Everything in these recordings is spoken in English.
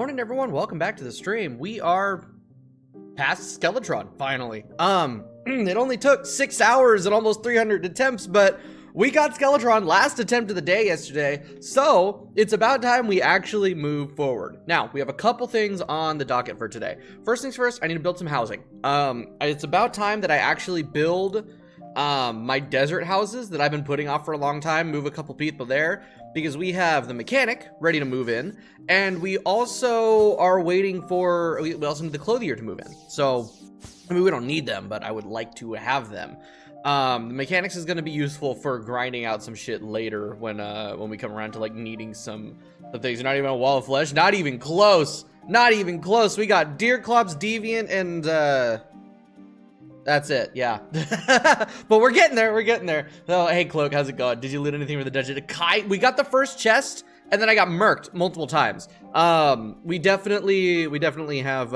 morning, everyone. Welcome back to the stream. We are past Skeletron, finally. It only took 6 hours and almost 300 attempts, but we got Skeletron last attempt of the day yesterday, so it's about time we actually move forward. Now, we have a couple things on the docket for today. First things first, I need to build some housing. It's about time that I actually build my desert houses that I've been putting off for a long time, move a couple people there, because we have the mechanic ready to move in, and we also are waiting for, we also need the clothier to move in. So, I mean, we don't need them, but I would like to have them. The mechanics is going to be useful for grinding out some shit later when we come around to like needing some things. Not even a wall of flesh, not even close, not even close. We got deer clops, deviant, and that's it, yeah. But we're getting there, we're getting there. Oh, hey, Cloak, how's it going? Did you loot anything for the dungeon? We got the first chest, and then I got murked multiple times. We definitely have,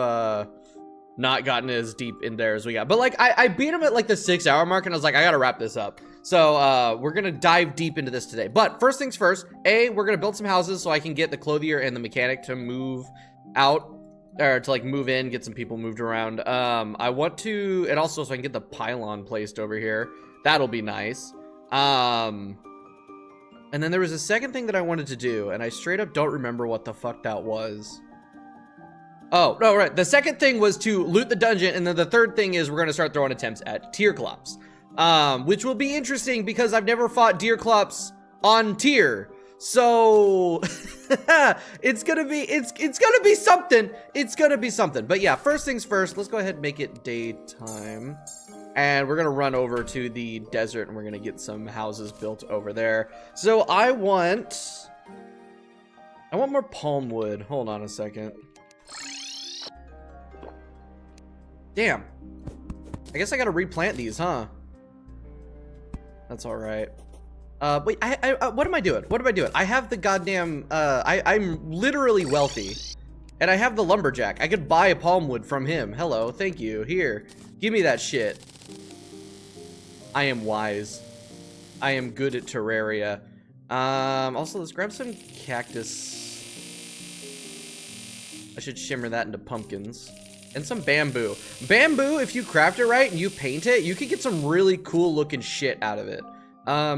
not gotten as deep in there as we got. But, like, I beat him at, like, the 6 hour mark, and I was like, I gotta wrap this up. So, we're gonna dive deep into this today. But, first things first, we're gonna build some houses so I can get the clothier and the mechanic to move out. Or to like move in, get some people moved around. I want to, and also so I can get the pylon placed over here. That'll be nice. And then there was a second thing that I wanted to do, and I straight up don't remember what the fuck that was. Oh, no, right. The second thing was to loot the dungeon, and then the third thing is we're gonna start throwing attempts at tier clops. Which will be interesting because I've never fought deer clops on tier. So it's gonna be something. It's gonna be something. But yeah, first things first, let's go ahead and make it daytime. And we're gonna run over to the desert and we're gonna get some houses built over there. So I want more palm wood. Hold on a second. Damn. I guess I gotta replant these, huh? That's all right. Wait, what am I doing? What am I doing? I have the goddamn, I'm literally wealthy. And I have the lumberjack. I could buy a palm wood from him. Hello, thank you. Here, give me that shit. I am wise. I am good at Terraria. Also, let's grab some cactus. I should shimmer that into pumpkins. And some bamboo. Bamboo, if you craft it right and you paint it, you could get some really cool looking shit out of it.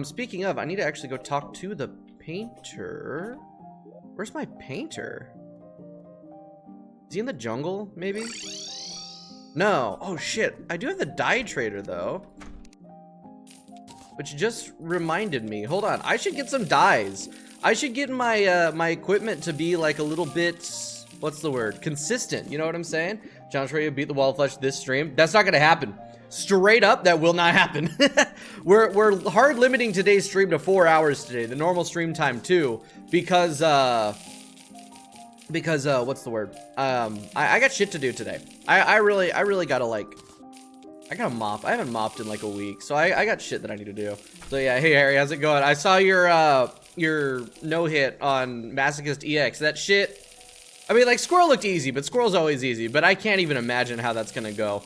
Speaking of, I need to actually go talk to the painter. Where's my painter? Is he in the jungle, maybe? No. Oh, shit. I do have the dye trader, though. Which just reminded me. Hold on. I should get some dyes. I should get my, my equipment to be, like, a little bit... What's the word? Consistent. You know what I'm saying? Challenge ready to beat the wall of flesh this stream. That's not gonna happen. Straight up, that will not happen. we're hard limiting today's stream to 4 hours today, the normal stream time too, because what's the word? I got shit to do today. I really gotta like, I gotta mop. I haven't mopped in like a week, so I got shit that I need to do. So yeah, hey Harry, how's it going? I saw your no-hit on Masochist EX. That shit. I mean, like Squirrel looked easy, but Squirrel's always easy. But I can't even imagine how that's gonna go.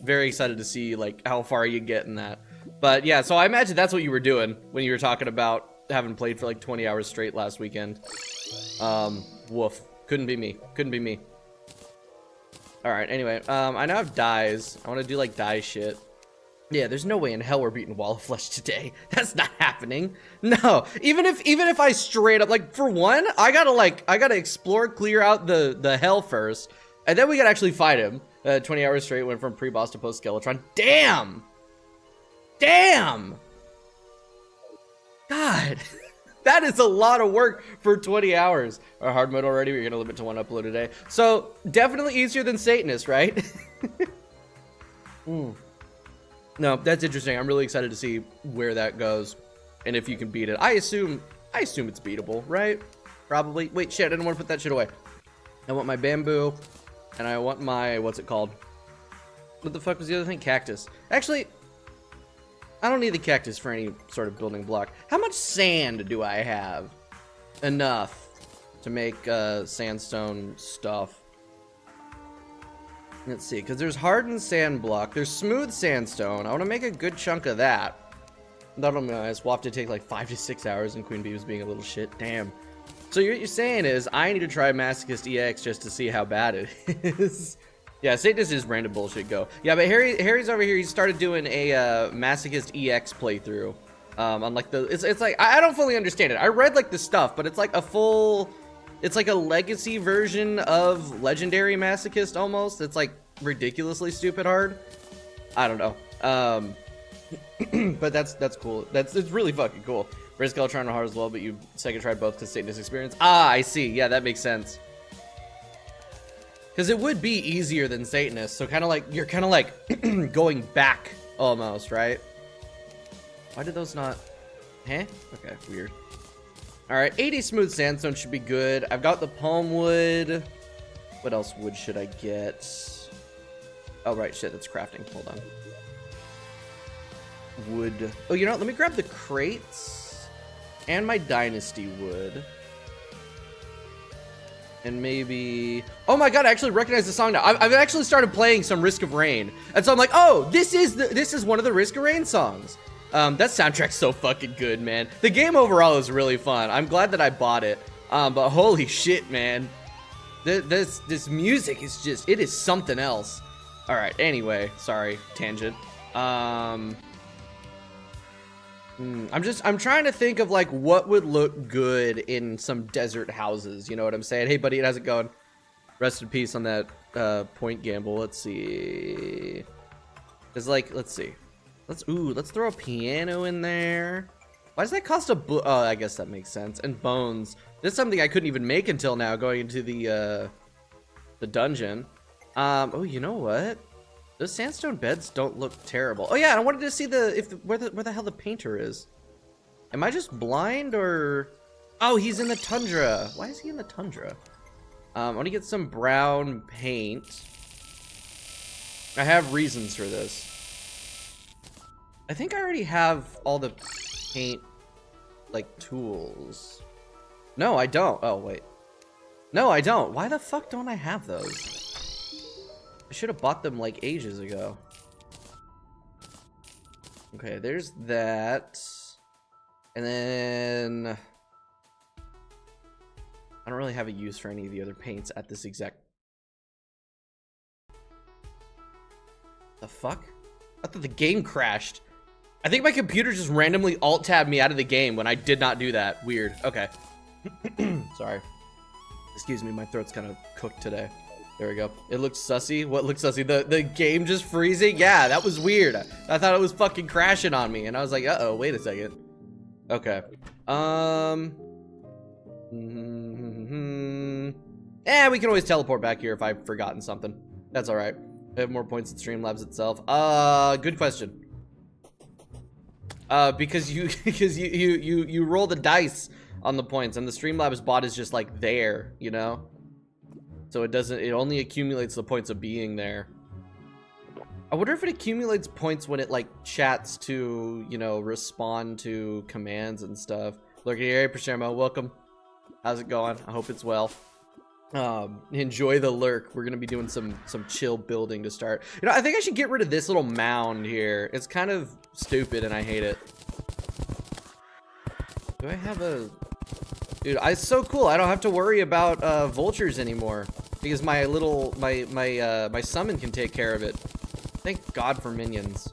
Very excited to see like how far you get in that. But yeah, so I imagine that's what you were doing when you were talking about having played for like 20 hours straight last weekend. Woof. Couldn't be me. Couldn't be me. Alright, anyway, I now have dyes. I want to do like dye shit. Yeah, there's no way in hell we're beating Wall of Flesh today. That's not happening. No, even if I straight up, like, for one, I gotta explore, clear out the hell first, and then we gotta actually fight him. 20 hours straight, went from pre-boss to post-Skeletron. Damn! Damn! God, that is a lot of work for 20 hours. Our hard mode already, we're gonna limit to 1 upload a day. So, definitely easier than Satanist, right? No, that's interesting. I'm really excited to see where that goes and if you can beat it. I assume it's beatable, right? Probably. Wait, shit, I didn't want to put that shit away. I want my bamboo and I want my, what's it called? What the fuck was the other thing? Cactus. Actually, I don't need the cactus for any sort of building block. How much sand do I have? Enough to make sandstone stuff. Let's see, because there's hardened sand block, there's smooth sandstone. I want to make a good chunk of that. That'll be nice. We'll have to take like 5 to 6 hours, and Queen Bee was being a little shit. Damn. So what you're saying is I need to try Masochist EX just to see how bad it is. Yeah, Satanist is random bullshit go. Yeah, but Harry's over here. He started doing a Masochist EX playthrough. On like the it's like I don't fully understand it. I read like the stuff, but it's like it's like a legacy version of Legendary Masochist almost. It's like ridiculously stupid hard. I don't know. But that's cool. It's really fucking cool. Risk Skeletron hard as well, but you second tried both because Satanist experience. Ah, I see. Yeah, that makes sense. Because it would be easier than Satanist, so kind of like you're kind of like going back almost, right? Why did those not? Huh? Okay, weird. All right, 80 smooth sandstone should be good. I've got the palm wood. What else wood should I get? Oh right, shit, that's crafting. Hold on. Wood. Oh, you know what? Let me grab the crates and my dynasty wood. And maybe... Oh my god, I actually recognize the song now. I've actually started playing some Risk of Rain. And so I'm like, oh, this is one of the Risk of Rain songs. That soundtrack's so fucking good, man. The game overall is really fun. I'm glad that I bought it. But holy shit, man. This music is just... It is something else. Alright, anyway. Sorry, tangent. I'm trying to think of like what would look good in some desert houses. You know what I'm saying? Hey, buddy, how's it going? Rest in peace on that point gamble. Let's see. There's like, let's see. Let's throw a piano in there. Why does that cost a oh, I guess that makes sense. And bones. This is something I couldn't even make until now, going into the dungeon. Oh, you know what? Those sandstone beds don't look terrible. Oh yeah, and I wanted to see where the hell the painter is. Am I just blind or? Oh, he's in the tundra. Why is he in the tundra? I want to get some brown paint. I have reasons for this. I think I already have all the paint like tools. No, I don't. Oh wait. No, I don't. Why the fuck don't I have those? I should have bought them like ages ago. Okay, there's that. And then I don't really have a use for any of the other paints at this exact... The fuck? I thought the game crashed. I think my computer just randomly alt-tabbed me out of the game when I did not do that. Weird. Okay. Sorry. Excuse me, my throat's kind of cooked today. There we go. It looks sussy. What looks sussy? The game just freezing? Yeah, that was weird. I thought it was fucking crashing on me, and I was like, uh-oh, wait a second. Okay. Yeah, we can always teleport back here if I've forgotten something. That's all right. I have more points than Streamlabs itself. Good question. Because you roll the dice on the points, and the Streamlabs bot is just like there, you know? So it only accumulates the points of being there. I wonder if it accumulates points when it like chats to, you know, respond to commands and stuff. Look here, Pershemo, welcome. How's it going? I hope it's well. Enjoy the lurk. We're gonna be doing some chill building to start. You know, I think I should get rid of this little mound here. It's kind of stupid and I hate it. Do I have a... Dude, it's so cool. I don't have to worry about vultures anymore because my summon can take care of it. Thank God for minions.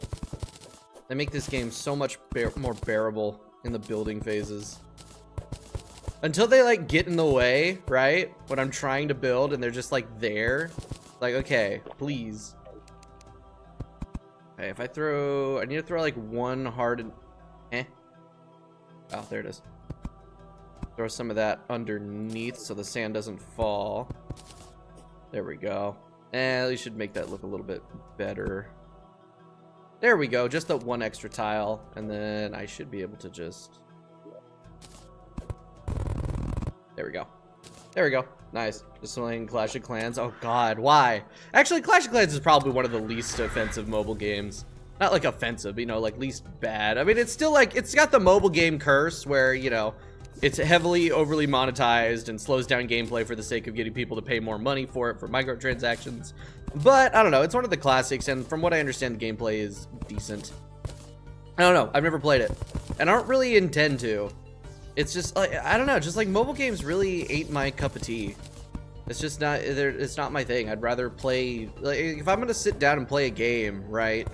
They make this game so much more bearable in the building phases. Until they like get in the way, right? When I'm trying to build and they're just like there. Like, okay, please. Okay, if I need to throw like one hardened... Oh, there it is. Throw some of that underneath so the sand doesn't fall. There we go. We should make that look a little bit better. There we go, just the one extra tile, and then I should be able to just... There we go. There we go. Nice. Just playing Clash of Clans. Oh god, why? Actually, Clash of Clans is probably one of the least offensive mobile games. Not like offensive, but, you know, like least bad. I mean, it's still like, it's got the mobile game curse where, you know, it's heavily overly monetized and slows down gameplay for the sake of getting people to pay more money for it for microtransactions. But I don't know, it's one of the classics, and from what I understand, the gameplay is decent. I don't know, I've never played it, and I don't really intend to. It's just like, I don't know, just like mobile games really ain't my cup of tea. It's just not, it's not my thing. I'd rather play, like, if I'm gonna sit down and play a game, right?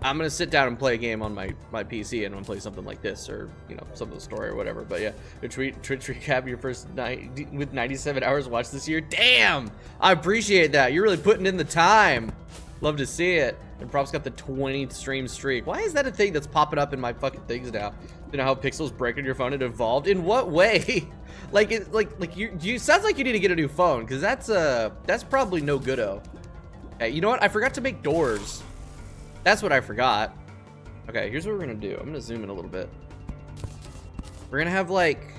I'm gonna sit down and play a game on my PC, and I'm gonna play something like this, or, you know, some of the story or whatever. But yeah, Twitch recap your first night with 97 hours watched this year. Damn! I appreciate that. You're really putting in the time. Love to see it. And Prop's got the 20 stream streak. Why is that a thing that's popping up in my fucking things now? You know how pixels break on your phone? It evolved. In what way? like you sounds like you need to get a new phone, because that's probably no good-o. Hey, you know what? I forgot to make doors. That's what I forgot. Okay, here's what we're gonna do. I'm gonna zoom in a little bit. We're gonna have like,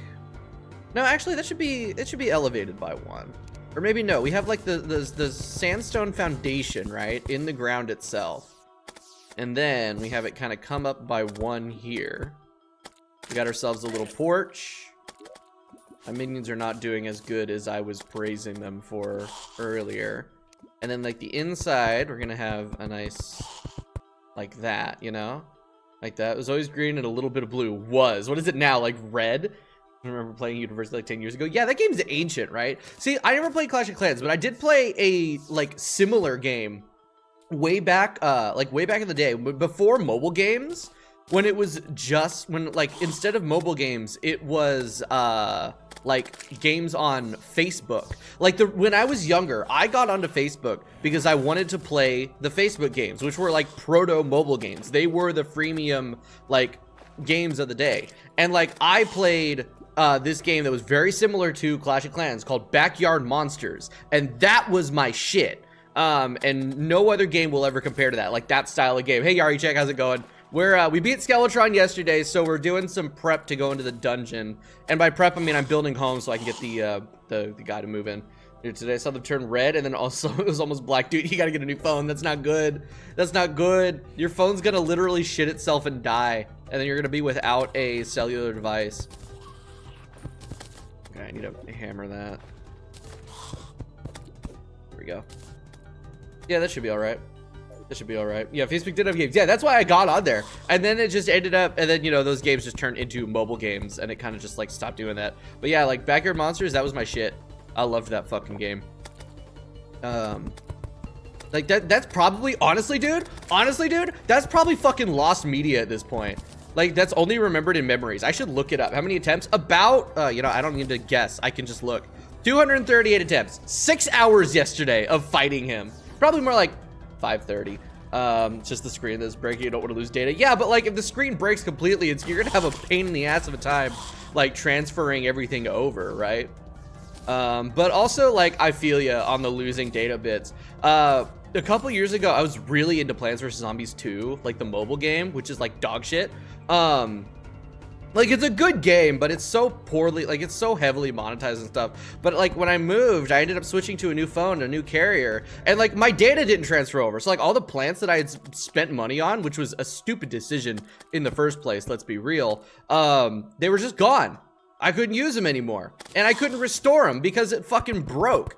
no, actually it should be elevated by 1. Or maybe no, we have like the sandstone foundation, right, in the ground itself. And then we have it kind of come up by 1 here. We got ourselves a little porch. My minions are not doing as good as I was praising them for earlier. And then like the inside, we're gonna have a nice, like that, you know? Like that. It was always green and a little bit of blue. What is it now? Like red? I remember playing University like 10 years ago. Yeah, that game's ancient, right? See, I never played Clash of Clans, but I did play a like similar game way back in the day, before mobile games, when it was just, when like instead of mobile games, it was like games on Facebook. Like when I was younger, I got onto Facebook because I wanted to play the Facebook games, which were like proto mobile games. They were the freemium like games of the day. And like I played this game that was very similar to Clash of Clans called Backyard Monsters, and that was my shit. And no other game will ever compare to that, like that style of game. Hey Yari Check, how's it going? We beat Skeletron yesterday, so we're doing some prep to go into the dungeon. And by prep, I mean I'm building homes so I can get the guy to move in. Dude, today I saw them turn red, and then also it was almost black. Dude, you gotta get a new phone. That's not good. That's not good. Your phone's gonna literally shit itself and die, and then you're gonna be without a cellular device. Okay, I need to hammer that. There we go. Yeah, that should be all right. That should be all right. Yeah, Facebook did have games. Yeah, that's why I got on there. And then it just ended up, and then, you know, those games just turned into mobile games, and it kind of just, like, stopped doing that. But yeah, like, Backyard Monsters, that was my shit. I loved that fucking game. Like, that's probably, honestly, dude, that's probably fucking lost media at this point. Like, that's only remembered in memories. I should look it up. How many attempts? About, you know, I don't need to guess. I can just look. 238 attempts. 6 hours yesterday of fighting him. Probably more like 5:30. Just the screen that's breaking. You don't want to lose data. Yeah, but like if the screen breaks completely, you're gonna have a pain in the ass of a time like transferring everything over, right? But also like I feel ya on the losing data bits. A couple years ago, I was really into Plants vs Zombies 2, like the mobile game, which is like dog shit. Like it's a good game, but it's so poorly, like it's so heavily monetized and stuff. But like when I moved, I ended up switching to a new phone, a new carrier, and like my data didn't transfer over. So like all the plants that I had spent money on, which was a stupid decision in the first place, let's be real, they were just gone. I couldn't use them anymore, and I couldn't restore them because it fucking broke.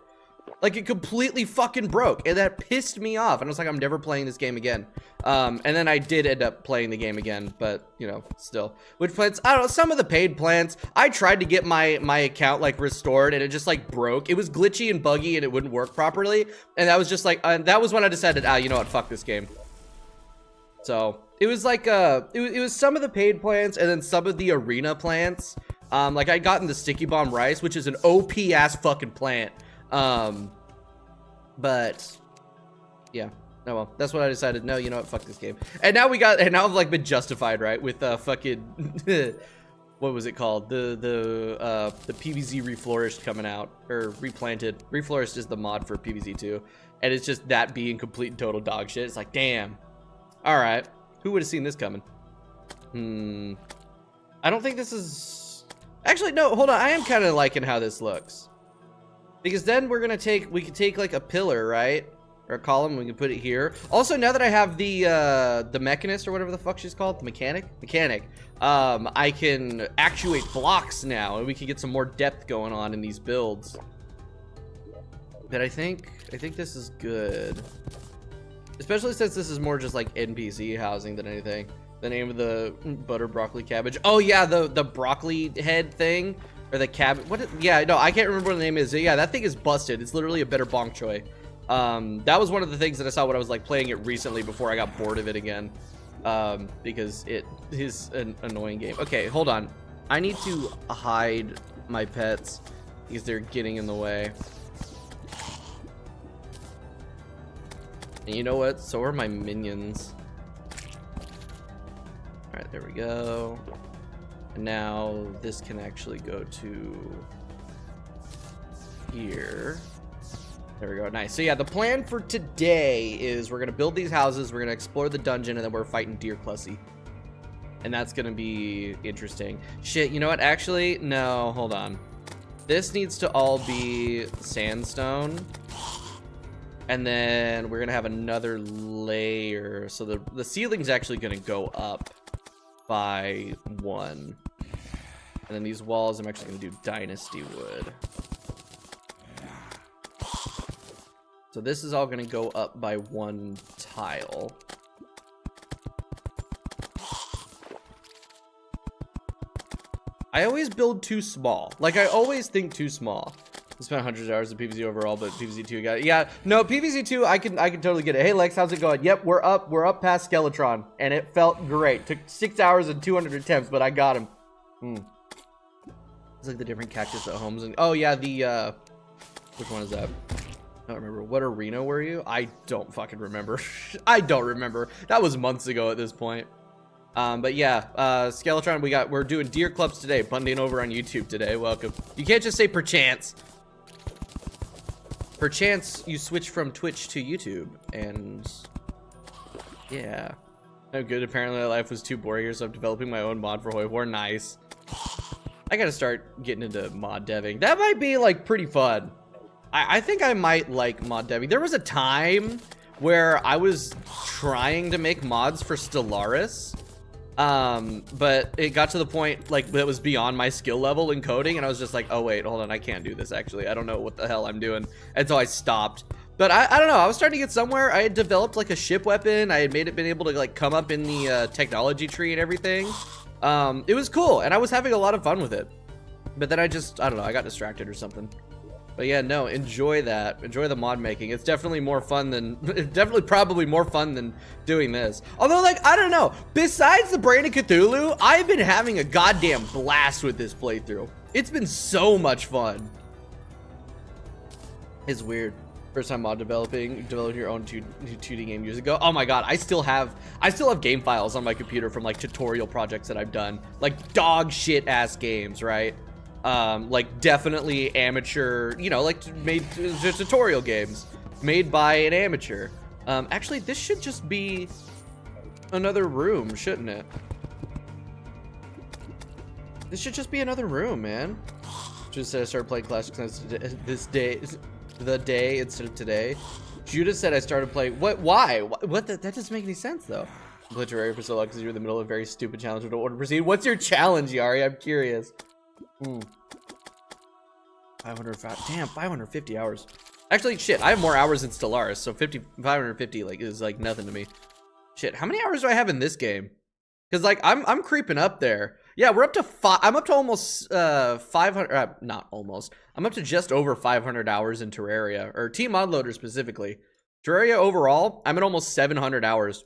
Like it completely fucking broke, and that pissed me off. And I was like, I'm never playing this game again. And then I did end up playing the game again, but you know, still. Which plants? I don't know. Some of the paid plants, I tried to get my account like restored, and it just like broke. It was glitchy and buggy, and it wouldn't work properly. And that was just like, that was when I decided, you know what, fuck this game. So it was like, it was some of the paid plants, and then some of the arena plants. Like I got in the Sticky Bomb Rice, which is an OP ass fucking plant. But yeah, oh well, that's what I decided. No, you know what, fuck this game. And now I've like been justified, right, with fucking what was it called, the PvZ Reflourished coming out, or Replanted. Reflourished is the mod for PvZ2, and it's just that being complete and total dog shit. It's like, damn, all right, who would have seen this coming? I don't think this is, actually no, hold on, I am kind of liking how this looks. Because then we can take like a pillar, right? Or a column, we can put it here. Also, now that I have the mechanist or whatever the fuck she's called, the mechanic, I can actuate blocks now, and we can get some more depth going on in these builds. But I think this is good. Especially since this is more just like NPC housing than anything. The name of the butter broccoli cabbage. Oh yeah, the broccoli head thing. Or the cabbage. Yeah, no, I can't remember what the name is. Yeah, that thing is busted. It's literally a better bok choy. That was one of the things that I saw when I was like playing it recently before I got bored of it again. Because it is an annoying game. Okay, hold on. I need to hide my pets because they're getting in the way. And you know what? So are my minions. All right, there we go. And now this can actually go to here. There we go. Nice. So yeah, the plan for today is we're gonna build these houses, we're gonna explore the dungeon, and then we're fighting Deer Clussy. And that's gonna be interesting. Shit, you know what? Actually, no, hold on. This needs to all be sandstone. And then we're gonna have another layer. So the ceiling's actually gonna go up by 1. And then these walls, I'm actually gonna do dynasty wood. So this is all gonna go up by 1 tile. I always build too small. Like, I always think too small. I spent hundreds of hours of PvZ overall, but PvZ 2 got it. Yeah, no, PvZ 2, I can totally get it. Hey Lex, how's it going? Yep, we're up past Skeletron, and it felt great. Took 6 hours and 200 attempts, but I got him. It's like the different cactus at homes. And oh yeah, the which one is that? I don't remember. What arena were you? I don't fucking remember. I don't remember. That was months ago at this point. But yeah, Skeletron, we're doing deer clubs today, bunding over on YouTube today. Welcome. You can't just say perchance. Perchance you switch from Twitch to YouTube, and yeah. No good. Apparently life was too boring here, so I'm developing my own mod for Hoi War. Nice. I gotta start getting into mod deving. That might be like pretty fun. I think I might like mod deving. There was a time where I was trying to make mods for Stellaris. But it got to the point like that was beyond my skill level in coding, and I was just like, oh wait, hold on, I can't do this actually. I don't know what the hell I'm doing. And so I stopped. But I don't know, I was starting to get somewhere. I had developed like a ship weapon. I had been able to like come up in the technology tree and everything. It was cool, and I was having a lot of fun with it. But then I don't know, I got distracted or something. But yeah, no, enjoy that. Enjoy the mod making. It's definitely more fun than, probably more fun than doing this. Although, like, I don't know. Besides the Brain of Cthulhu, I've been having a goddamn blast with this playthrough. It's been so much fun. It's weird. First time mod developing your own 2D game years ago. Oh my god, I still have game files on my computer from like tutorial projects that I've done. Like dog shit ass games, right? Like definitely amateur, you know, like made tutorial games made by an amateur. Actually, this should just be another room, shouldn't it? This should just be another room, man. Just said I started playing Clash the day instead of today. Judah said I started playing. Why? What? That doesn't make any sense though. I played Terraria for so long because you're in the middle of a very stupid challenge. I don't want to proceed. What's your challenge, Yari? I'm curious. 550 hours. Actually, shit, I have more hours than Stellaris, so 550 like is like nothing to me. Shit, how many hours do I have in this game? Because like I'm creeping up there. Yeah, we're up to I'm up to almost 500. Not almost. I'm up to just over 500 hours in Terraria, or Team Modloader specifically. Terraria overall, I'm at almost 700 hours.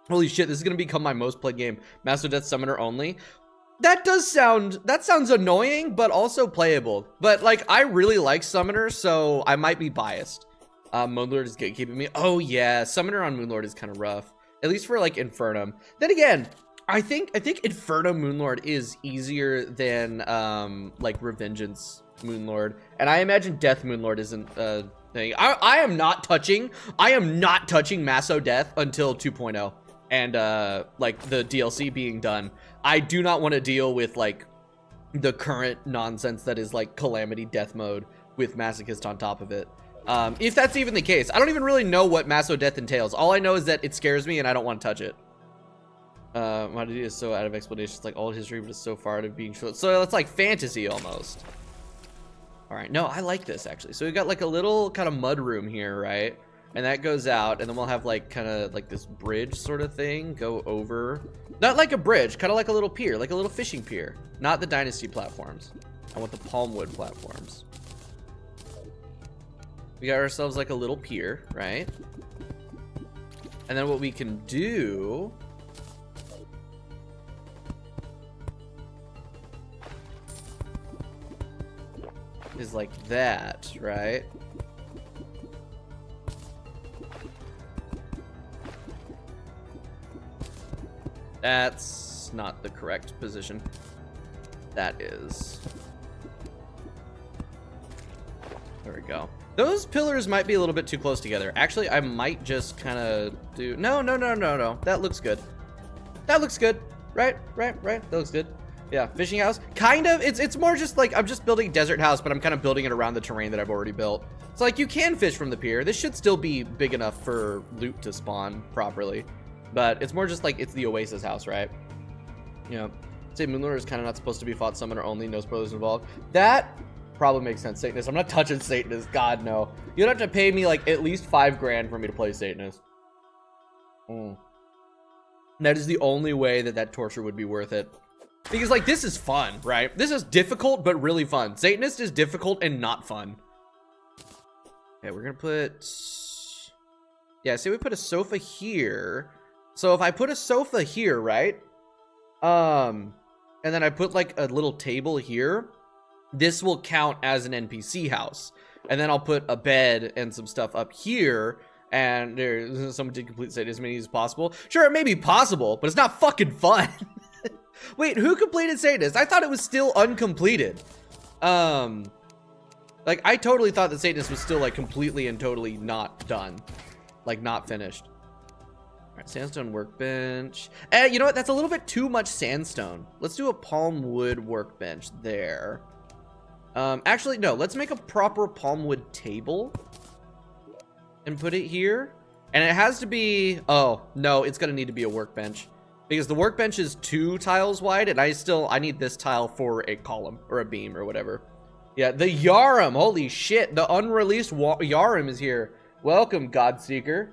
Holy shit, this is gonna become my most played game. Master Death Summoner only. That sounds annoying, but also playable. But like, I really like Summoner, so I might be biased. Moonlord is gatekeeping me. Oh yeah, Summoner on Moonlord is kind of rough. At least for like Infernum. Then again, I think Inferno Moonlord is easier than like Revengeance Moonlord. And I imagine Death Moonlord isn't a thing. I am not touching Maso Death until 2.0. And like the DLC being done. I do not want to deal with like the current nonsense that is like Calamity Death mode with Masochist on top of it. If that's even the case. I don't even really know what Maso Death entails. All I know is that it scares me and I don't want to touch it. Modlist is so out of explanation. It's like old history, but it's so far out of being true. So it's like fantasy almost. All right, no, I like this actually. So we got like a little kind of mud room here, right? and that goes out, and then we'll have like kind of like this bridge sort of thing go over. Not like a bridge, kind of like a little pier, like a little fishing pier. Not the Dynasty platforms. I want the palmwood platforms. We got ourselves like a little pier, right? And then what we can do is like that, right? That's not the correct position. That is. There we go. Those pillars might be a little bit too close together. Actually, I might just kind of do... No. That looks good. That looks good. Right. That looks good. Yeah, fishing house. Kind of. It's more just like I'm just building a desert house, but I'm kind of building it around the terrain that I've already built. So like you can fish from the pier. This should still be big enough for loot to spawn properly. But it's more just like it's the Oasis house, right? Yeah. Say Moonlord is kind of not supposed to be fought summoner only, no spoilers involved. That probably makes sense. Satanist. I'm not touching Satanist. God, no. You'd have to pay me like at least $5 grand for me to play Satanist. That is the only way that torture would be worth it. Because like this is fun, right? This is difficult but really fun. Satanist is difficult and not fun. Okay, we're gonna put... Yeah, say we put a sofa here. So if I put a sofa here, right? And then I put like a little table here. This will count as an NPC house. And then I'll put a bed and some stuff up here. And there's someone to complete Satan as many as possible. Sure, it may be possible, but it's not fucking fun. Wait, who completed Satanist? I thought it was still uncompleted. Like, I totally thought that Satanist was still, like, completely and totally not done. Like, not finished. Alright, sandstone workbench. You know what? That's a little bit too much sandstone. Let's do a palmwood workbench there. Actually, no. Let's make a proper palmwood table. And put it here. And it has to be... Oh, no. It's gonna need to be a workbench. Because the workbench is 2 tiles wide, and I need this tile for a column or a beam or whatever. Yeah, the Yarum. Holy shit. The unreleased Yarum is here. Welcome, Godseeker.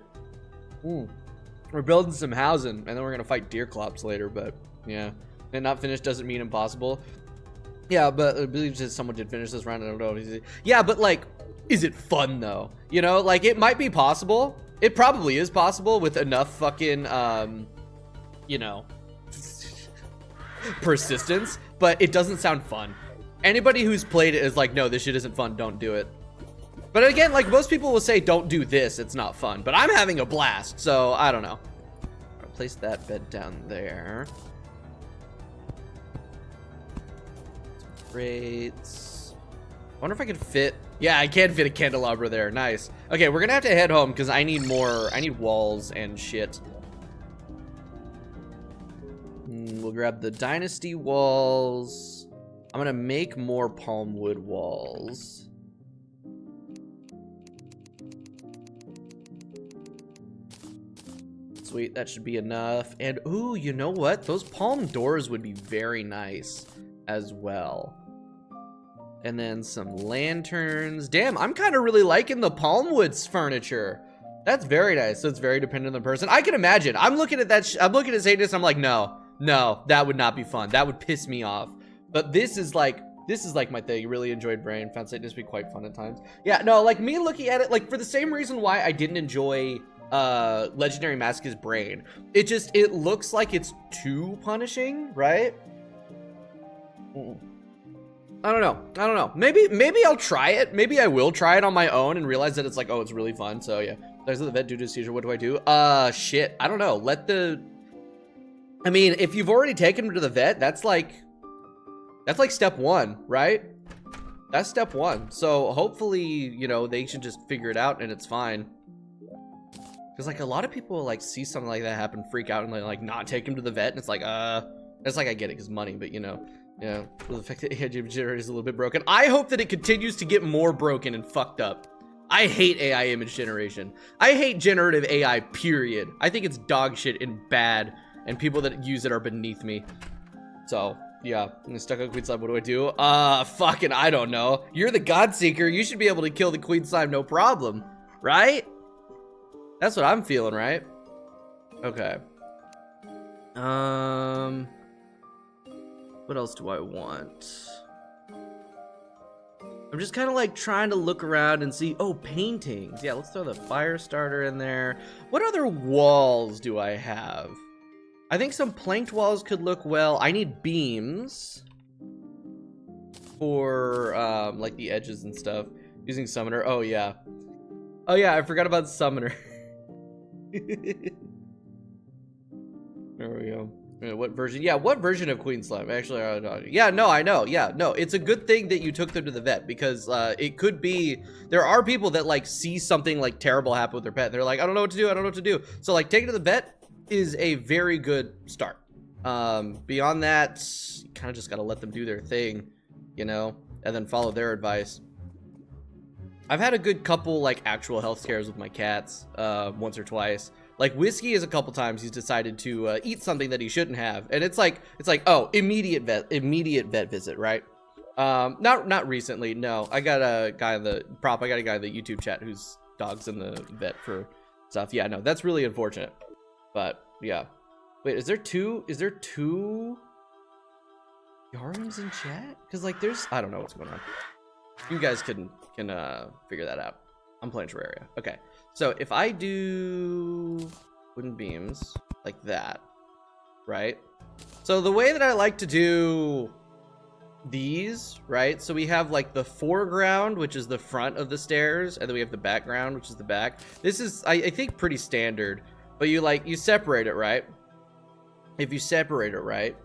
We're building some housing, and then we're going to fight deer clops later, but yeah. And not finished doesn't mean impossible. Yeah, but I believe that someone did finish this round. I don't know. Yeah, but like, is it fun though? You know, like it might be possible. It probably is possible with enough fucking, you know, persistence, but it doesn't sound fun. Anybody who's played it is like, no, this shit isn't fun, don't do it. But again, like most people will say, don't do this, it's not fun. But I'm having a blast, so I don't know. I'll place that bed down there. Crates. I wonder if I can fit... Yeah, I can fit a candelabra there, nice. Okay, we're gonna have to head home because I need walls and shit. We'll grab the dynasty walls. I'm gonna make more palmwood walls. Sweet, that should be enough. And ooh, you know what? Those palm doors would be very nice as well. And then some lanterns. Damn, I'm kind of really liking the palmwoods furniture. That's very nice. So it's very dependent on the person. I can imagine. I'm looking at that. I'm looking at Satanist. I'm like, no, that would not be fun. That would piss me off. But this is like my thing. Really enjoyed Brain. Found Satanist to be quite fun at times. Yeah, no, like me looking at it, like for the same reason why I didn't enjoy Legendary Masochist Brain. It looks like it's too punishing, right? I don't know. Maybe I'll try it. Maybe I will try it on my own and realize that it's like, oh, it's really fun. So yeah. There's the vet due to seizure. What do I do? Shit. I don't know. I mean, if you've already taken him to the vet, that's like step 1, right? That's step 1. So hopefully, you know, they should just figure it out and it's fine. Because like a lot of people like see something like that happen, freak out, and like not take him to the vet, and it's like I get it because money, but you know, yeah, the fact that AI generator is a little bit broken. I hope that it continues to get more broken and fucked up. I hate AI image generation. I hate generative AI, period. I think it's dog shit and bad, and people that use it are beneath me. So yeah, I'm stuck on Queen Slime. What do I do? Fucking I don't know. You're the God Seeker. You should be able to kill the Queen Slime, no problem, right? That's what I'm feeling, right? Okay. What else do I want? I'm just kind of like trying to look around and see. Oh, paintings. Yeah, let's throw the fire starter in there. What other walls do I have? I think some planked walls could look well. I need beams for like the edges and stuff. Using summoner. Oh yeah. Oh yeah, I forgot about summoner. There we go. What version? Yeah, what version of Queen Slime? Actually, yeah, no, I know. Yeah, no, it's a good thing that you took them to the vet, because it could be, there are people that like see something like terrible happen with their pet. They're like, I don't know what to do. I don't know what to do. So like taking it to the vet is a very good start. Beyond that, you kind of just got to let them do their thing, you know, and then follow their advice. I've had a good couple like actual health scares with my cats, once or twice. Like Whiskey is a couple times he's decided to eat something that he shouldn't have, and it's like oh, immediate vet visit, right? Not recently, no. I got a guy in the YouTube chat whose dog's in the vet for stuff. Yeah, no, that's really unfortunate. But yeah, wait, is there two Yarms in chat? Because like there's, I don't know what's going on. You guys can figure that out. I'm playing Terraria. Okay, so if I do wooden beams like that, right? So the way that I like to do these, right? So we have like the foreground, which is the front of the stairs, and then we have the background, which is the back. This is, I think, pretty standard, but you separate it, right? If you separate it, right?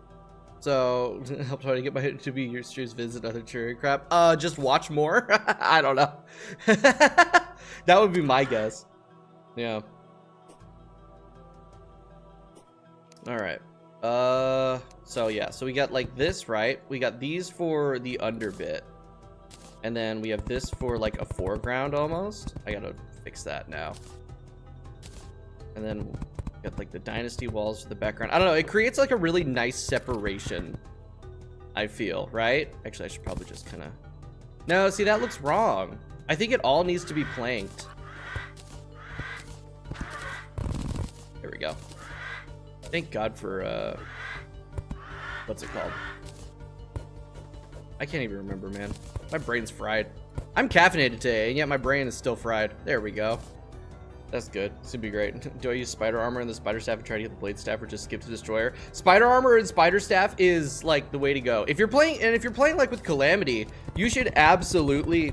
So, I'm trying to get my head to be your streams, visit other Terraria crap. Just watch more? I don't know. That would be my guess. Yeah. Alright. So yeah, so we got like this, right? We got these for the under bit. And then we have this for like a foreground almost. I gotta fix that now. And then got like the dynasty walls for the background. I don't know, it creates like a really nice separation, I feel, right? Actually, I should probably just kind of, no, see, that looks wrong. I think it all needs to be planked. There we go. Thank God for what's it called? I can't even remember, man. My brain's fried. I'm caffeinated today, and yet my brain is still fried. There we go. That's good. This would be great. Do I use spider armor and the spider staff and try to get the blade staff, or just skip to destroyer? Spider armor and spider staff is like the way to go. If you're playing, and if you're playing like with Calamity, you should absolutely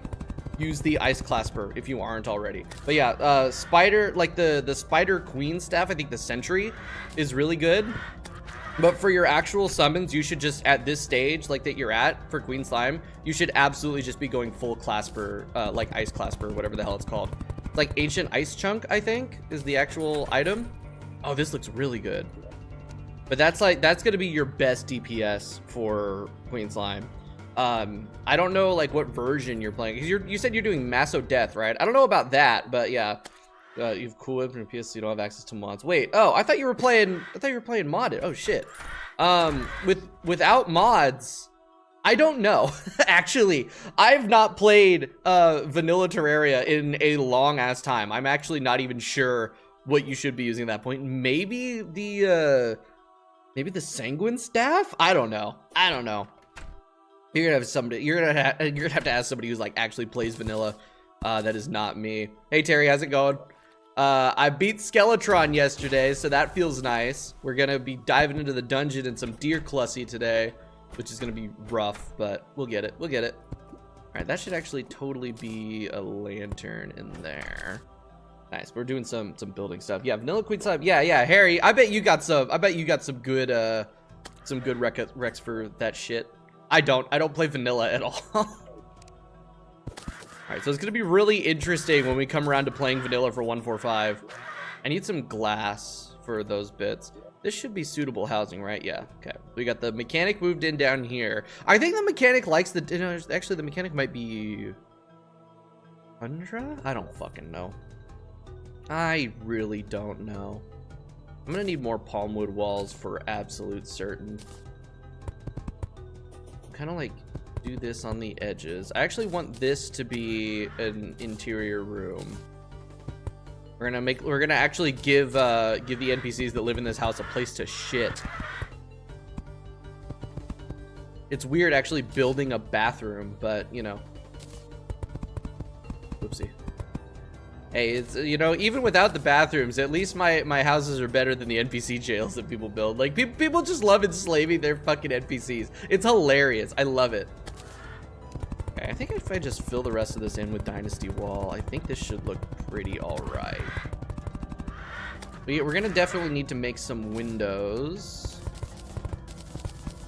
use the ice clasper if you aren't already. But yeah, spider, like the spider queen staff, I think the sentry is really good. But for your actual summons, you should just, at this stage, like that you're at for Queen Slime, you should absolutely just be going full clasper, like ice clasper, whatever the hell it's called. Like ancient ice chunk, I think, is the actual item. Oh, this looks really good. But that's gonna be your best DPS for Queen Slime. I don't know like what version you're playing, because you said you're doing Maso Death, right? I don't know about that, but yeah. You've cool whipped in PS, so you don't have access to mods. Wait, oh, I thought you were playing modded. Oh shit. Without mods, I don't know. Actually, I've not played vanilla Terraria in a long ass time. I'm actually not even sure what you should be using at that point. Maybe the sanguine staff? I don't know. You're gonna have to ask somebody who's like actually plays vanilla. That is not me. Hey Terry, how's it going? I beat Skeletron yesterday, so that feels nice. We're gonna be diving into the dungeon in some deer clussy today, which is gonna be rough, but we'll get it. All right, that should actually totally be a lantern in there. Nice. We're doing some building stuff. Yeah, vanilla Queen Slime. Yeah, Harry. I bet you got some good recs for that shit. I don't play vanilla at all. Alright, so it's going to be really interesting when we come around to playing vanilla for 145. I need some glass for those bits. This should be suitable housing, right? Yeah, okay. We got the mechanic moved in down here. I think the mechanic likes the... actually, the mechanic might be... Tundra? I don't fucking know. I really don't know. I'm going to need more palmwood walls for absolute certain. Kind of like... do this on the edges. I actually want this to be an interior room. We're gonna actually give the NPCs that live in this house a place to shit. It's weird actually building a bathroom, but you know. Whoopsie. Hey, it's, you know, even without the bathrooms, at least my houses are better than the NPC jails that people build. Like, people just love enslaving their fucking NPCs. It's hilarious. I love it. Okay, I think if I just fill the rest of this in with Dynasty Wall, I think this should look pretty alright. We're gonna definitely need to make some windows.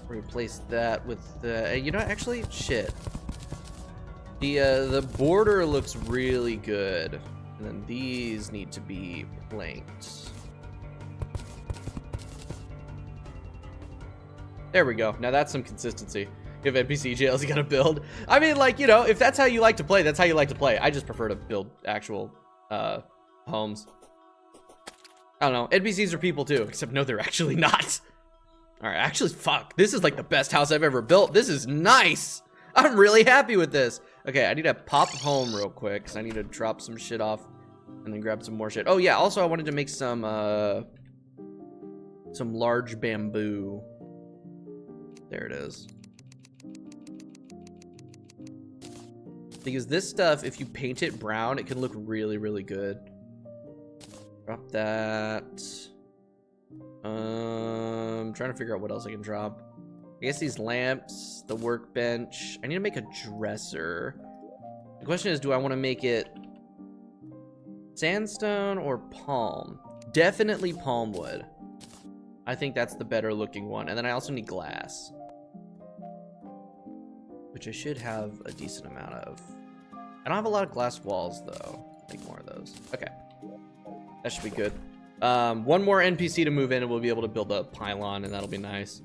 Replace that with the, you know, actually, shit. The border looks really good. And then these need to be planked. There we go. Now that's some consistency. You have NPC jails you gotta build. I mean, like, you know, if that's how you like to play, that's how you like to play. I just prefer to build actual homes. I don't know. NPCs are people too, except no, they're actually not. All right, actually, fuck. This is like the best house I've ever built. This is nice. I'm really happy with this. Okay, I need to pop home real quick because I need to drop some shit off and then grab some more shit. Oh yeah, also I wanted to make some large bamboo. There it is. Because this stuff, if you paint it brown, it can look really, really good. Drop that. I'm trying to figure out what else I can drop. I guess these lamps, the workbench. I need to make a dresser. The question is, do I want to make it sandstone or palm? Definitely palm wood. I think that's the better looking one. And then I also need glass, which I should have a decent amount of. I don't have a lot of glass walls though. Make more of those. Okay, that should be good. One more NPC to move in and we'll be able to build a pylon, and that'll be nice.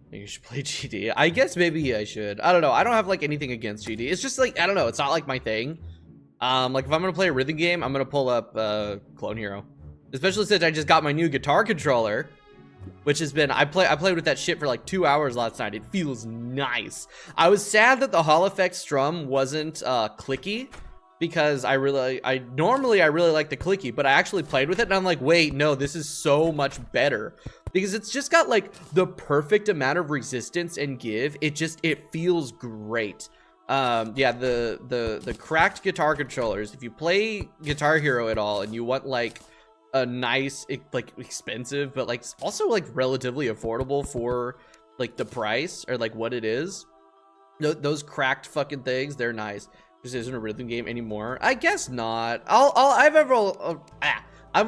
Maybe you should play GD. I guess maybe I should. I don't know. I don't have like anything against GD. It's just like, I don't know. It's not like my thing. Like if I'm gonna play a rhythm game, I'm gonna pull up Clone Hero. Especially since I just got my new guitar controller, which has been, I played with that shit for like 2 hours last night. It feels nice. I was sad that the Hall Effect strum wasn't clicky, because normally I really like the clicky, but I actually played with it and I'm like, wait, no, this is so much better, because it's just got like the perfect amount of resistance and give. It feels great. Yeah, the cracked guitar controllers, if you play Guitar Hero at all and you want like a nice, like expensive, but like also like relatively affordable for like the price or like what it is, those cracked fucking things, they're nice. This isn't a rhythm game anymore. I guess not. I've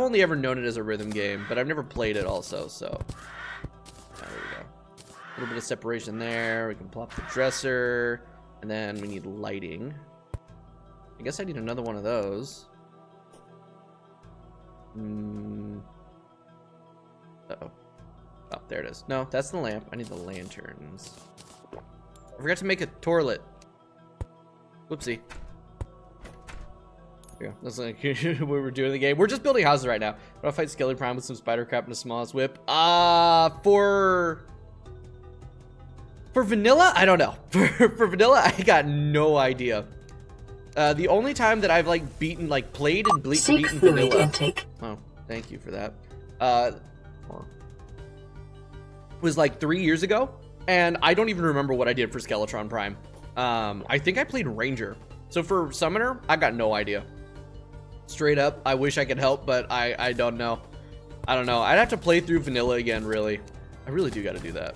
only ever known it as a rhythm game, but I've never played it also, so. There we go. A little bit of separation there. We can plop the dresser, and then we need lighting. I guess I need another one of those. Uh-oh. Oh, there it is. No, that's the lamp. I need the lanterns. I forgot to make a toilet. Whoopsie. Yeah, that's like what we're doing in the game. We're just building houses right now. But I'll fight Skelly Prime with some spider crap and a smallest whip. For vanilla, I don't know. For vanilla, I got no idea. The only time that I've like played and beaten vanilla. Intake. Oh, thank you for that. Was like 3 years ago, and I don't even remember what I did for Skeletron Prime. I think I played Ranger. So for Summoner, I got no idea. Straight up, I wish I could help, but I don't know. I don't know. I'd have to play through vanilla again, really. I really do got to do that.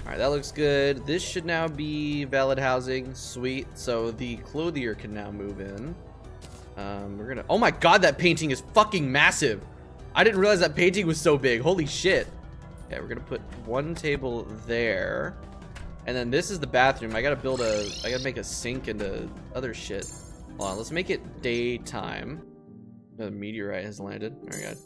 All right, that looks good. This should now be valid housing. Sweet. So the clothier can now move in. We're gonna. Oh my God, that painting is fucking massive. I didn't realize that painting was so big. Holy shit. Yeah, we're gonna put one table there. And then this is the bathroom. I gotta make a sink and other shit. Hold on, let's make it daytime. The meteorite has landed. Very good.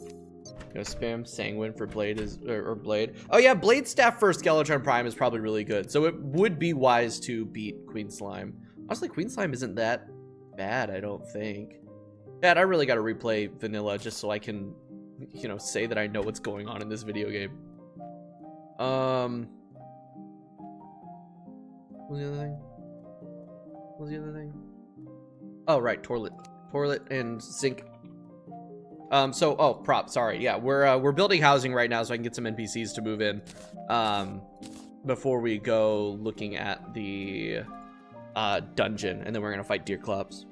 Gonna spam Sanguine for Blade or Blade. Oh yeah, Blade Staff for Skeletron Prime is probably really good. So it would be wise to beat Queen Slime. Honestly, Queen Slime isn't that bad, I don't think. Dad, I really gotta replay vanilla just so I can, you know, say that I know what's going on in this video game. What was the other thing? Oh, right, toilet toilet and sink. Oh, prop, sorry. Yeah, we're building housing right now so I can get some NPCs to move in. Before we go looking at the dungeon, and then we're gonna fight deer clubs.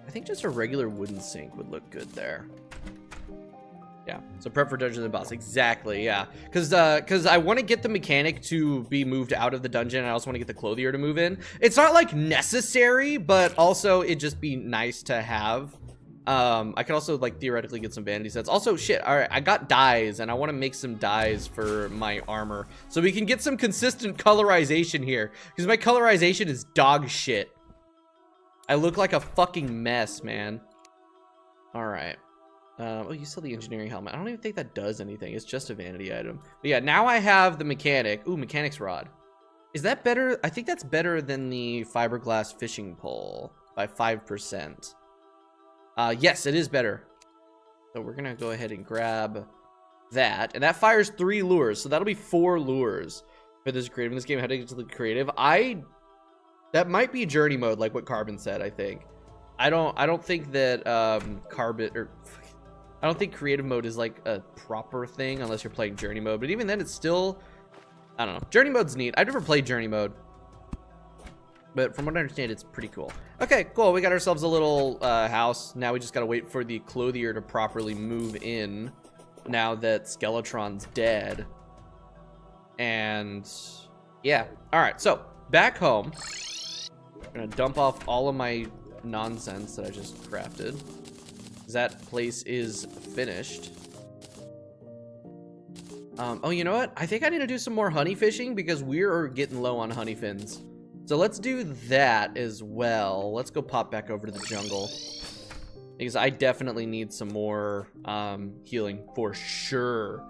I think just a regular wooden sink would look good there. Yeah, so prep for dungeon and boss. Exactly, yeah. Because I want to get the mechanic to be moved out of the dungeon, and I also want to get the clothier to move in. It's not, like, necessary, but also it'd just be nice to have. I could also, like, theoretically get some vanity sets. Also, shit, alright, I got dyes, and I want to make some dyes for my armor. So we can get some consistent colorization here. Because my colorization is dog shit. I look like a fucking mess, man. Alright. Oh, you sell the engineering helmet. I don't even think that does anything. It's just a vanity item. But yeah, now I have the mechanic. Ooh, mechanic's rod. Is that better? I think that's better than the fiberglass fishing pole by 5%. Yes, it is better. So we're gonna go ahead and grab that. And that fires 3 lures. So that'll be 4 lures for this creative. In this game, how to get to the creative. That might be journey mode, like what Carbon said, I think. I don't think that I don't think creative mode is like a proper thing unless you're playing journey mode, but even then it's still, I don't know. Journey mode's neat. I've never played journey mode, but from what I understand, it's pretty cool. Okay, cool. We got ourselves a little house. Now we just gotta wait for the clothier to properly move in now that Skeletron's dead. And yeah, all right, so back home. I'm gonna dump off all of my nonsense that I just crafted. That place is finished. Oh, you know what? I think I need to do some more honey fishing because we're getting low on honey fins. So let's do that as well. Let's go pop back over to the jungle because I definitely need some more healing for sure.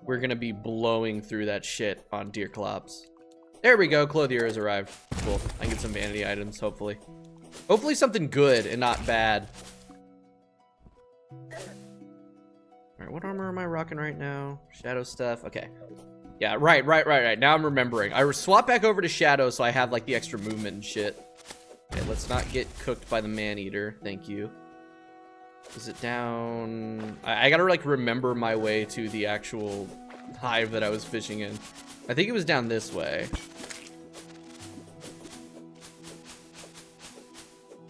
We're gonna be blowing through that shit on deer clops. There we go. Clothier has arrived. Cool. I can get some vanity items, hopefully. Hopefully something good and not bad. Alright, what armor am I rocking right now? Shadow stuff. Okay. Yeah, right. Now I'm remembering. I swap back over to Shadow so I have, like, the extra movement and shit. Okay, let's not get cooked by the man-eater. Thank you. Is it down? I gotta, like, remember my way to the actual hive that I was fishing in. I think it was down this way.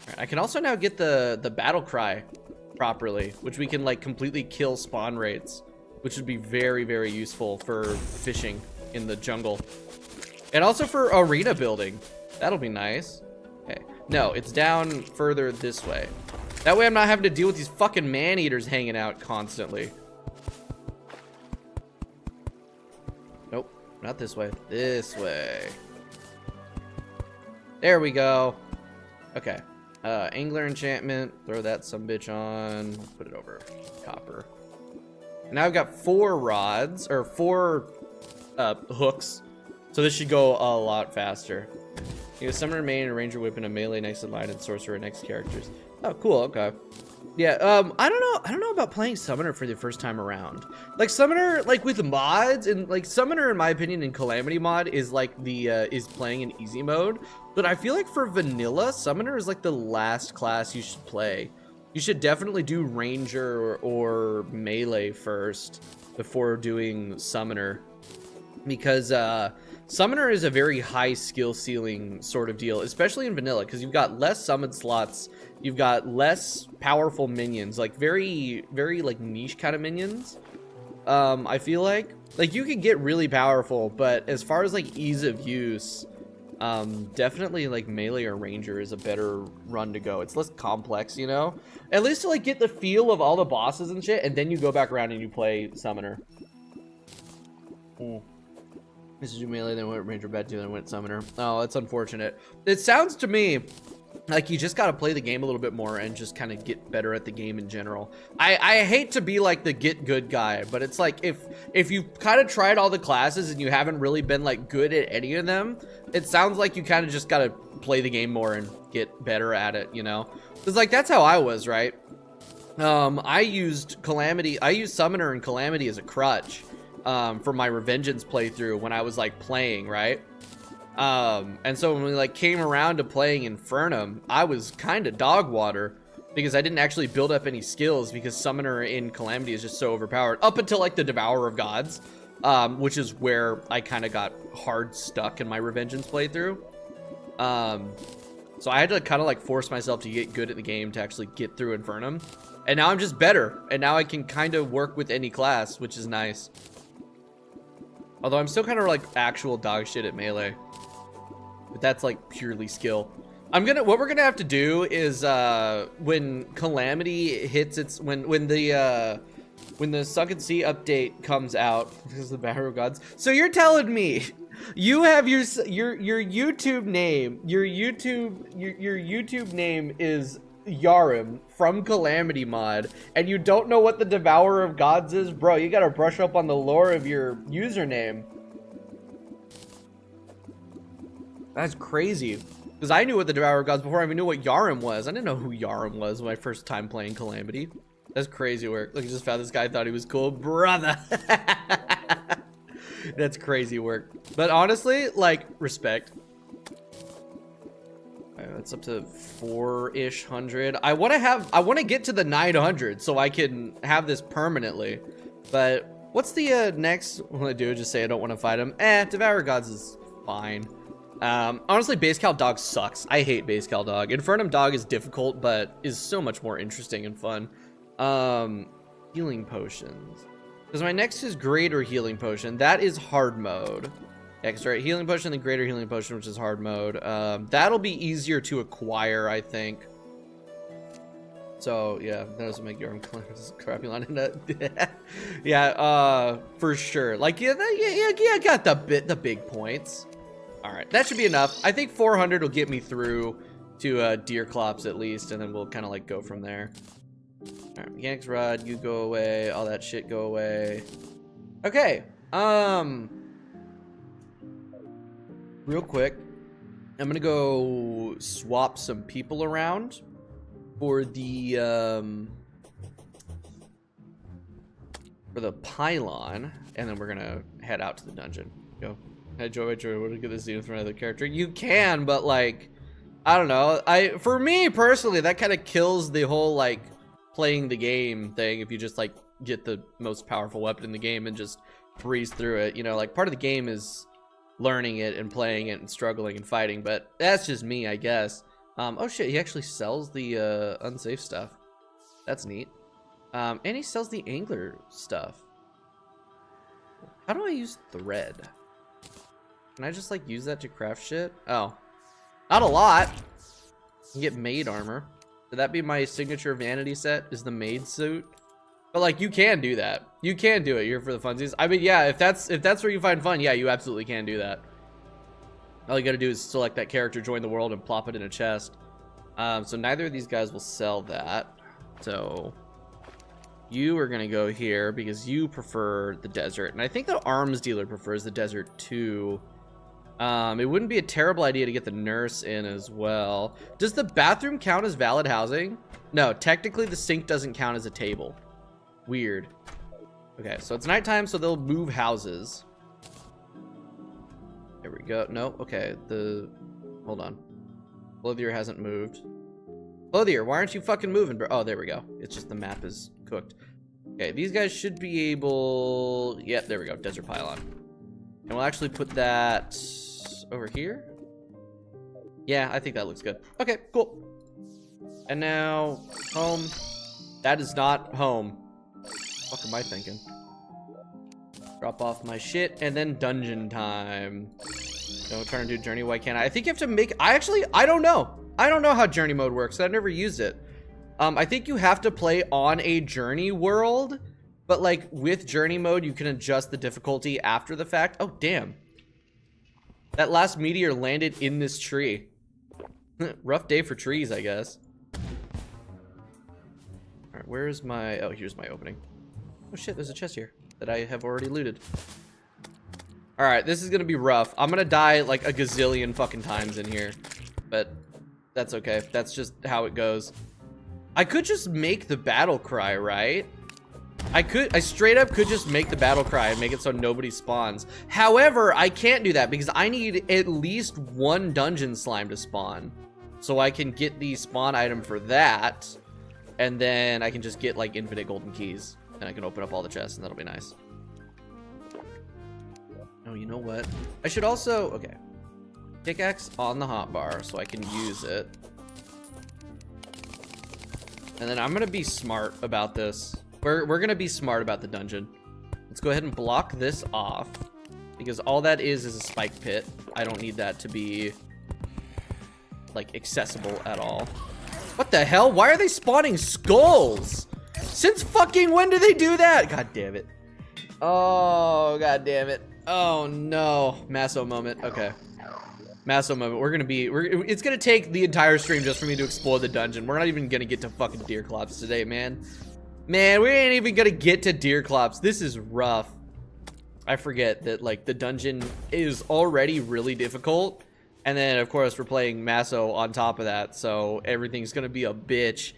Alright, I can also now get the battle cry properly, which we can like completely kill spawn rates, which would be very, very useful for fishing in the jungle and also for arena building. That'll be nice. Okay, no, it's down further this way. That way I'm not having to deal with these fucking man-eaters hanging out constantly. Nope, not this way. This way. There we go. Okay. Angler enchantment, throw that sumbitch on, put it over copper. Now I've got 4 rods, or 4 hooks, so this should go a lot faster. You have summoner main and ranger whip and a melee next in line and sorcerer next characters. Oh, cool, okay. Yeah, I don't know about playing summoner for the first time around. Like summoner, like with mods, and like summoner in my opinion in Calamity mod is like the is playing in easy mode. But I feel like for vanilla, summoner is like the last class you should play. You should definitely do ranger or melee first before doing summoner, because summoner is a very high skill ceiling sort of deal, especially in vanilla, because you've got less summon slots, you've got less powerful minions, like very, very like niche kind of minions. I feel like you can get really powerful, but as far as like ease of use, definitely like melee or ranger is a better run to go. It's less complex, you know, at least to like get the feel of all the bosses and shit, and then you go back around and you play summoner. This is do melee, then went ranger bad too, then went summoner. Oh, that's unfortunate. It sounds to me like you just got to play the game a little bit more and just kind of get better at the game in general. I hate to be like the get good guy, but it's like if you kind of tried all the classes and you haven't really been like good at any of them, it sounds like you kind of just got to play the game more and get better at it, you know? Because like that's how I was, right? I used summoner and calamity as a crutch for my revengeance playthrough when I was like playing, right? And so when we like came around to playing Infernum, I was kind of dog water because I didn't actually build up any skills because Summoner in Calamity is just so overpowered up until like the Devourer of Gods, which is where I kind of got hard stuck in my Revengeance playthrough. So I had to kind of like force myself to get good at the game to actually get through Infernum. And now I'm just better. And now I can kind of work with any class, which is nice. Although I'm still kind of like actual dog shit at melee. But that's like purely skill. What we're gonna have to do is when Calamity hits its when the Sunken Sea update comes out, because of the Battle of Gods. So you're telling me you have your YouTube name, your YouTube name is Yarim from Calamity Mod, and you don't know what the Devourer of Gods is? Bro, you gotta brush up on the lore of your username. That's crazy. Because I knew what the Devourer of Gods before I even knew what Yarim was. I didn't know who Yarim was my first time playing Calamity. That's crazy work. Look, I just found this guy, thought he was cool. Brother. That's crazy work. But honestly, like, respect. That's up to 4-ish hundred. I want to get to the 900 so I can have this permanently. But what's the next one I do? Just say I don't want to fight him. Devourer Gods is fine. Honestly, base cal dog sucks. I hate base cal dog. Infernum dog is difficult, but is so much more interesting and fun. Healing potions. Because my next is greater healing potion. That is hard mode. Extra healing potion, then greater healing potion, which is hard mode. That'll be easier to acquire, I think. So yeah, that doesn't make your crappy line in that. Yeah, for sure. Like yeah, got the big points. All right, that should be enough. I think 400 will get me through to Deer Clops at least, and then we'll kind of like go from there. All right, Mechanics Rod, you go away. All that shit go away. Okay. Real quick, I'm gonna go swap some people around for the pylon, and then we're gonna head out to the dungeon. Go. Hey Joey, what do you get this dude from another character? You can, but like, I don't know. For me personally, that kind of kills the whole like playing the game thing. If you just like get the most powerful weapon in the game and just breeze through it, you know, like part of the game is learning it and playing it and struggling and fighting. But that's just me, I guess. Oh shit, he actually sells the unsafe stuff. That's neat. And he sells the angler stuff. How do I use thread? Can I just like use that to craft shit? Oh, not a lot. I can get maid armor. Would that be my signature vanity set? Is the maid suit? But like, you can do that. You can do it. You're for the funsies. I mean, yeah, if that's where you find fun, yeah, you absolutely can do that. All you gotta do is select that character, join the world, and plop it in a chest. So neither of these guys will sell that. So you are gonna go here because you prefer the desert, and I think the arms dealer prefers the desert too. It wouldn't be a terrible idea to get the nurse in as well. Does the bathroom count as valid housing? No, technically the sink doesn't count as a table. Weird. Okay, so it's nighttime, so they'll move houses. There we go. No, okay. Hold on. Clothier hasn't moved. Clothier, why aren't you fucking moving, bro? Oh, there we go. It's just the map is cooked. Okay, these guys should be able... Yep, there we go. Desert pylon. And we'll actually put that over here. Yeah, I think that looks good. Okay, cool. And now, home. That is not home. What am I thinking? Drop off my shit, and then dungeon time. Don't try to do journey. Why can't I? I think you have to make... I don't know. I don't know how journey mode works. I've never used it. I think you have to play on a journey world, but like with journey mode, you can adjust the difficulty after the fact. Oh, damn. That last meteor landed in this tree. Rough day for trees, I guess. All right, where's my... Oh, here's my opening. Oh shit, there's a chest here that I have already looted. All right, this is gonna be rough. I'm gonna die like a gazillion fucking times in here, but that's okay. That's just how it goes. I could just make the battle cry, right? I straight up could just make the battle cry and make it so nobody spawns. However, I can't do that because I need at least one dungeon slime to spawn. So I can get the spawn item for that. And then I can just get like infinite golden keys. And I can open up all the chests and that'll be nice. Oh, you know what? I should also, okay. Pickaxe on the hotbar so I can use it. And then I'm gonna be smart about this. We're gonna be smart about the dungeon. Let's go ahead and block this off because all that is a spike pit. I don't need that to be like accessible at all. What the hell? Why are they spawning skulls? Since fucking when do they do that? God damn it. Oh, god damn it. Oh no. Maso moment. Okay. Maso moment. It's gonna take the entire stream just for me to explore the dungeon. We're not even gonna get to fucking Deerclops today, man. Man, we ain't even gonna get to Deerclops. This is rough. I forget that like the dungeon is already really difficult. And then of course we're playing Maso on top of that. So everything's gonna be a bitch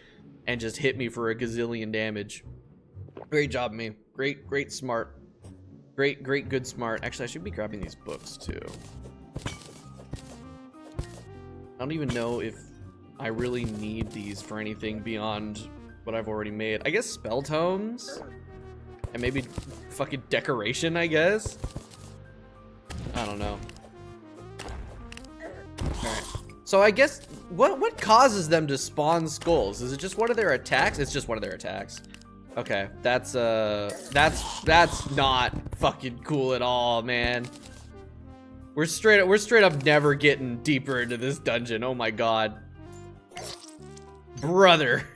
and just hit me for a gazillion damage. Great job, me. Great smart. Great, good smart. Actually, I should be grabbing these books too. I don't even know if I really need these for anything beyond what I've already made. I guess spell tomes and maybe fucking decoration, I guess. I don't know. Alright. So I guess what causes them to spawn skulls? Is it just one of their attacks? It's just one of their attacks. Okay, that's not fucking cool at all, man. We're straight up never getting deeper into this dungeon. Oh my god. Brother.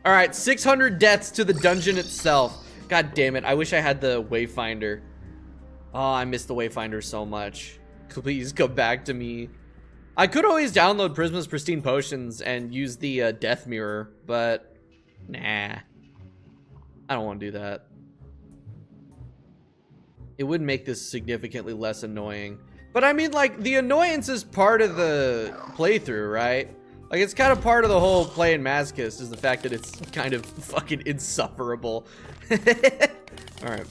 All right, 600 deaths to the dungeon itself. God damn it. I wish I had the Wayfinder. Oh, I miss the Wayfinder so much. Please come back to me. I could always download Prisma's Pristine Potions and use the Death Mirror, but nah. I don't want to do that. It would make this significantly less annoying. But I mean, like, the annoyance is part of the playthrough, right? Like, it's kind of part of the whole playing Masochist is the fact that it's kind of fucking insufferable. Alright.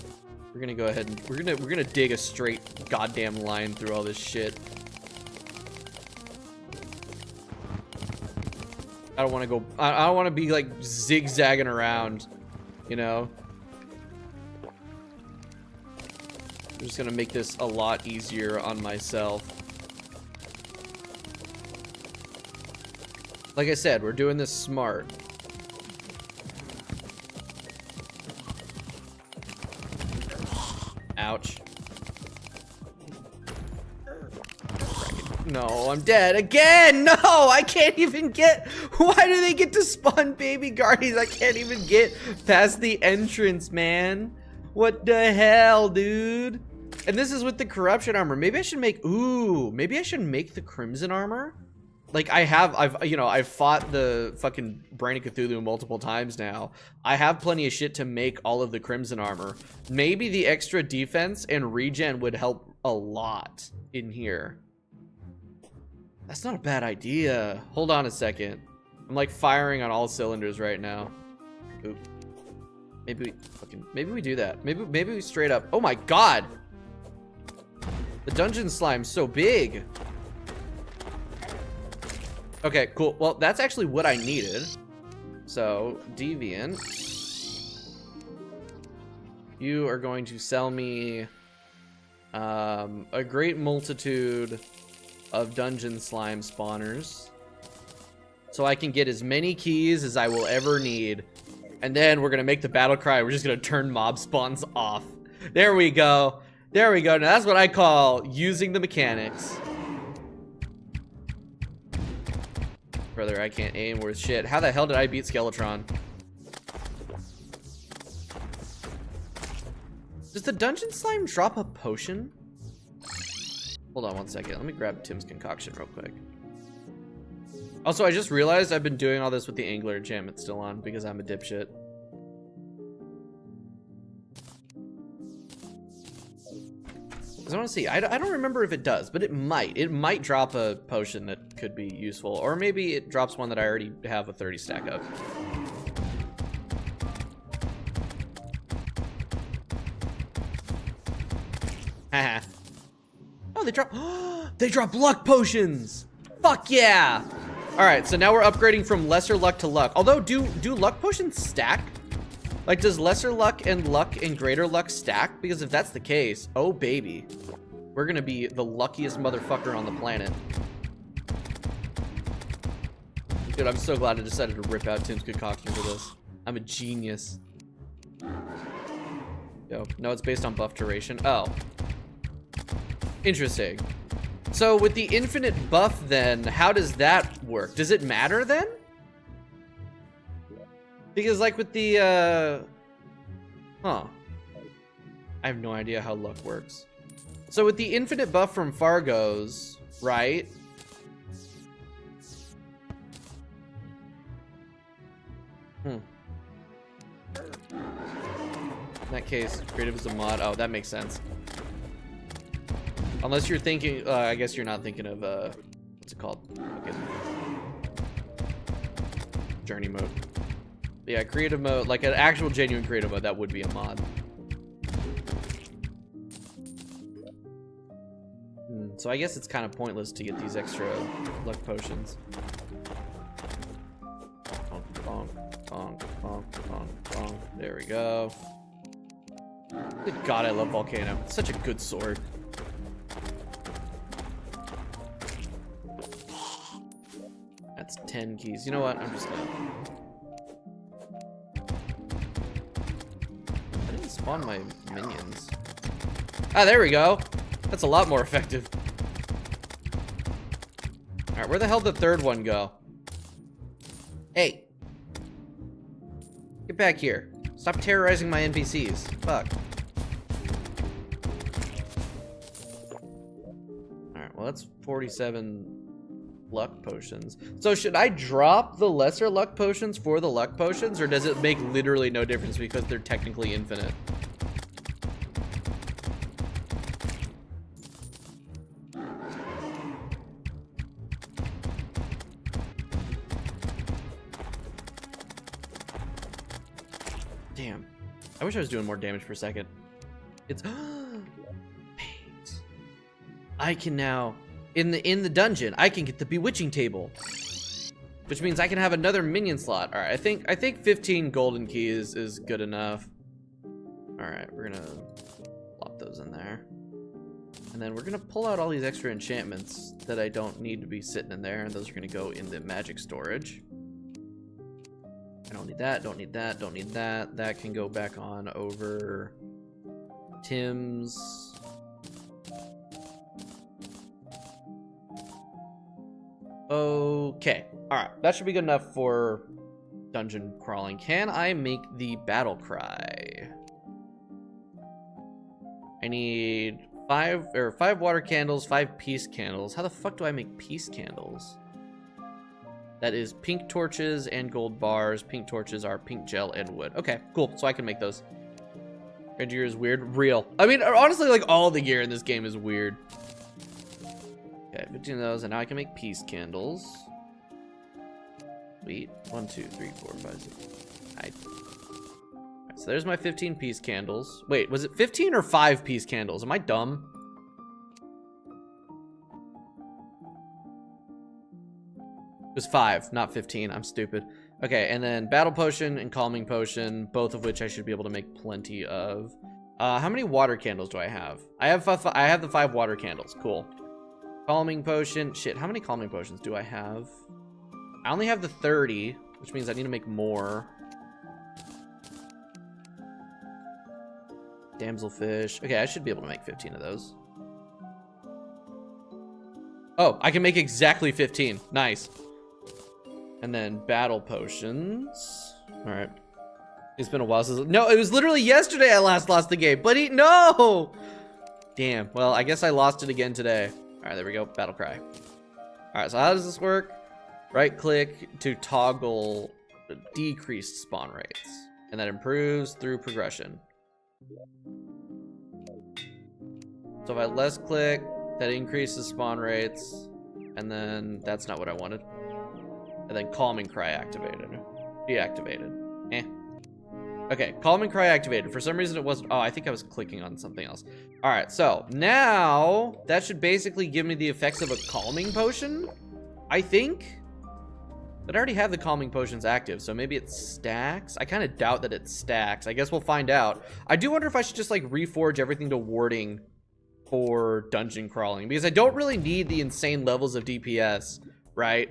We're gonna go ahead and we're gonna dig a straight goddamn line through all this shit. I don't want to go. I don't want to be like zigzagging around, you know. I'm just gonna make this a lot easier on myself. Like I said, we're doing this smart. Ouch. No, I'm dead again. No, I can't even get. Why do they get to spawn baby guardians? I can't even get past the entrance, man. What the hell, dude? And this is with the corruption armor. Maybe I should make. Ooh, maybe I should make the crimson armor. Like I've fought the fucking Brain of Cthulhu multiple times now. I have plenty of shit to make all of the crimson armor. Maybe the extra defense and regen would help a lot in here. That's not a bad idea. Hold on a second. I'm like firing on all cylinders right now. Oop. Maybe we do that. Maybe we straight up. Oh my god. The dungeon slime's so big. Okay, cool. Well, that's actually what I needed. So, Deviant. You are going to sell me a great multitude of dungeon slime spawners. So I can get as many keys as I will ever need. And then we're going to make the battle cry. We're just going to turn mob spawns off. There we go. There we go. Now that's what I call using the mechanics. Brother, I can't aim worth shit. How the hell did I beat Skeletron? Does the dungeon slime drop a potion? Hold on one second. Let me grab Tim's concoction real quick. Also, I just realized I've been doing all this with the angler gem. It's still on because I'm a dipshit. I want to see. I don't remember if it does, but it might. It might drop a potion that could be useful. Or maybe it drops one that I already have a 30 stack of. Haha. Oh, they drop luck potions. Fuck yeah. All right, so now we're upgrading from lesser luck to luck. Although, do luck potions stack? Like, does lesser luck and greater luck stack? Because if that's the case, oh baby, we're gonna be the luckiest motherfucker on the planet. Dude, I'm so glad I decided to rip out Tim's concoction for this. I'm a genius. Yo, no, it's based on buff duration. Oh. Interesting. So with the infinite buff then, how does that work? Does it matter then? Because like with the, I have no idea how luck works. So with the infinite buff from Fargo's, right? In that case, creative is a mod. Oh, that makes sense. Unless you're thinking, I guess you're not thinking of, what's it called? Okay. Journey mode. But yeah, creative mode, like an actual genuine creative mode, that would be a mod. So I guess it's kind of pointless to get these extra luck potions. Bonk, bonk, bonk, bonk, bonk. There we go. Good God, I love Volcano. It's such a good sword. That's 10 keys. You know what? I'm just gonna... I didn't spawn my minions. Ah, there we go. That's a lot more effective. Alright, where the hell did the third one go? Hey. Get back here. Stop terrorizing my NPCs. Fuck. Alright, well that's 47 luck potions. So should I drop the lesser luck potions for the luck potions, or does it make literally no difference because they're technically infinite? Damn. I wish I was doing more damage per second. It's paint. I can now in the dungeon, I can get the bewitching table, which means I can have another minion slot. All right, I think 15 golden keys is good enough. All right, we're gonna plop those in there, and then we're gonna pull out all these extra enchantments that I don't need to be sitting in there, and those are gonna go in the magic storage. I don't need that, don't need that, don't need that. That can go back on over Tim's. Okay, all right, that should be good enough for dungeon crawling. Can I make the battle cry? I need 5 water candles, 5 peace candles. How the fuck do I make peace candles? That is pink torches and gold bars. Pink torches are pink gel and wood. Okay, cool, so I can make those. Your gear is weird, real. I mean, honestly, like all the gear in this game is weird. Okay, 15 of those, and now I can make peace candles. Sweet. 1, 2, 3, 4, 5, 6. Right, so there's my 15 peace candles. Wait, was it 15 or 5 peace candles? Am I dumb? It was 5, not 15. I'm stupid. Okay, and then battle potion and calming potion, both of which I should be able to make plenty of. How many water candles do I have? I have the 5 water candles. Cool. Calming potion. Shit, how many calming potions do I have? I only have the 30, which means I need to make more. Damselfish. Okay, I should be able to make 15 of those. Oh, I can make exactly 15. Nice. And then battle potions. All right. It's been a while since... No, it was literally yesterday I last lost the game. But no! Damn. Well, I guess I lost it again today. All right, there we go. Battle cry. All right, so how does this work? Right click to toggle decreased spawn rates. And that improves through progression. So if I less click, that increases spawn rates. And then that's not what I wanted. And then calming cry activated. Deactivated. Eh. Okay, calm and cry activated. For some reason it wasn't. Oh, I think I was clicking on something else. All right, so now that should basically give me the effects of a calming potion, I think. But I already have the calming potions active, so maybe it stacks. I kind of doubt that it stacks. I guess we'll find out. I do wonder if I should just like reforge everything to warding for dungeon crawling, because I don't really need the insane levels of DPS, right?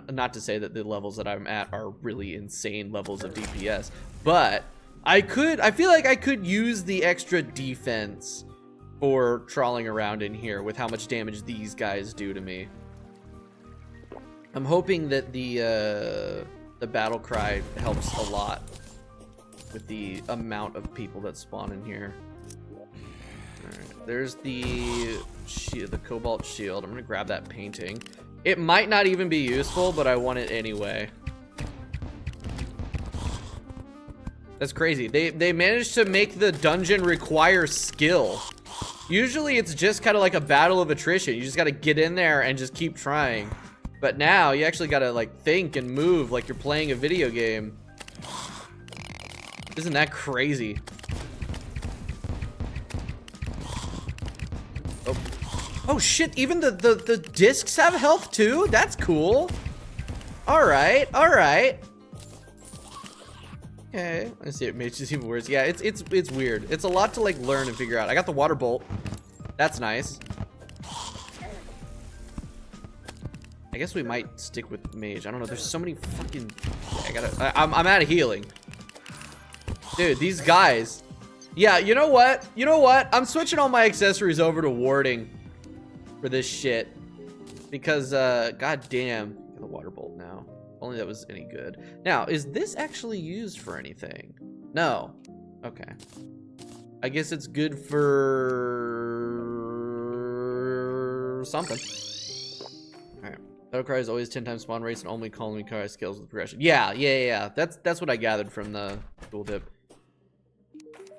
Not to say that the levels that I'm at are really insane levels of DPS, but I feel like I could use the extra defense for trawling around in here with how much damage these guys do to me. I'm hoping that the battle cry helps a lot with the amount of people that spawn in here. Alright, there's the shield, the cobalt shield. I'm gonna grab that painting. It might not even be useful, but I want it anyway. That's crazy. They managed to make the dungeon require skill. Usually it's just kind of like a battle of attrition. You just gotta get in there and just keep trying. But now you actually gotta like think and move like you're playing a video game. Isn't that crazy? Oh, oh shit, even the discs have health too? That's cool. Alright, alright. Okay, let's see, it makes it even worse. Yeah, it's weird. It's a lot to like learn and figure out. I got the water bolt. That's nice. I guess we might stick with mage. I don't know. There's so many fucking. I'm out of healing, dude. These guys. Yeah, you know what? You know what? I'm switching all my accessories over to warding for this shit because god damn, the water bolt now. If only that was any good. Now, is this actually used for anything? No. Okay. I guess it's good for something. All right. Battle cry is always 10 times spawn rates and only calming cry scales with progression. Yeah. That's what I gathered from the tooltip.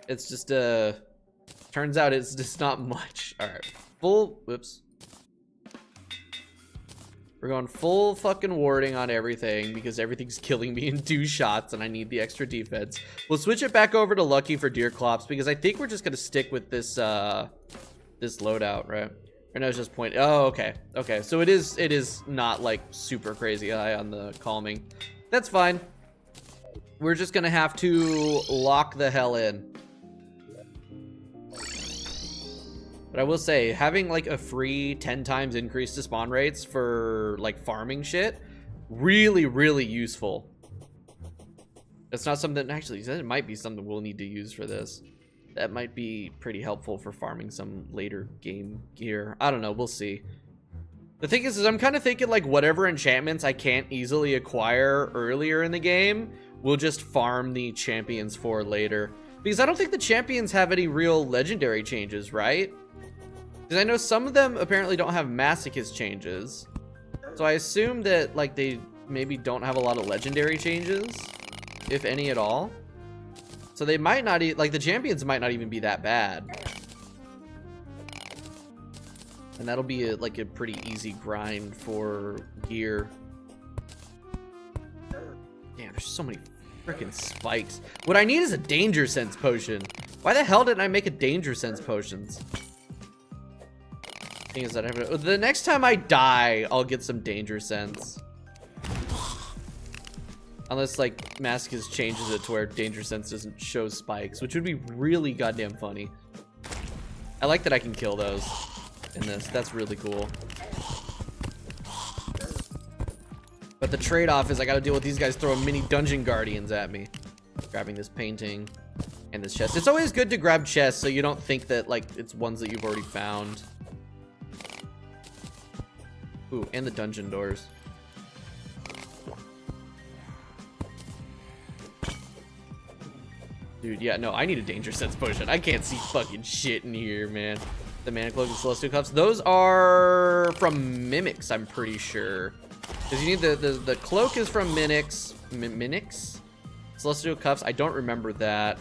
It's just turns out it's just not much. All right, whoops. We're going full fucking warding on everything because everything's killing me in 2 shots and I need the extra defense. We'll switch it back over to lucky for deer clops because I think we're just gonna stick with this this loadout, right? Or no, it's just point. Oh, okay. Okay, so it is not like super crazy high on the calming. That's fine. We're just gonna have to lock the hell in. But I will say, having like a free 10 times increase to spawn rates for like farming shit, really, really useful. It's not something, actually, it might be something we'll need to use for this. That might be pretty helpful for farming some later game gear. I don't know, we'll see. The thing is I'm kind of thinking like whatever enchantments I can't easily acquire earlier in the game, we'll just farm the champions for later. Because I don't think the champions have any real legendary changes, right? Because I know some of them apparently don't have masochist changes. So I assume that like they maybe don't have a lot of legendary changes, if any at all. So they might not, like the champions might not even be that bad. And that'll be like a pretty easy grind for gear. Damn, there's so many freaking spikes. What I need is a danger sense potion. Why the hell didn't I make a danger sense potions? Thing is that I have the next time I die, I'll get some danger sense. Unless like Masochist changes it to where danger sense doesn't show spikes, which would be really goddamn funny. I like that I can kill those in this. That's really cool. But the trade-off is I gotta deal with these guys throwing mini dungeon guardians at me. Grabbing this painting and this chest. It's always good to grab chests so you don't think that like it's ones that you've already found. Ooh, and the dungeon doors. Dude, yeah, no, I need a danger sense potion. I can't see fucking shit in here, man. The mana cloak and celestial cuffs. Those are from mimics, I'm pretty sure. Because you need the cloak is from mimics. Celestial cuffs, I don't remember that.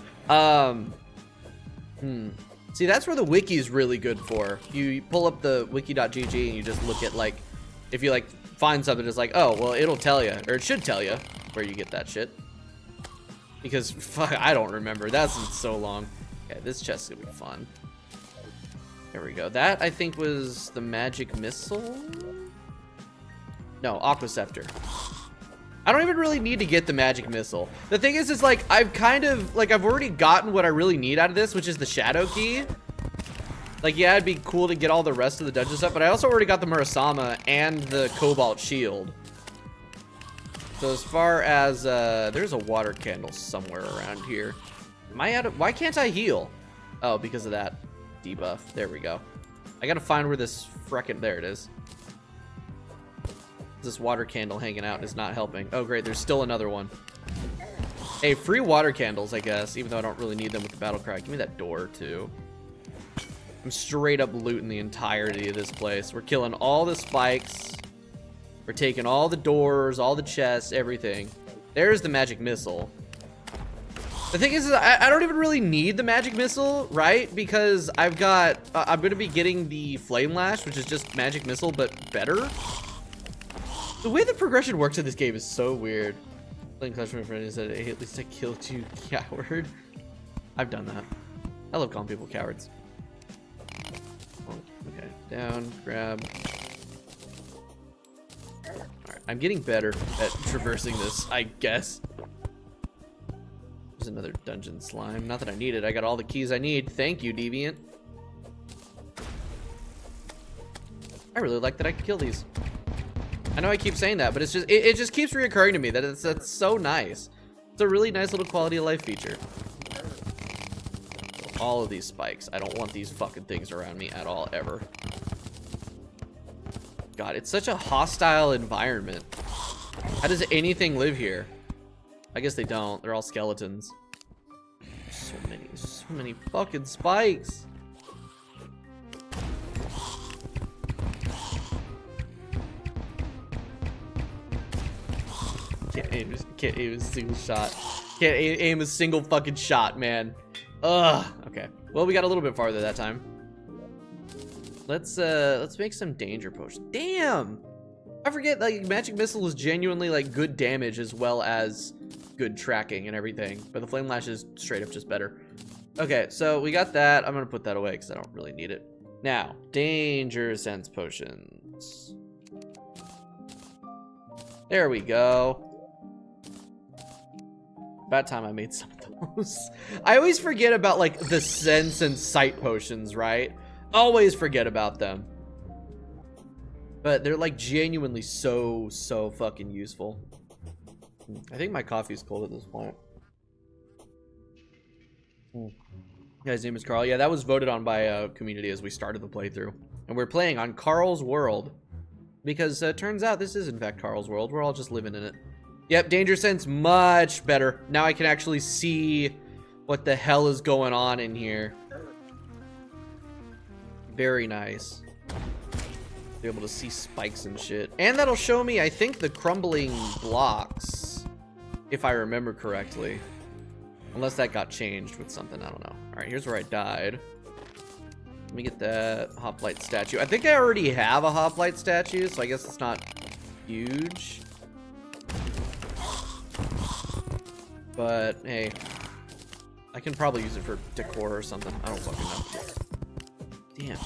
See, that's where the wiki is really good for. You pull up the wiki.gg and you just look at like, if you like find something, it's like, oh, well, it'll tell you, or it should tell you where you get that shit. Because, fuck, I don't remember. That's been so long. Okay, this chest is gonna be fun. There we go. That, I think, was the magic missile? No, Aqua Scepter. I don't even really need to get the magic missile. The thing is like, I've kind of, like, I've already gotten what I really need out of this, which is the shadow key. Like, yeah, it'd be cool to get all the rest of the dungeon stuff, but I also already got the Murasama and the Cobalt Shield. So as far as, there's a water candle somewhere around here. Am I out of, why can't I heal? Oh, because of that debuff. There we go. I gotta find where this frickin', there it is. This water candle hanging out is not helping. Oh, great, there's still another one. Hey, free water candles, I guess, even though I don't really need them with the battle cry. Give me that door, too. I'm straight up looting the entirety of this place. We're killing all the spikes. We're taking all the doors, all the chests, everything. There's the magic missile. The thing is I don't even really need the magic missile, right? Because I've got, I'm going to be getting the flame lash, which is just magic missile, but better. The way the progression works in this game is so weird. Playing Clash with my friend said, hey, at least I killed you, coward. I've done that. I love calling people cowards. Oh, okay, down, grab. Alright, I'm getting better at traversing this, I guess. There's another dungeon slime. Not that I need it. I got all the keys I need. Thank you, Deviant. I really like that I can kill these. I know I keep saying that, but it's just it just keeps reoccurring to me that that's so nice. It's a really nice little quality of life feature. All of these spikes. I don't want these fucking things around me at all, ever. God, it's such a hostile environment. How does anything live here? I guess they don't. They're all skeletons. So many fucking spikes. Can't aim a single shot. Can't aim a single fucking shot, man. Ugh. Okay. Well, we got a little bit farther that time. Let's make some danger potions. Damn. I forget, like, magic missile is genuinely like good damage as well as good tracking and everything, but the flame lash is straight up just better. Okay, so we got that. I'm gonna put that away because I don't really need it. Now, danger sense potions. There we go. About time I made some of those. I always forget about, like, the sense and sight potions, right? Always forget about them. But they're, like, genuinely so fucking useful. I think my coffee's cold at this point. Guy's name is Carl. Yeah, that was voted on by a community as we started the playthrough. And we're playing on Carl's World. Because turns out this is, in fact, Carl's World. We're all just living in it. Yep, danger sense much better. Now I can actually see what the hell is going on in here. Very nice. Be able to see spikes and shit. And that'll show me, I think, the crumbling blocks. If I remember correctly. Unless that got changed with something, I don't know. Alright, here's where I died. Let me get that hoplite statue. I think I already have a hoplite statue, so I guess it's not huge. But, hey. I can probably use it for decor or something. I don't fucking know. Damn.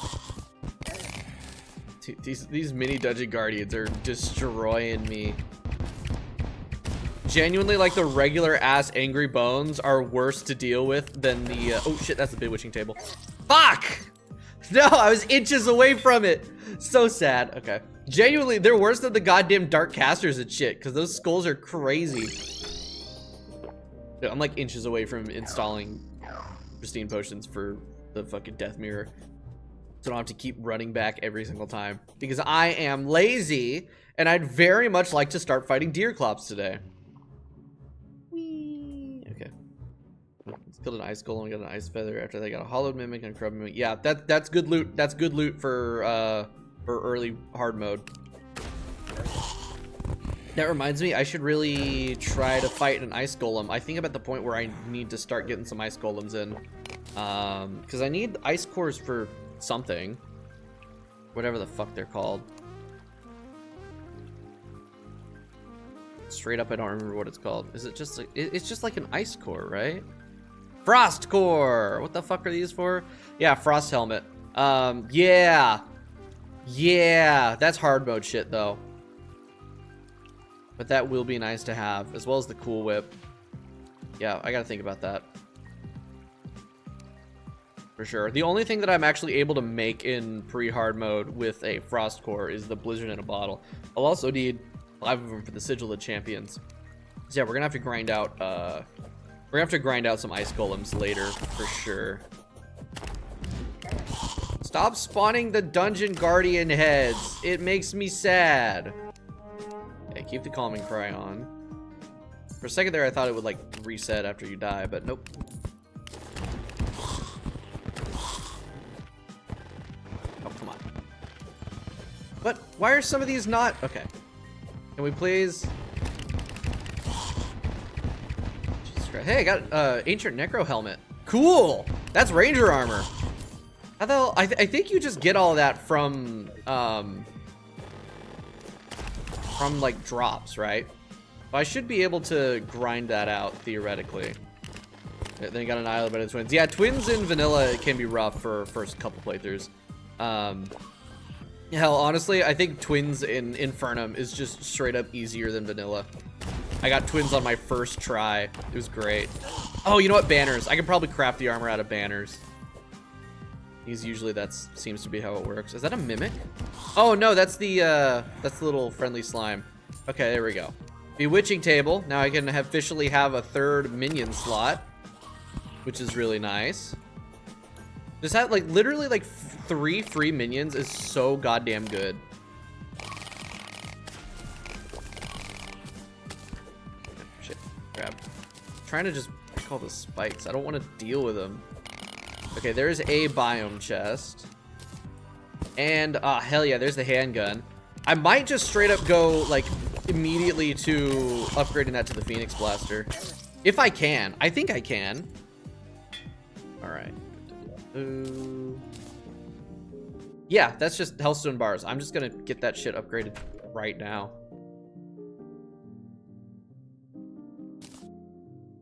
Dude, these mini dungeon guardians are destroying me. Genuinely, like, the regular ass angry bones are worse to deal with than the oh shit, that's the bewitching table. Fuck! No, I was inches away from it. So sad. Okay. Genuinely, they're worse than the goddamn dark casters and shit, because those skulls are crazy. Dude, I'm like inches away from installing pristine potions for the fucking death mirror. So I don't have to keep running back every single time. Because I am lazy, and I'd very much like to start fighting deer clops today. Whee! Okay. Let's kill an ice golem and got an ice feather. After they got a hollowed mimic and a crab mimic. Yeah, that's good loot. That's good loot for early hard mode. That reminds me, I should really try to fight an ice golem. I think I'm at the point where I need to start getting some ice golems in. Because I need ice cores for something. Whatever the fuck they're called. Straight up, I don't remember what it's called. Is it just like, it's just like an ice core, right? Frost core. What the fuck are these for? Yeah, frost helmet. Yeah. Yeah, that's hard mode shit though. But that will be nice to have, as well as the cool whip. Yeah, I gotta think about that. For sure. The only thing that I'm actually able to make in pre-hard mode with a frost core is the blizzard in a bottle. I'll also need 5 of them for the Sigil of Champions. So yeah, we're gonna have to grind out some ice golems later for sure. Stop spawning the dungeon guardian heads. It makes me sad. Okay, keep the calming cry on. For a second there, I thought it would like reset after you die, but nope. Oh, come on. But why are some of these not? Okay. Can we please? Jesus Christ. Hey, I got ancient Nycro helmet. Cool. That's ranger armor. How the hell? I think you just get all of that from like drops, right? But I should be able to grind that out theoretically. Then you got an island, but it's twins. Yeah, twins in vanilla can be rough for first couple playthroughs. Hell, honestly, I think twins in Infernum is just straight up easier than vanilla. I got twins on my first try. It was great. Oh, you know what? Banners. I can probably craft the armor out of banners. Because usually that seems to be how it works. Is that a mimic? Oh no, that's the little friendly slime. Okay, there we go. Bewitching table. Now I can officially have a 3rd minion slot, which is really nice. Just have like literally like 3 free minions is so goddamn good. Shit, grab. I'm trying to just pick all the spikes. I don't want to deal with them. Okay, there's a biome chest. And, hell yeah, there's the handgun. I might just straight up go, like, immediately to upgrading that to the Phoenix Blaster. If I can. I think I can. Alright. Yeah, that's just Hellstone bars. I'm just gonna get that shit upgraded right now.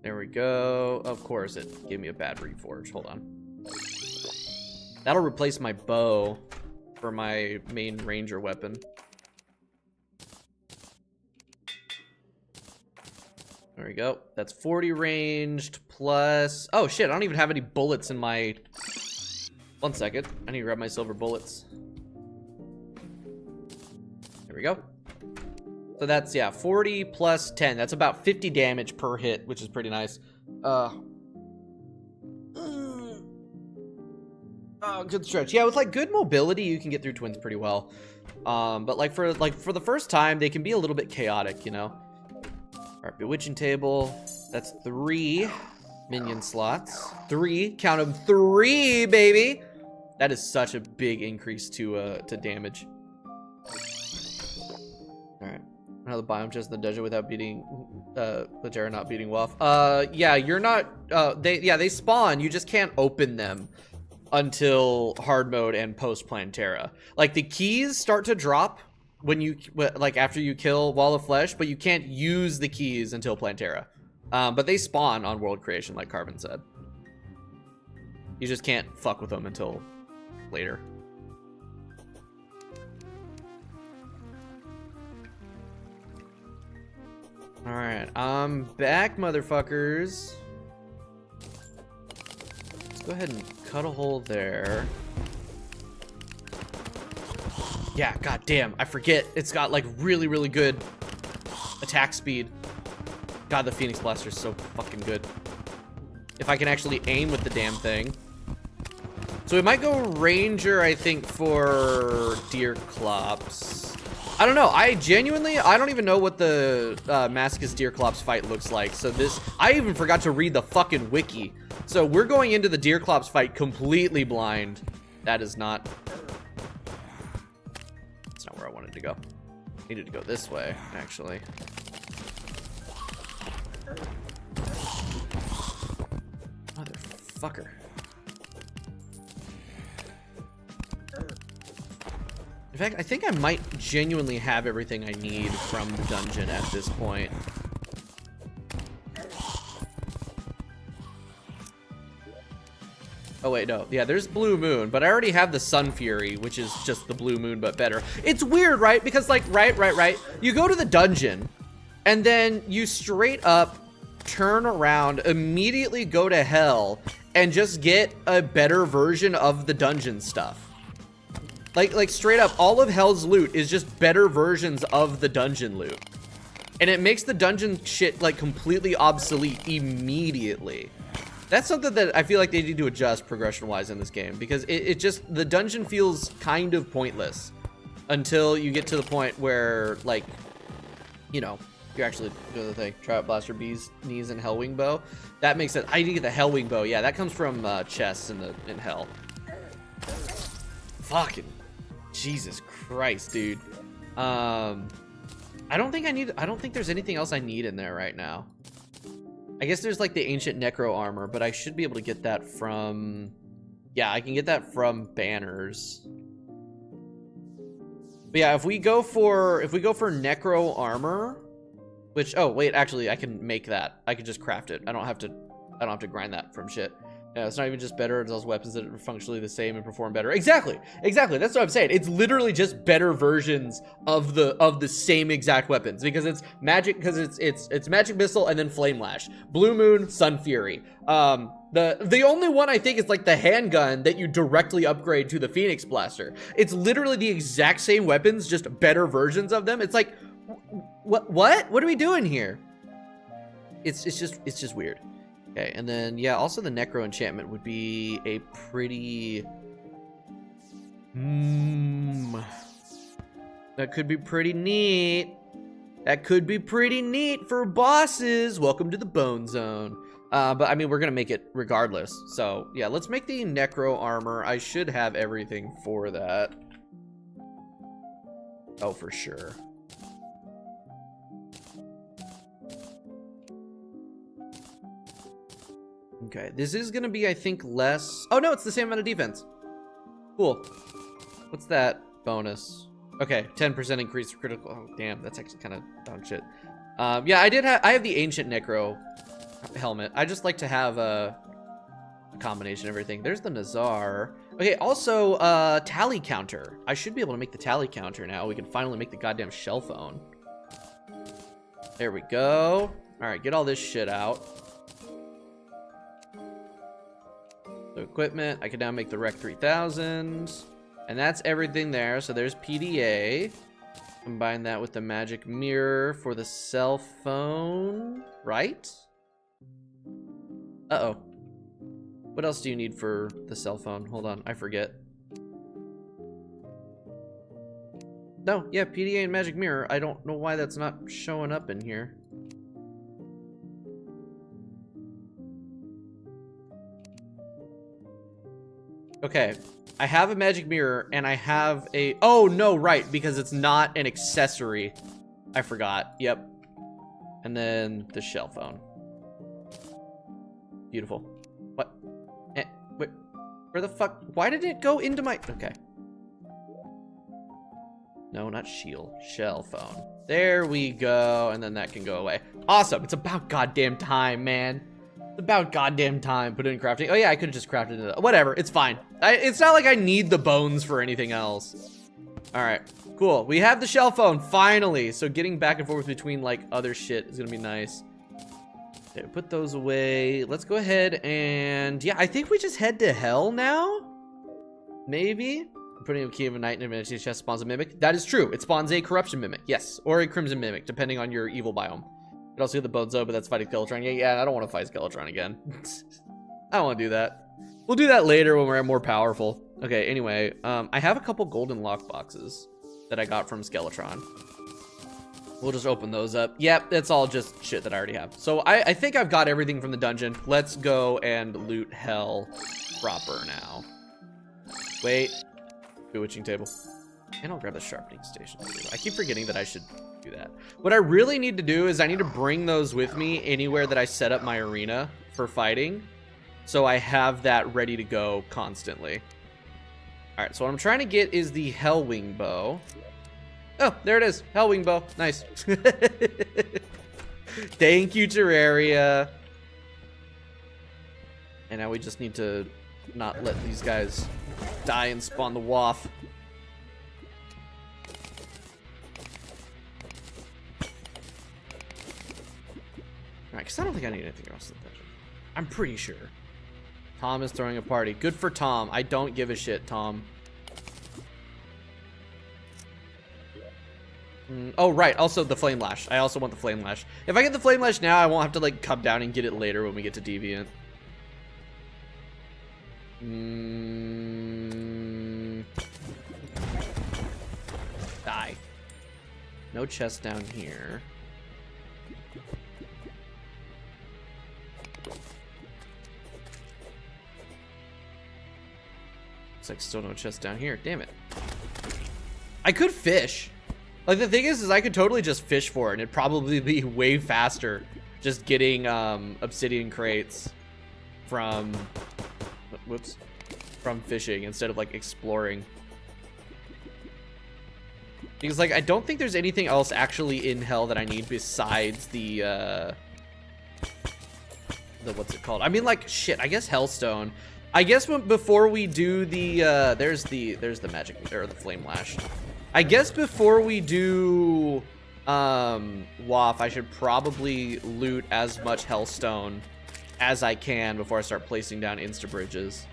There we go. Of course, it gave me a bad Reforge. Hold on. That'll replace my bow for my main ranger weapon. There we go. That's 40 ranged plus... Oh shit, I don't even have any bullets in my... 1 second. I need to grab my silver bullets. There we go. So that's, yeah, 40 plus 10. That's about 50 damage per hit, which is pretty nice. Oh, good stretch. Yeah, with like good mobility, you can get through twins pretty well. But like for the first time, they can be a little bit chaotic, you know. All right, bewitching table. That's 3 minion slots. 3, count them, 3, baby. That is such a big increase to damage. All right, another biome chest in the dungeon without beating Legera not beating Wolf. Yeah, you're not. They spawn. You just can't open them until hard mode and post Plantera. Like the keys start to drop when you like after you kill Wall of Flesh, but you can't use the keys until Plantera. But they spawn on world creation, like Carvin said. You just can't fuck with them until later. All right, I'm back, motherfuckers. Go ahead and cut a hole there. Yeah, goddamn, I forget. It's got like really, really good attack speed. God, the Phoenix Blaster is so fucking good. If I can actually aim with the damn thing. So we might go Ranger, I think, for Deer Clops. I don't know. I don't even know what the Masochist Deer Clops fight looks like. So I even forgot to read the fucking wiki. So we're going into the Deer Clops fight completely blind. That is not... That's not where I wanted to go. I needed to go this way, actually. Motherfucker. In fact, I think I might genuinely have everything I need from the dungeon at this point. Oh wait, no. Yeah, there's Blue Moon, but I already have the Sun Fury, which is just the Blue Moon, but better. It's weird, right? Because like, right. You go to the dungeon, and then you straight up turn around, immediately go to hell, and just get a better version of the dungeon stuff. Like straight up, all of hell's loot is just better versions of the dungeon loot. And it makes the dungeon shit like completely obsolete immediately. That's something that I feel like they need to adjust progression-wise in this game, because it just, the dungeon feels kind of pointless until you get to the point where, like, you know, you actually do the thing. Try out Blaster Bee's knees and Hellwing Bow. That makes sense. I need to get the Hellwing Bow. Yeah, that comes from chests in Hell. Fucking Jesus Christ, dude. I don't think there's anything else I need in there right now. I guess there's like the ancient Nycro armor, but I should be able to get that from, yeah, I can get that from banners. But yeah, if we go for Nycro armor, which, oh wait, actually I can make that. I can just craft it. I don't have to grind that from shit. Yeah, it's not even just better, it's also weapons that are functionally the same and perform better. Exactly. That's what I'm saying. It's literally just better versions of the same exact weapons, because it's magic, because it's magic missile and then flame lash. Blue Moon, Sun Fury. The only one I think is like the handgun that you directly upgrade to the Phoenix Blaster. It's literally the exact same weapons, just better versions of them. It's like, what are we doing here? It's just weird. Okay, and then, yeah, also the Nycro enchantment would be a pretty... that could be pretty neat. That could be pretty neat for bosses. Welcome to the Bone Zone. But, I mean, we're going to make it regardless. So, yeah, let's make the Nycro armor. I should have everything for that. Oh, for sure. Okay, this is gonna be, I think, less... Oh, no, it's the same amount of defense. Cool. What's that bonus? Okay, 10% increase for critical... Oh, damn, that's actually kind of dog shit. Yeah, I have the ancient Nycro helmet. I just like to have a combination of everything. There's the Nazar. Okay, also, tally counter. I should be able to make the tally counter now. We can finally make the goddamn shell phone. There we go. All right, get all this shit out. So equipment, I can now make the Rec 3000, and that's everything there. So there's PDA. Combine that with the magic mirror for the cell phone, right? Uh-oh. What else do you need for the cell phone? Hold on, I forget. No, yeah, PDA and magic mirror. I don't know why that's not showing up in here. Okay, I have a magic mirror, and I have a... Oh, no, right, because it's not an accessory. I forgot. Yep. And then the shell phone. Beautiful. What? Wait, where the fuck? Why did it go into my... Okay. No, not shield. Shell phone. There we go, and then that can go away. Awesome. It's about goddamn time, man. It's about goddamn time. Put it in crafting. Oh yeah, I could have just crafted it. Whatever, it's fine. It's not like I need the bones for anything else. All right, cool. We have the shell phone, finally. So getting back and forth between like other shit is gonna be nice. Okay, put those away. Let's go ahead and, yeah, I think we just head to hell now? Maybe? Putting a key of a knight in a divinity chest spawns a mimic. That is true. It spawns a corruption mimic, yes. Or a crimson mimic, depending on your evil biome. You can also get the Bozo, but that's fighting Skeletron. Yeah, I don't want to fight Skeletron again. I don't want to do that. We'll do that later when we're more powerful. Okay, anyway, I have a couple golden lock boxes that I got from Skeletron. We'll just open those up. Yep, it's all just shit that I already have. So I think I've got everything from the dungeon. Let's go and loot hell proper now. Wait. Bewitching table. And I'll grab the sharpening station too. I keep forgetting that I should do that. What I really need to do is I need to bring those with me anywhere that I set up my arena for fighting, so I have that ready to go constantly. All right, so what I'm trying to get is the Hellwing bow. Oh, there it is. Hellwing bow. Nice. Thank you, Terraria. And now we just need to not let these guys die and spawn the waff. Alright, because I don't think I need anything else in the dungeon. I'm pretty sure. Tom is throwing a party. Good for Tom. I don't give a shit, Tom. Oh, right. Also, the Flame Lash. I also want the Flame Lash. If I get the Flame Lash now, I won't have to, like, come down and get it later when we get to Deviant. Die. No chest down here. Looks like still no chest down here. Damn it. I could fish. Like, the thing is I could totally just fish for it, and it'd probably be way faster just getting obsidian crates from, whoops, from fishing instead of, like, exploring. Because, like, I don't think there's anything else actually in hell that I need besides the what's it called? I mean, like, shit, I guess Hellstone. I guess before we do the, there's the magic, or the Flame Lash. I guess before we do WAF, I should probably loot as much Hellstone as I can before I start placing down insta-bridges.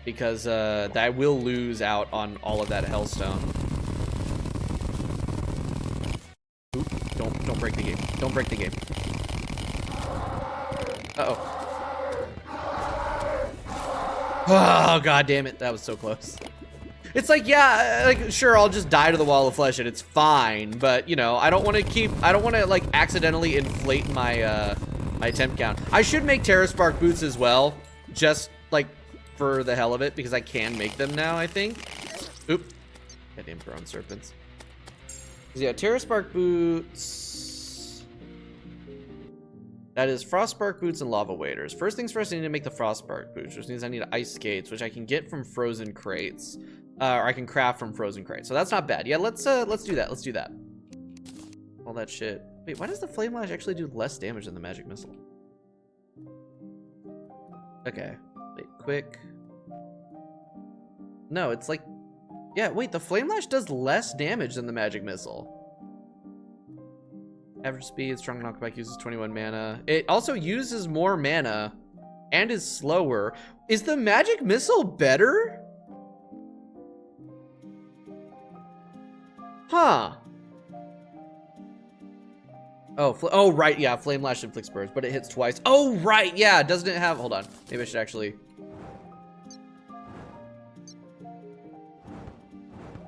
Because I will lose out on all of that Hellstone. Oop, don't break the game. Don't break the game. Uh-oh. Oh, god damn it. That was so close. It's like, yeah, like, sure, I'll just die to the wall of flesh and it's fine, but, you know, I don't want to, like, accidentally inflate my, my temp count. I should make Terra Spark boots as well, just, like, for the hell of it, because I can make them now, I think. Oop. Goddamn Throne Serpents. So, yeah, Terra Spark boots. That is Frost Spark boots and Lava Waders. First things first, I need to make the Frost Spark boots, which means I need ice skates, which I can get from frozen crates. Or I can craft from frozen crates. So that's not bad. Yeah, let's do that. Let's do that. All that shit. Wait, why does the Flame Lash actually do less damage than the Magic Missile? Okay. Wait, quick. No, it's like... Yeah, wait, the Flame Lash does less damage than the Magic Missile. Average speed, strong knockback uses 21 mana. It also uses more mana and is slower. Is the Magic Missile better? Huh. Oh, right, yeah, Flame Lash inflicts burst, but it hits twice. Oh, right, yeah, doesn't it have... Hold on, maybe I should actually...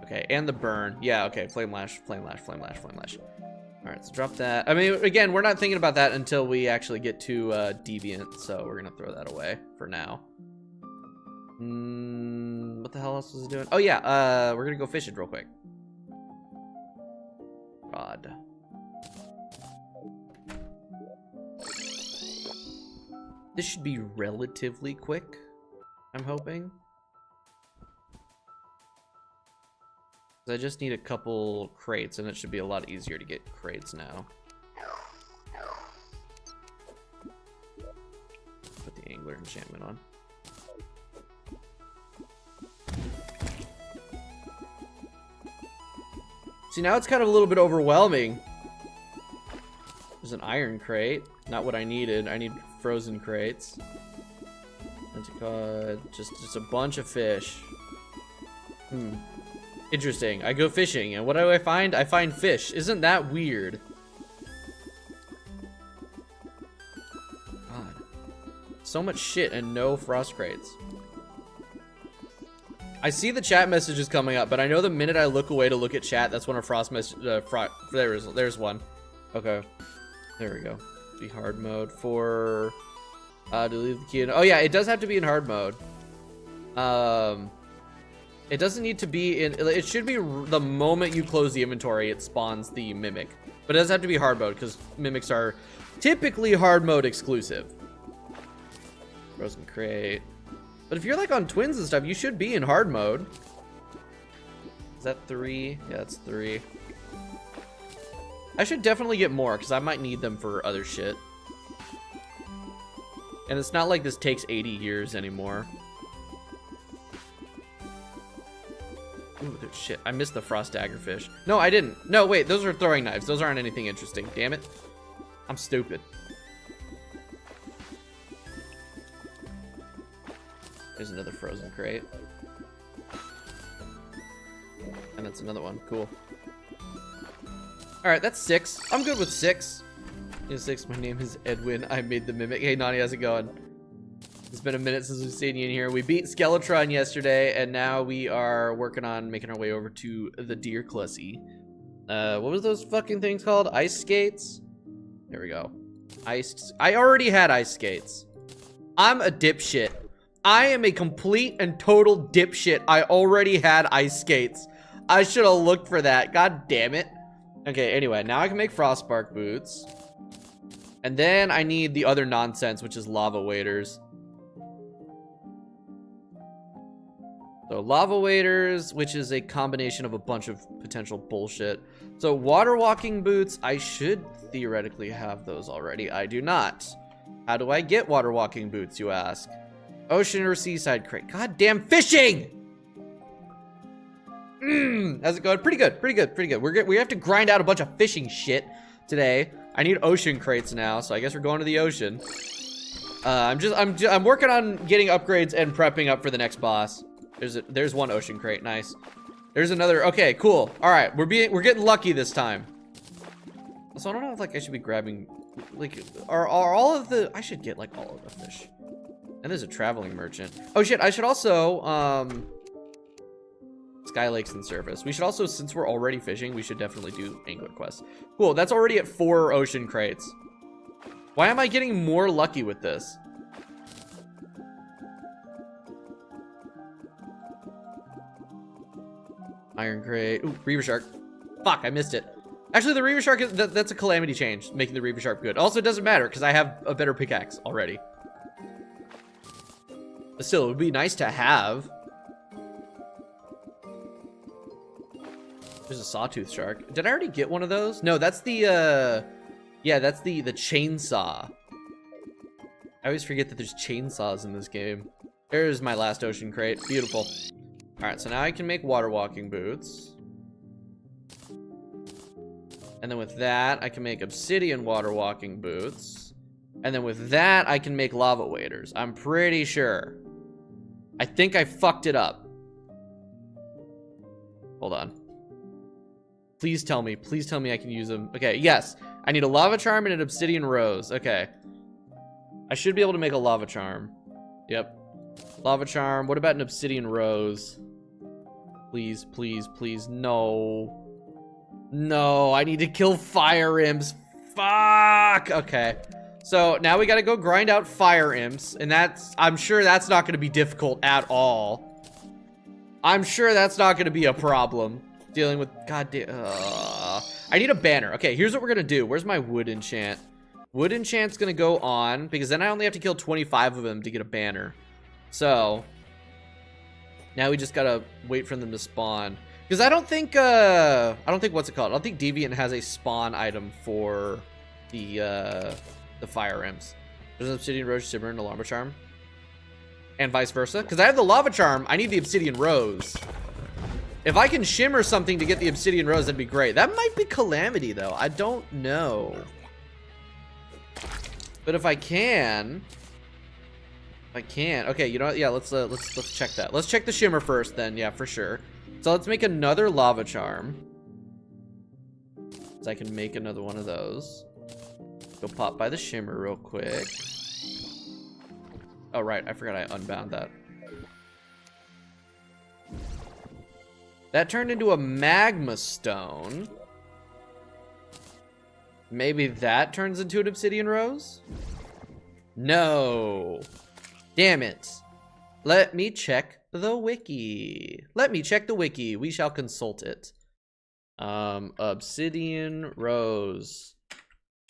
Okay, and the burn. Yeah, okay, Flame Lash, Flame Lash, Flame Lash, Flame Lash. All right, so drop that. I mean, again, we're not thinking about that until we actually get to Deviant, so we're gonna throw that away for now. What the hell else was it doing? Oh, yeah, we're gonna go fishing real quick. God. This should be relatively quick, I'm hoping. I just need a couple crates, and it should be a lot easier to get crates now. Put the angler enchantment on. See, now it's kind of a little bit overwhelming. There's an iron crate. Not what I needed. I need frozen crates. Anticod. Just a bunch of fish. Interesting. I go fishing, and what do I find? I find fish. Isn't that weird? God. So much shit and no frost crates. I see the chat messages coming up, but I know the minute I look away to look at chat, that's when a frost message. There's one. Okay. There we go. Be hard mode for to leave the key in. Oh yeah, it does have to be in hard mode. It doesn't need to be in. It should be the moment you close the inventory, it spawns the mimic. But it does have to be hard mode because mimics are typically hard mode exclusive. Frozen crate. But if you're like on twins and stuff, you should be in hard mode. Is that 3? Yeah, that's 3. I should definitely get more because I might need them for other shit. And it's not like this takes 80 years anymore. Ooh, shit. I missed the frost daggerfish. No, I didn't. No, wait. Those are throwing knives. Those aren't anything interesting. Damn it. I'm stupid. There's another frozen crate. And that's another one. Cool. Alright, that's 6. I'm good with 6. 6, my name is Edwin. I made the mimic. Hey, Nani, how's it going? It's been a minute since we've seen you in here. We beat Skeletron yesterday, and now we are working on making our way over to the Deer Clussy. What was those fucking things called? Ice skates? There we go. I already had ice skates. I'm a dipshit. I am a complete and total dipshit. I already had ice skates. I should have looked for that. God damn it. Okay, anyway, now I can make frostbark boots. And then I need the other nonsense, which is lava waders. So lava waders, which is a combination of a bunch of potential bullshit. So water walking boots, I should theoretically have those already. I do not. How do I get water walking boots, you ask? Ocean or seaside crate. Goddamn fishing! How's it going? Pretty good, pretty good, pretty good. We have to grind out a bunch of fishing shit today. I need ocean crates now, so I guess we're going to the ocean. I'm working on getting upgrades and prepping up for the next boss. There's one ocean crate, nice. There's another. Okay, cool. All right, we're getting lucky this time. So I don't know if like I should be grabbing, like, are all of the? I should get like all of the fish. And there's a traveling merchant. Oh shit! I should also Sky Lakes and Surface. We should also, since we're already fishing, we should definitely do Angler Quest. Cool. That's already at 4 ocean crates. Why am I getting more lucky with this? Iron crate. Ooh, Reaver Shark. Fuck, I missed it. Actually, the Reaver Shark, that's a calamity change, making the Reaver Shark good. Also, it doesn't matter, because I have a better pickaxe already. But still, it would be nice to have. There's a sawtooth shark. Did I already get one of those? No, that's the, yeah, that's the chainsaw. I always forget that there's chainsaws in this game. There's my last ocean crate. Beautiful. All right, so now I can make water walking boots. And then with that, I can make obsidian water walking boots. And then with that, I can make lava waders. I'm pretty sure. I think I fucked it up. Hold on. Please tell me I can use them. Okay, yes. I need a lava charm and an obsidian rose. Okay. I should be able to make a lava charm. Yep. Lava charm. What about an obsidian rose? Please, please, please. No. No, I need to kill fire imps. Fuck. Okay. So now we gotta go grind out fire imps. And I'm sure that's not gonna be difficult at all. I'm sure that's not gonna be a problem. Dealing with goddamn. I need a banner. Okay, here's what we're gonna do. Where's my wood enchant? Wood enchant's gonna go on because then I only have to kill 25 of them to get a banner. So now we just gotta wait for them to spawn. Because I don't think what's it called? I don't think Deviant has a spawn item for the fire imps. There's an obsidian rose, shimmer, and a lava charm, and vice versa. Because I have the lava charm, I need the obsidian rose. If I can shimmer something to get the obsidian rose, that'd be great. That might be calamity though. I don't know. But if I can, okay, you know what? Yeah, let's check that. Let's check the shimmer first then. Yeah, for sure. So let's make another lava charm. So I can make another one of those. Go pop by the shimmer real quick. Oh right, I forgot I unbound that. That turned into a magma stone. Maybe that turns into an obsidian rose? No. Damn it. Let me check the wiki. Let me check the wiki. We shall consult it. Obsidian rose.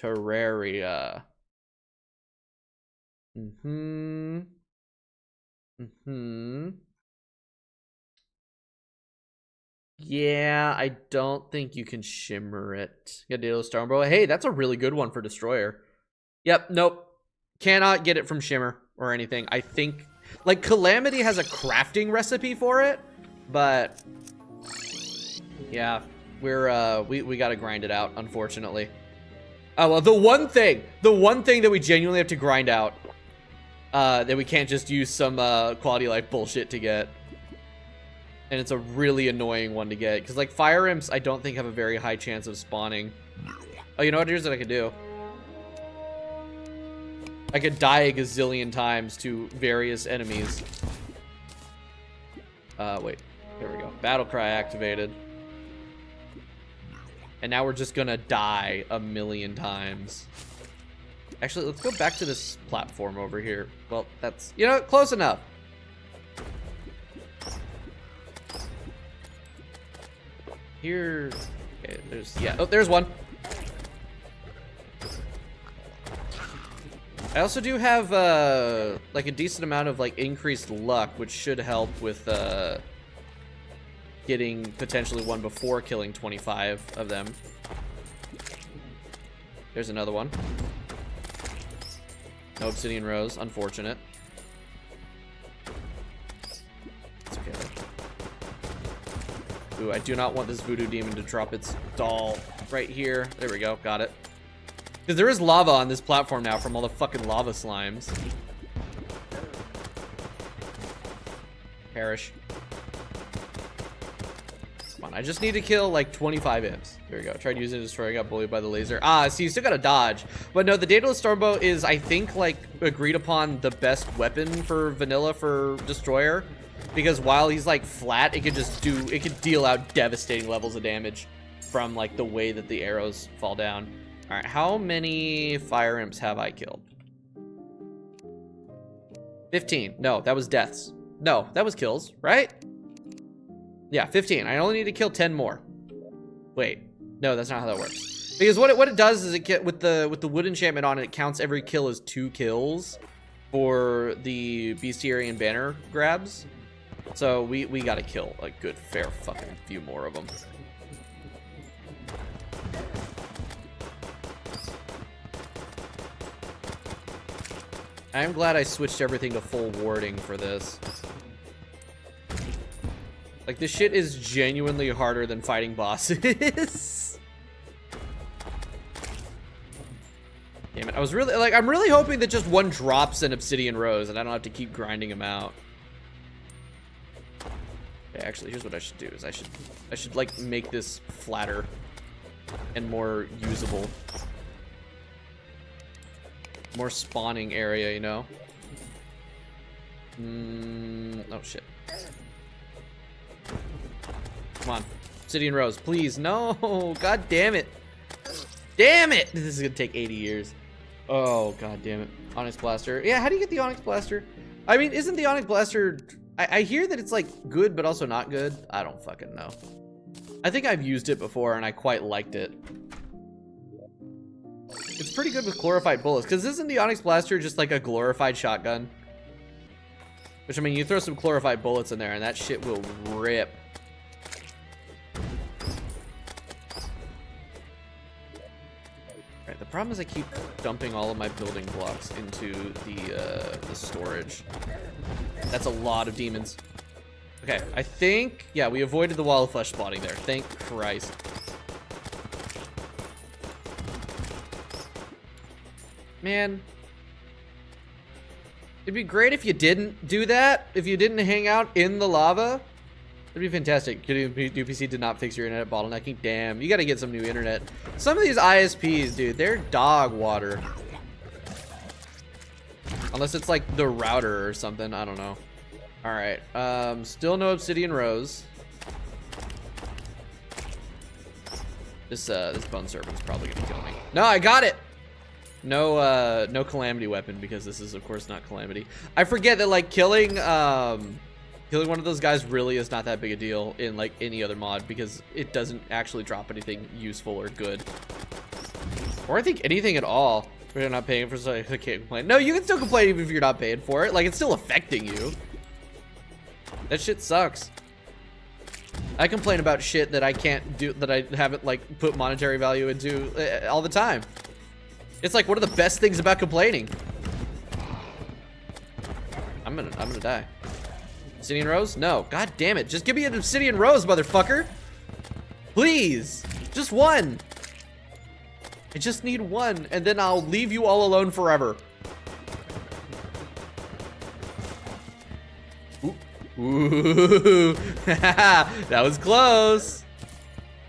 Terraria. Yeah, I don't think you can shimmer it. Yeah, Daedalus Stormbow. Hey, that's a really good one for Destroyer. Yep, nope. Cannot get it from shimmer or anything. I think, like, Calamity has a crafting recipe for it, but yeah, we gotta grind it out, unfortunately. Oh, well, the one thing that we genuinely have to grind out, that we can't just use some quality of life bullshit to get. And it's a really annoying one to get, because like fire imps I don't think have a very high chance of spawning. Oh, you know what? Here's what I could do. I could die a gazillion times to various enemies. Wait, here we go. Battle cry activated. And now we're just gonna die a million times. Actually, let's go back to this platform over here. Well, that's, you know, close enough. Here, okay, there's, yeah, oh, there's one. I also do have, like a decent amount of, like, increased luck, which should help with, getting potentially one before killing 25 of them. There's another one. No obsidian rose, unfortunate. It's okay though. Ooh, I do not want this voodoo demon to drop its doll right here. There we go, got it. Because there is lava on this platform now from all the fucking lava slimes. Perish. Come on, I just need to kill like 25 imps. There we go. Tried using it to destroy. I got bullied by the laser. Ah, see, you still gotta dodge. But no, the Daedalus Stormbow is, I think, like, agreed upon the best weapon for vanilla for Destroyer. Because while he's like flat, it could just do, it could deal out devastating levels of damage from like the way that the arrows fall down. All right, how many fire imps have I killed? 15. No, that was deaths. No, that was kills, right? Yeah, 15. I only need to kill 10 more. Wait, no, that's not how that works. Because what it does is it get with the wood enchantment on it, it counts every kill as 2 kills for the Bestiarian banner grabs. So we gotta kill a good fair fucking few more of them. I am glad I switched everything to full warding for this. Like, this shit is genuinely harder than fighting bosses. Damn it, I was really, like, I'm really hoping that just one drops an obsidian rose and I don't have to keep grinding them out. Okay, actually, here's what I should do, is I should like make this flatter and more usable. More spawning area, you know? Oh shit. Come on. Obsidian rose, please. No, god damn it. Damn it! This is gonna take 80 years. Oh, god damn it. Onyx Blaster. Yeah, how do you get the Onyx Blaster? I mean, isn't the Onyx Blaster... I hear that it's like good, but also not good. I don't fucking know. I think I've used it before and I quite liked it. It's pretty good with glorified bullets, because isn't the Onyx Blaster just like a glorified shotgun? Which, I mean, you throw some glorified bullets in there and that shit will rip. Alright, the problem is I keep dumping all of my building blocks into the storage. That's a lot of demons. Okay, I think, yeah, we avoided the wall of flesh spawning there. Thank Christ. Man. It'd be great if you didn't do that. If you didn't hang out in the lava. That'd be fantastic. New PC did not fix your internet bottlenecking. Damn, you gotta get some new internet. Some of these ISPs, dude, they're dog water. Unless it's like the router or something, I don't know. All right, still no obsidian rose. This bone serpent's probably gonna kill me. No, I got it. No, no calamity weapon, because this is of course not calamity. I forget that like killing one of those guys really is not that big a deal in like any other mod, because it doesn't actually drop anything useful or good, or I think anything at all. We're not paying for, so I can't complain. No, you can still complain even if you're not paying for it. Like, it's still affecting you. That shit sucks. I complain about shit that I can't do, that I haven't like put monetary value into all the time. It's like one of the best things about complaining. I'm gonna die. Obsidian rose? No. God damn it. Just give me an obsidian rose, motherfucker. Please. Just one. I just need one, and then I'll leave you all alone forever. Ooh. That was close.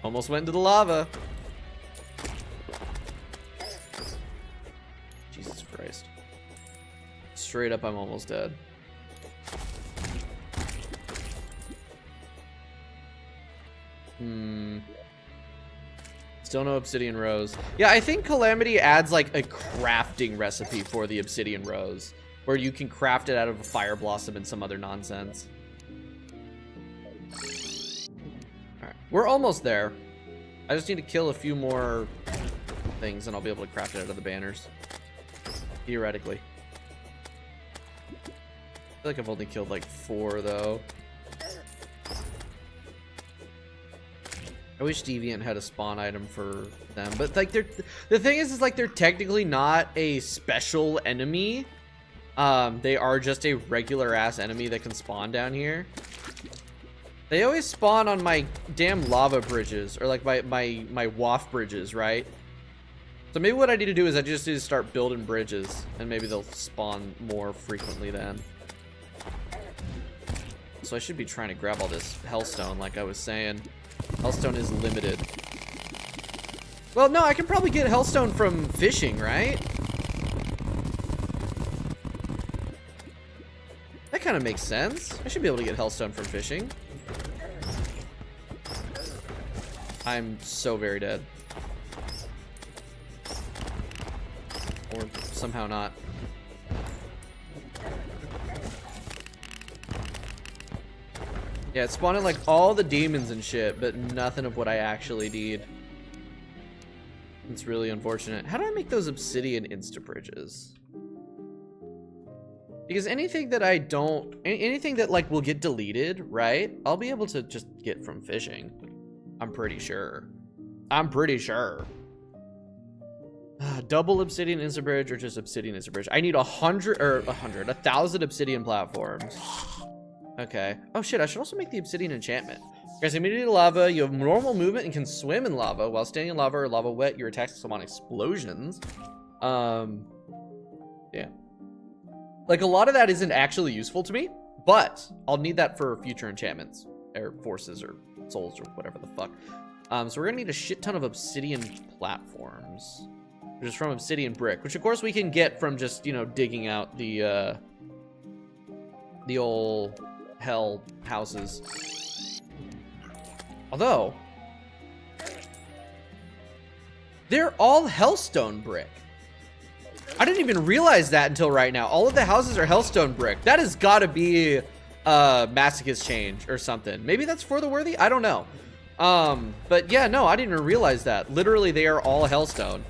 Almost went into the lava. Jesus Christ. Straight up, I'm almost dead. Still no obsidian rose. Yeah, I think Calamity adds like a crafting recipe for the obsidian rose, where you can craft it out of a fire blossom and some other nonsense. Alright, we're almost there. I just need to kill a few more things and I'll be able to craft it out of the banners. Theoretically. I feel like I've only killed like 4 though. I wish Deviant had a spawn item for them, but like the thing is like they're technically not a special enemy. They are just a regular ass enemy that can spawn down here. They always spawn on my damn lava bridges, or like my waft bridges, right? So maybe what I need to do is I just need to start building bridges, and maybe they'll spawn more frequently then. So I should be trying to grab all this hellstone, like I was saying. Hellstone is limited. Well, no, I can probably get hellstone from fishing, right? That kind of makes sense. I should be able to get hellstone from fishing. I'm so very dead. Or somehow not. Yeah, it's spawning like all the demons and shit, but nothing of what I actually need. It's really unfortunate. How do I make those obsidian insta-bridges? Because anything that I don't, anything that like will get deleted, right? I'll be able to just get from fishing. I'm pretty sure. I'm pretty sure. Double obsidian insta-bridge or just obsidian insta-bridge? I need 1,000 obsidian platforms. Okay. Oh shit, I should also make the obsidian enchantment. Guys, immunity to lava, you have normal movement and can swim in lava. While standing in lava or lava wet, your attacks spawn explosions. Yeah. Like, a lot of that isn't actually useful to me, but I'll need that for future enchantments. Or forces or souls or whatever the fuck. So we're gonna need a shit ton of obsidian platforms. Which is from obsidian brick, which of course we can get from just, you know, digging out the old hell houses. Although they're all hellstone brick. I didn't even realize that until right now. All of the houses are hellstone brick. That has got to be masochist change or something. Maybe that's for the worthy. I don't know. But yeah, no, I didn't even realize that. Literally, they are all hellstone.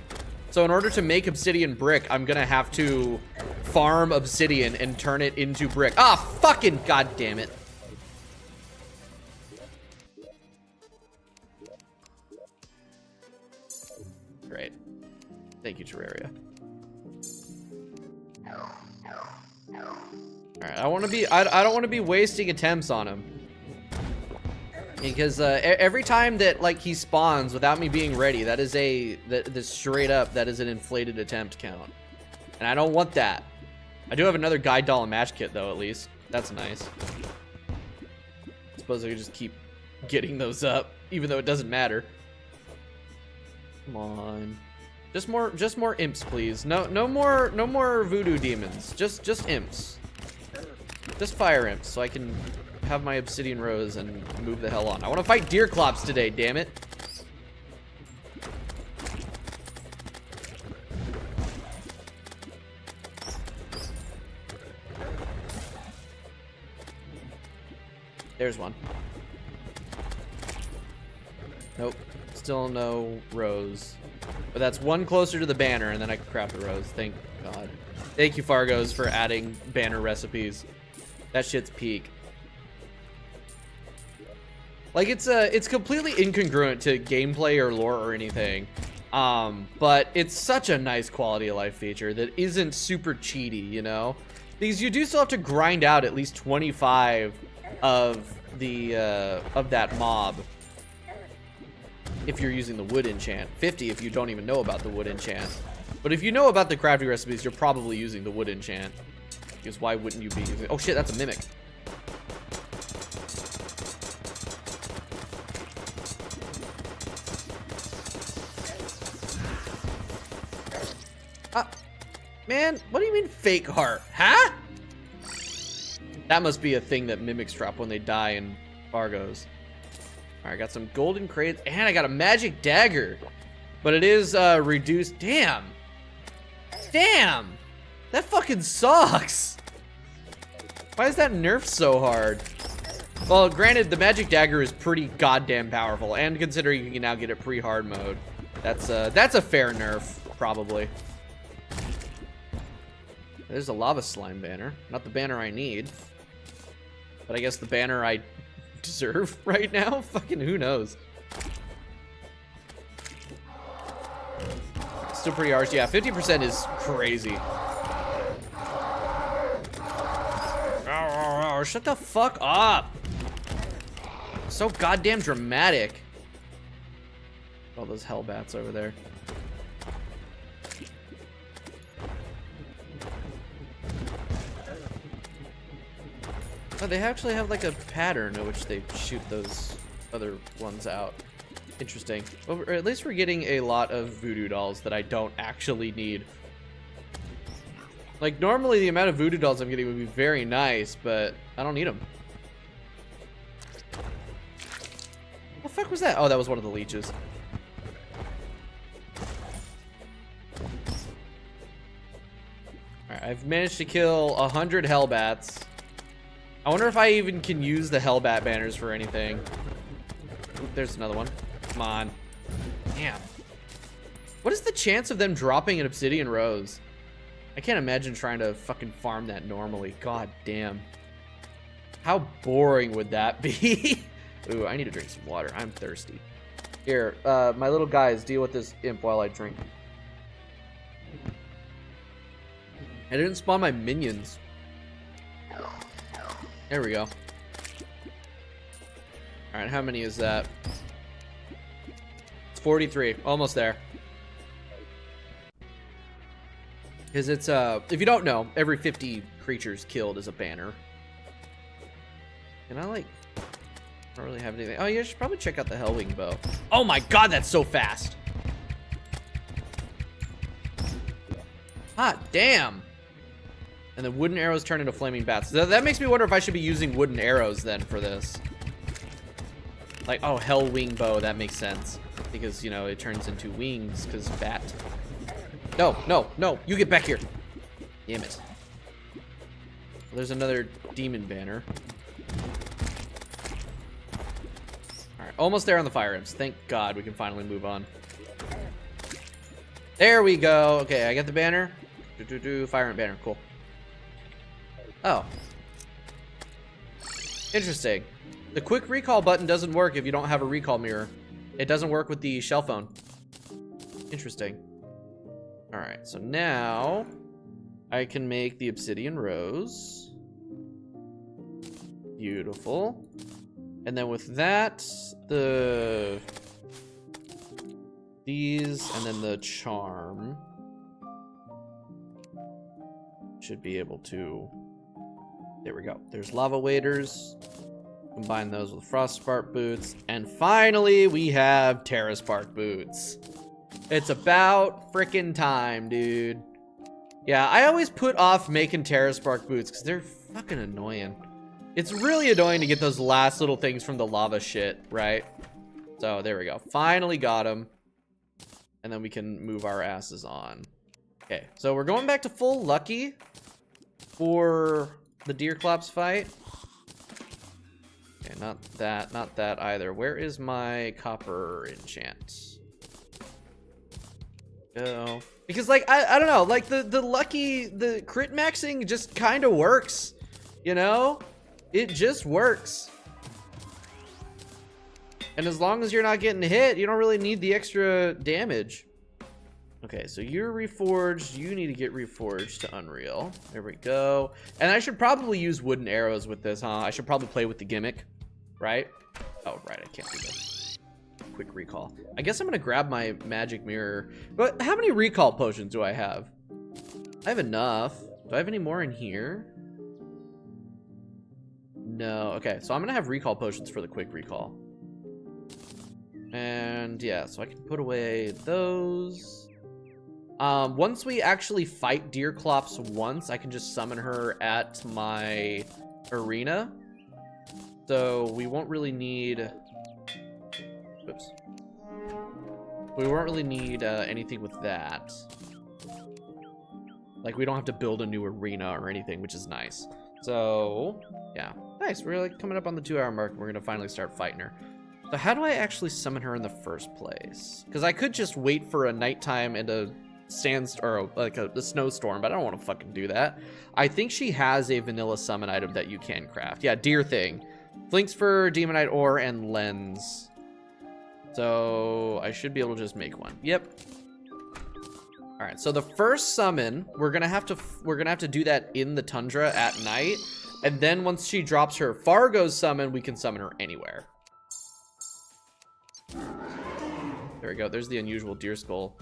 So in order to make obsidian brick, I'm gonna have to farm obsidian and turn it into brick. Ah, fucking goddamn it. Great. Thank you, Terraria. Alright, I don't want to be wasting attempts on him. Because every time that like he spawns without me being ready, that is straight up, that is an inflated attempt count. And I don't want that. I do have another guide doll and match kit though, at least. That's nice. I suppose I could just keep getting those up, even though it doesn't matter. Come on. Just more imps, please. No more voodoo demons. Just imps. Just fire imps, so I can have my obsidian rose and move the hell on. I want to fight deer clops today, damn it. There's one. Nope. Still no rose. But that's one closer to the banner, and then I can craft a rose. Thank God. Thank you, Fargos, for adding banner recipes. That shit's peak. Like, it's completely incongruent to gameplay or lore or anything. But it's such a nice quality of life feature that isn't super cheaty, you know? Because you do still have to grind out at least 25 of that mob if you're using the wood enchant. 50 if you don't even know about the wood enchant. But if you know about the crafting recipes, you're probably using the wood enchant. Because why wouldn't you be using... Oh shit, that's a mimic. Man, what do you mean fake heart? Huh? That must be a thing that mimics drop when they die in Fargos. Alright, got some golden crates, and I got a magic dagger. But it is reduced. Damn. Damn. That fucking sucks. Why is that nerfed so hard? Well, granted, the magic dagger is pretty goddamn powerful, and considering you can now get it pre-hard mode, that's a fair nerf, probably. There's a lava slime banner. Not the banner I need. But I guess the banner I deserve right now? Fucking who knows? Still pretty harsh. Yeah, 50% is crazy. Oh, shut the fuck up. So goddamn dramatic. All those hellbats over there. Oh, they actually have like a pattern in which they shoot those other ones out. Interesting. Or at least we're getting a lot of voodoo dolls that I don't actually need. Like, normally the amount of voodoo dolls I'm getting would be very nice, but I don't need them. What the fuck was that? Oh, that was one of the leeches. Alright, I've managed to kill 100 hellbats. I wonder if I even can use the hellbat banners for anything. Oop, there's another one. Come on. Damn. What is the chance of them dropping an obsidian rose? I can't imagine trying to fucking farm that normally. God damn. How boring would that be? Ooh, I need to drink some water. I'm thirsty. Here, my little guys, deal with this imp while I drink. I didn't spawn my minions. There we go. Alright, how many is that? It's 43. Almost there. Because it's, if you don't know, every 50 creatures killed is a banner. And I like... I don't really have anything. Oh, you should probably check out the Hellwing bow. Oh my god, that's so fast! Hot damn! And the wooden arrows turn into flaming bats. That makes me wonder if I should be using wooden arrows then for this. Like, oh, Hellwing bow, that makes sense. Because, you know, it turns into wings, because bat. No, no, no, you get back here. Damn it. Well, there's another demon banner. Alright, almost there on the fire imps. Thank God we can finally move on. There we go. Okay, I got the banner. Fire imp banner, cool. Oh. Interesting. The quick recall button doesn't work if you don't have a recall mirror. It doesn't work with the shell phone. Interesting. Alright, so now I can make the obsidian rose. Beautiful. And then with that, these, and then the charm should be able to... There we go. There's lava waders. Combine those with frost spark boots. And finally, we have Terra Spark boots. It's about frickin' time, dude. Yeah, I always put off making Terra Spark boots because they're fucking annoying. It's really annoying to get those last little things from the lava shit, right? So there we go. Finally got them. And then we can move our asses on. Okay, so we're going back to full lucky for the Deerclops fight. Okay, not that either. Where is my copper enchant? Go. Because, like, I don't know, like, the crit maxing just kind of works, you know? It just works. And as long as you're not getting hit, you don't really need the extra damage. Okay, so you're reforged. You need to get reforged to Unreal. There we go. And I should probably use wooden arrows with this, huh? I should probably play with the gimmick, right? Oh, right, I can't do this. Quick recall. I guess I'm gonna grab my magic mirror. But how many recall potions do I have? I have enough. Do I have any more in here? No. Okay, so I'm gonna have recall potions for the quick recall. And yeah, so I can put away those. Once we actually fight Deerclops once, I can just summon her at my arena. So we won't really need... Oops. We won't really need anything with that. Like, we don't have to build a new arena or anything, which is nice. So, yeah. Nice, we're like coming up on the 2-hour mark. We're gonna finally start fighting her. So how do I actually summon her in the first place? Because I could just wait for a nighttime and a or like a snowstorm, but I don't want to fucking do that. I think she has a vanilla summon item that you can craft. Yeah, deer thing. Flinks for demonite ore and lens. So I should be able to just make one. Yep. All right, so the first summon, we're gonna have to do that in the tundra at night, and then once she drops her Fargo's summon, we can summon her anywhere. There we go. There's the unusual deer skull.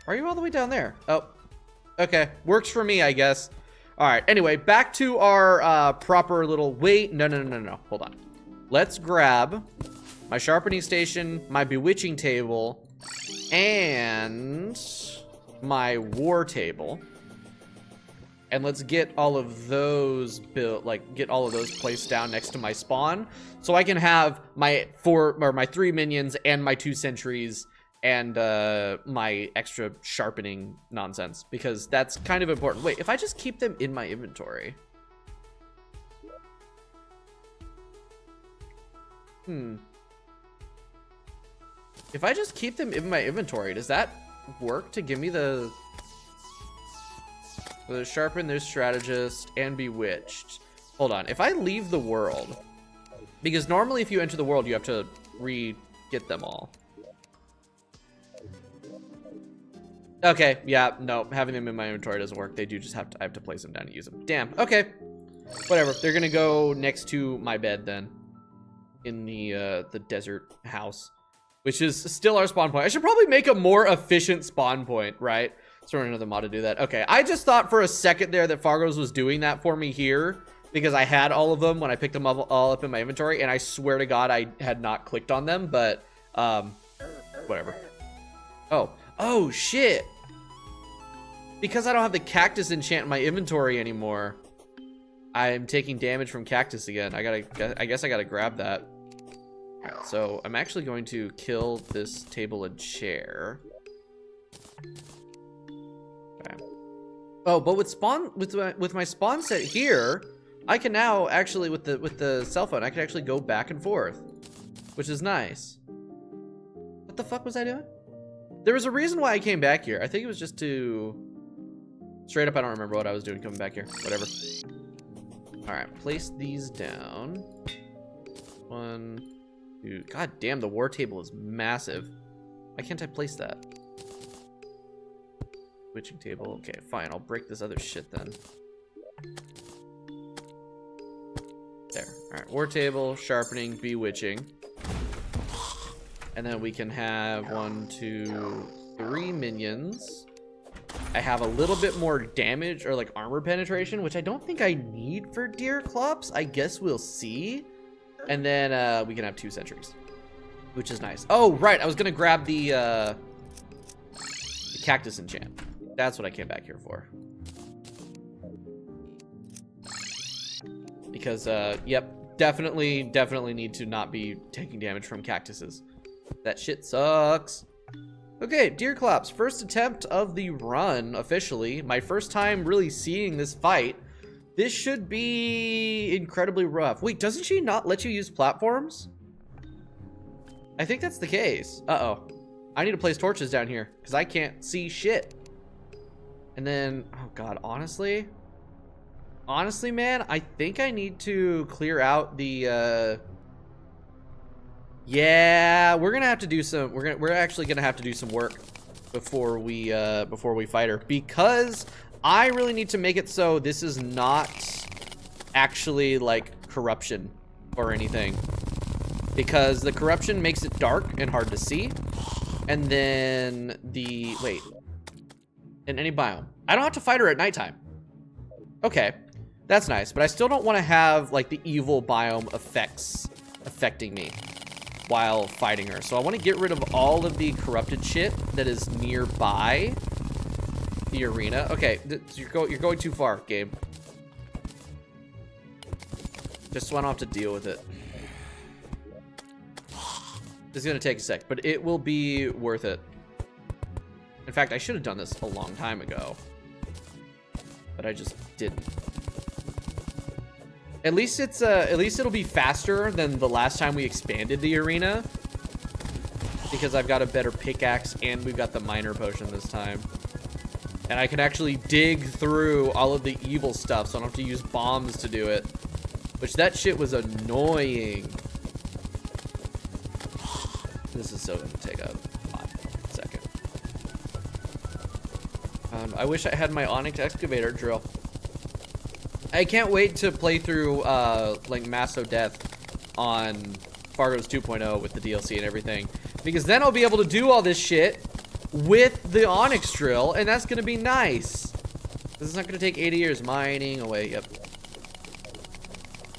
Are you all the way down there? Oh, okay. Works for me, I guess. All right. Anyway, back to our proper little... Wait. No. Hold on. Let's grab my sharpening station, my bewitching table, and my war table. And let's get all of those built, like get all of those placed down next to my spawn, so I can have my 3 minions and my 2 sentries and my extra sharpening nonsense, because that's kind of important. Wait, if I just keep them in my inventory. If I just keep them in my inventory, does that work to give me the sharpen, there's strategist, and bewitched? Hold on, if I leave the world, because normally if you enter the world, you have to re-get them all. Okay, yeah, no, having them in my inventory doesn't work. They do just have to, I have to place them down and use them. Damn, okay. Whatever, they're gonna go next to my bed then. In the desert house, which is still our spawn point. I should probably make a more efficient spawn point, right? So we're another mod to do that. Okay, I just thought for a second there that Fargo's was doing that for me here, because I had all of them when I picked them up all up in my inventory, and I swear to God I had not clicked on them, but whatever. Oh shit. Because I don't have the cactus enchant in my inventory anymore, I'm taking damage from cactus again. I guess I gotta grab that. Alright, so I'm actually going to kill this table and chair. Okay. Oh, but with my spawn set here, I can now actually with the cell phone, I can actually go back and forth, which is nice. What the fuck was I doing? There was a reason why I came back here. I think it was just to... Straight up, I don't remember what I was doing coming back here. Whatever. Alright, place these down. 1, 2... God damn, the war table is massive. Why can't I place that? Switching table. Okay, fine. I'll break this other shit then. There. Alright, war table, sharpening, bewitching. And then we can have 1, 2, 3 minions. I have a little bit more damage or like armor penetration, which I don't think I need for Deerclops. I guess we'll see. And then we can have 2 sentries, which is nice. Oh, right. I was going to grab the cactus enchant. That's what I came back here for. Because, yep, definitely need to not be taking damage from cactuses. That shit sucks. Okay, Deerclops, first attempt of the run, officially. My first time really seeing this fight. This should be incredibly rough. Wait, doesn't she not let you use platforms? I think that's the case. Uh-oh. I need to place torches down here, because I can't see shit. And then, oh god, honestly, man, I think I need to clear out the Yeah, we're gonna have to do some. We're actually gonna have to do some work before we fight her, because I really need to make it so this is not actually like corruption or anything, because the corruption makes it dark and hard to see. And then in any biome, I don't have to fight her at nighttime. Okay, that's nice, but I still don't want to have like the evil biome effects affecting me while fighting her. So I want to get rid of all of the corrupted shit that is nearby the arena. Okay, you're going too far, game. Just so I don't have to deal with it. This is gonna take a sec, but it will be worth it. In fact, I should have done this a long time ago, but I just didn't. At least it'll be faster than the last time we expanded the arena, because I've got a better pickaxe and we've got the miner potion this time. And I can actually dig through all of the evil stuff, so I don't have to use bombs to do it. Which, that shit was annoying. This is so gonna take a hot second. I wish I had my Onyx Excavator drill. I can't wait to play through like Maso Death on Fargo's 2.0 with the DLC and everything, because then I'll be able to do all this shit with the Onyx drill, and that's gonna be nice. This is not gonna take 80 years mining away. Yep.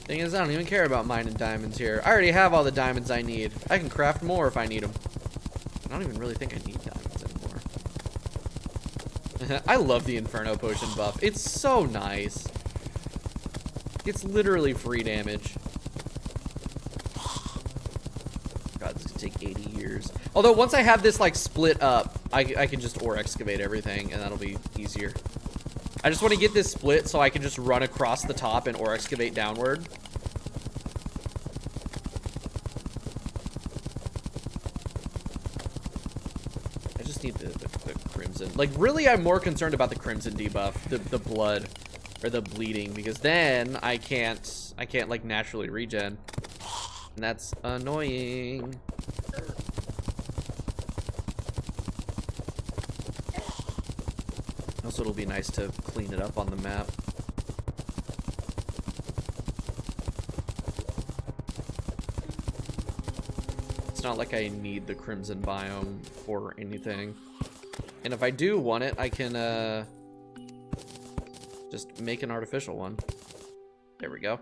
Thing is, I don't even care about mining diamonds here. I already have all the diamonds I need. I can craft more if I need them. I don't even really think I need diamonds anymore. I love the Inferno Potion buff. It's so nice. It's literally free damage. God, this could take 80 years. Although, once I have this, like, split up, I can just ore excavate everything, and that'll be easier. I just want to get this split so I can just run across the top and ore excavate downward. I just need the crimson. Like, really, I'm more concerned about the crimson debuff, the blood, or the bleeding, because then I can't like naturally regen, and that's annoying. Also, it'll be nice to clean it up on the map. It's not like I need the crimson biome or anything. And if I do want it, I can just make an artificial one. There we go.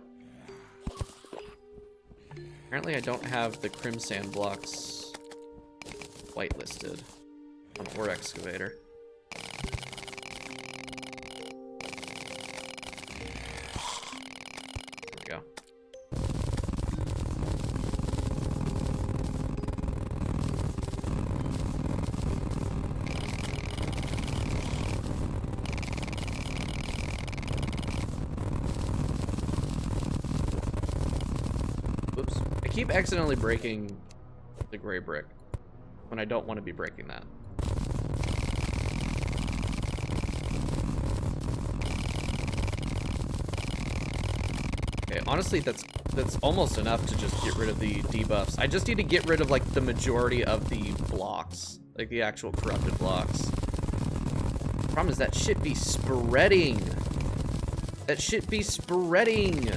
Apparently I don't have the crimson blocks whitelisted on Ore Excavator. I keep accidentally breaking the gray brick when I don't want to be breaking that. Okay, honestly, that's almost enough to just get rid of the debuffs. I just need to get rid of like the majority of the blocks, like the actual corrupted blocks. The problem is that shit be spreading. That shit be spreading.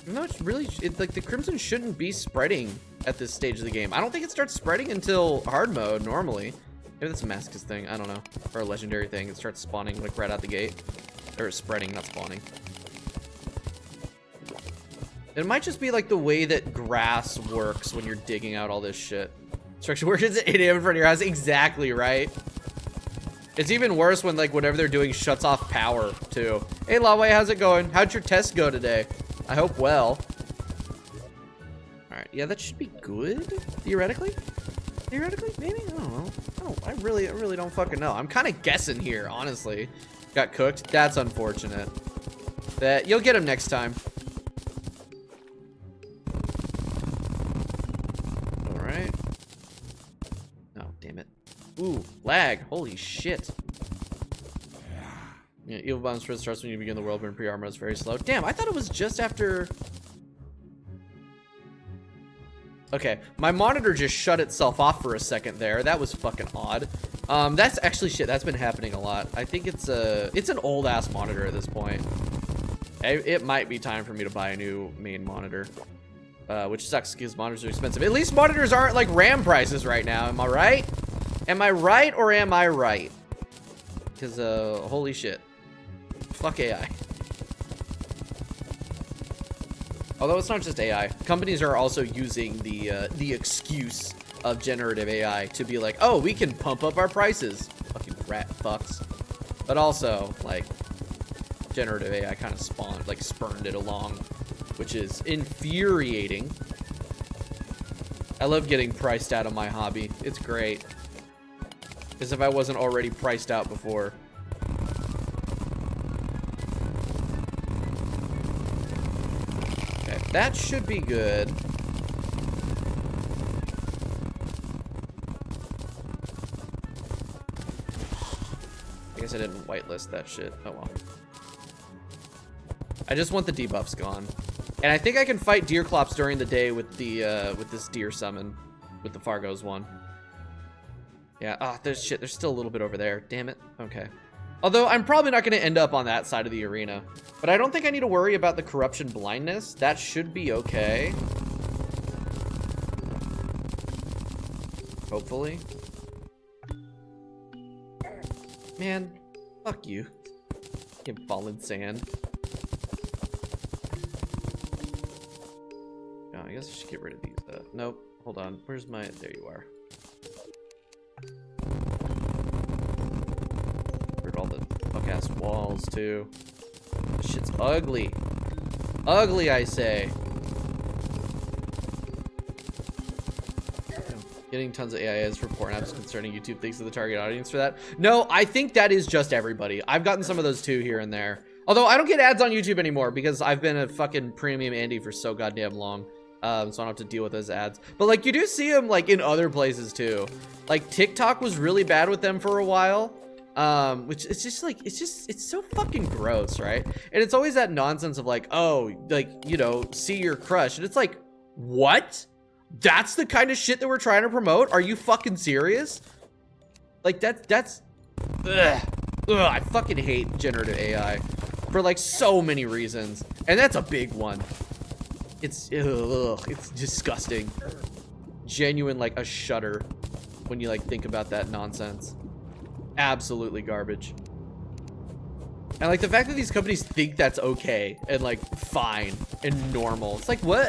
No, it's like the crimson shouldn't be spreading at this stage of the game. I don't think it starts spreading until hard mode normally. Maybe that's a masochist thing, I don't know. Or a legendary thing. It starts spawning like right out the gate. Or spreading, not spawning. It might just be like the way that grass works when you're digging out all this shit. Structure works at 8 AM in front of your house. Exactly, right? It's even worse when like whatever they're doing shuts off power too. Hey Lawway, how's it going? How'd your test go today? I hope well. Alright, yeah, that should be good. Theoretically? Theoretically? Maybe? I don't know. I really don't fucking know. I'm kind of guessing here, honestly. Got cooked? That's unfortunate. That you'll get him next time. Alright. Oh, damn it. Ooh, lag. Holy shit. Yeah, evil bombs first starts when you begin the world, when pre-armor is very slow. Damn, I thought it was just after. Okay, my monitor just shut itself off for a second there. That was fucking odd. That's actually shit. That's been happening a lot. I think it's an old ass monitor at this point. It might be time for me to buy a new main monitor, which sucks because monitors are expensive. At least monitors aren't like RAM prices right now. Am I right? Am I right or am I right? Because holy shit, fuck AI. Although it's not just AI, companies are also using the excuse of generative AI to be like, oh, we can pump up our prices. Fucking rat fucks. But also, like, generative AI kind of spurned it along, which is infuriating. I love getting priced out of my hobby. It's great. As if I wasn't already priced out before. That should be good. I guess I didn't whitelist that shit. Oh well. I just want the debuffs gone. And I think I can fight Deerclops during the day with the with this deer summon. With the Fargo's one. Yeah, there's shit. There's still a little bit over there. Damn it. Okay. Although I'm probably not going to end up on that side of the arena. But I don't think I need to worry about the corruption blindness. That should be okay. Hopefully. Man, fuck you. You fallen sand. Oh, I guess I should get rid of these. Nope. Hold on. Where's my... There you are. All the fuck-ass walls, too. This shit's ugly. Ugly, I say. Getting tons of AIs for porn apps concerning YouTube thinks of the target audience for that. No, I think that is just everybody. I've gotten some of those, too, here and there. Although, I don't get ads on YouTube anymore because I've been a fucking premium Andy for so goddamn long. So I don't have to deal with those ads. But, like, you do see them, like, in other places, too. Like, TikTok was really bad with them for a while. Which it's just like, it's so fucking gross, right? And it's always that nonsense of like, oh, like, you know, see your crush. And it's like, what? That's the kind of shit that we're trying to promote? Are you fucking serious? Like, that's, ugh, I fucking hate generative AI for like so many reasons. And that's a big one. It's disgusting. Genuine, like a shudder when you like think about that nonsense. Absolutely garbage. And like the fact that these companies think that's okay and like fine and normal. It's like, what?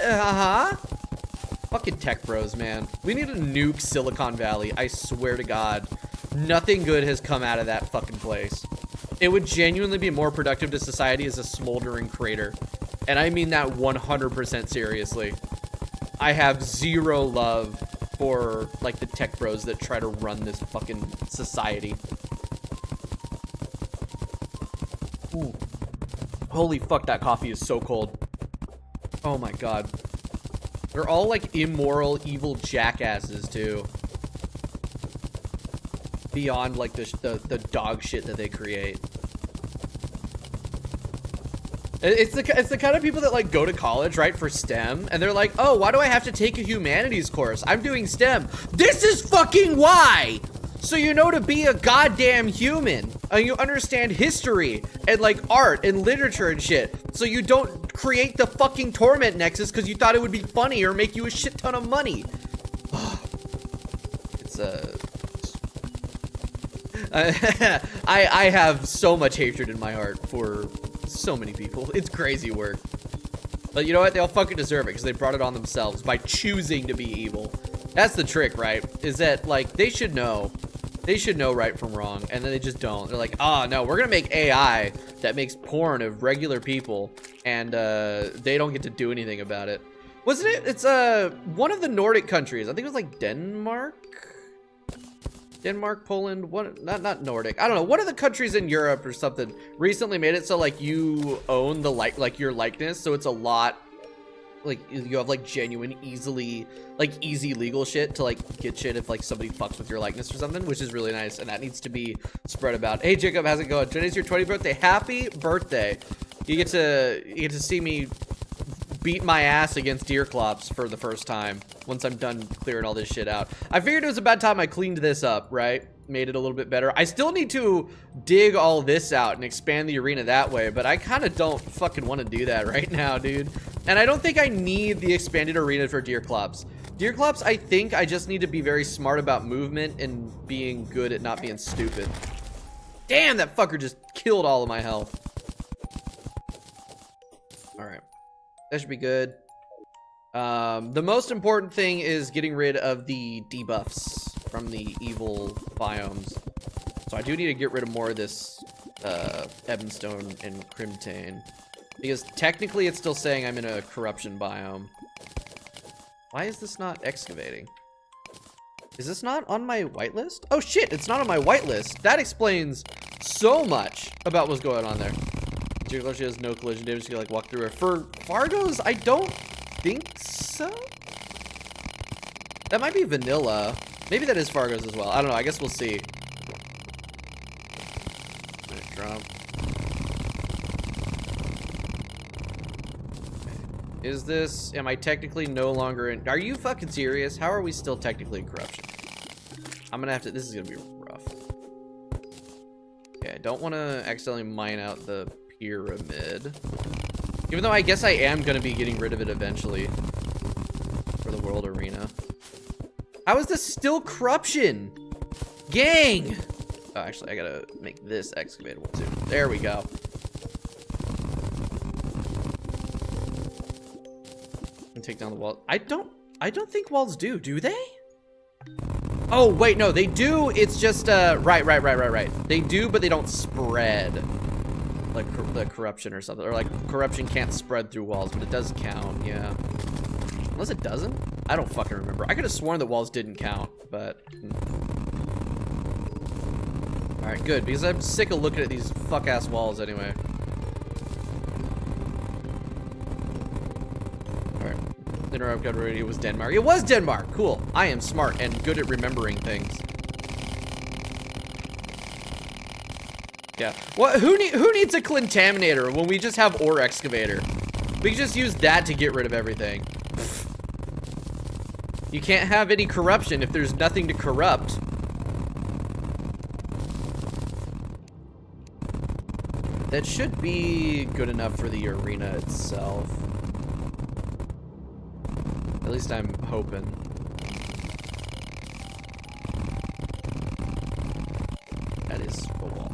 Fucking tech bros, man. We need to nuke Silicon Valley. I swear to God. Nothing good has come out of that fucking place. It would genuinely be more productive to society as a smoldering crater. And I mean that 100% seriously. I have zero love for like the tech bros that try to run this fucking society. Ooh. Holy fuck, that coffee is so cold. Oh my God. They're all like immoral, evil jackasses too. Beyond like the dog shit that they create. It's the kind of people that like go to college, right, for STEM, and they're like, oh, why do I have to take a humanities course? I'm doing STEM. This is fucking why! So you know to be a goddamn human, and you understand history, and like art, and literature and shit, so you don't create the fucking torment nexus because you thought it would be funny or make you a shit ton of money. It's I have so much hatred in my heart for so many people. It's crazy work. But you know what? They all fucking deserve it because they brought it on themselves by choosing to be evil. That's the trick, right? Is that like they should know. They should know right from wrong, and then they just don't. They're like, oh no, we're gonna make AI that makes porn of regular people, and they don't get to do anything about it. Wasn't it? It's one of the Nordic countries. I think it was like Denmark, Poland. One, not Nordic. I don't know. One of the countries in Europe or something recently made it so like you own the like your likeness, so it's a lot like you have like genuine easy legal shit to like get shit if like somebody fucks with your likeness or something, which is really nice, and that needs to be spread about. Hey Jacob, how's it going? Today's your 20th birthday. Happy birthday. You get to see me beat my ass against Deerclops for the first time once I'm done clearing all this shit out. I figured it was about time I cleaned this up, right? Made it a little bit better. I still need to dig all this out and expand the arena that way, but I kind of don't fucking want to do that right now, dude. And I don't think I need the expanded arena for Deerclops. Deerclops, I think I just need to be very smart about movement and being good at not being stupid. Damn, that fucker just killed all of my health. All right, that should be good. The most important thing is getting rid of the debuffs from the evil biomes. So I do need to get rid of more of this Ebonstone and Crimtane, because technically it's still saying I'm in a corruption biome. Why is this not excavating? Is this not on my whitelist? Oh shit, it's not on my whitelist. That explains so much about what's going on there. She has no collision damage, you can like walk through her. For Fargo's, I don't think so. That might be vanilla. Maybe that is Fargo's as well. I don't know. I guess we'll see. Drop. Is this... Am I technically no longer in... Are you fucking serious? How are we still technically in corruption? I'm gonna have to... This is gonna be rough. Okay, I don't want to accidentally mine out the pyramid. Even though I guess I am gonna be getting rid of it eventually. For the world arena. How is this still corruption? Gang! Oh, actually, I gotta make this excavatable too. There we go. And take down the wall. I don't think walls do they? Oh, wait, no, they do. It's just, right. They do, but they don't spread. Like the corruption or something. Or like corruption can't spread through walls, but it does count, yeah. Unless it doesn't? I don't fucking remember. I could have sworn that walls didn't count, but... Alright, good, because I'm sick of looking at these fuck-ass walls anyway. Alright. Interrupt got ready. It was Denmark. It was Denmark! Cool. I am smart and good at remembering things. Yeah. What? Who needs a contaminator when we just have ore excavator? We can just use that to get rid of everything. You can't have any corruption if there's nothing to corrupt. That should be good enough for the arena itself. At least I'm hoping. That is a wall.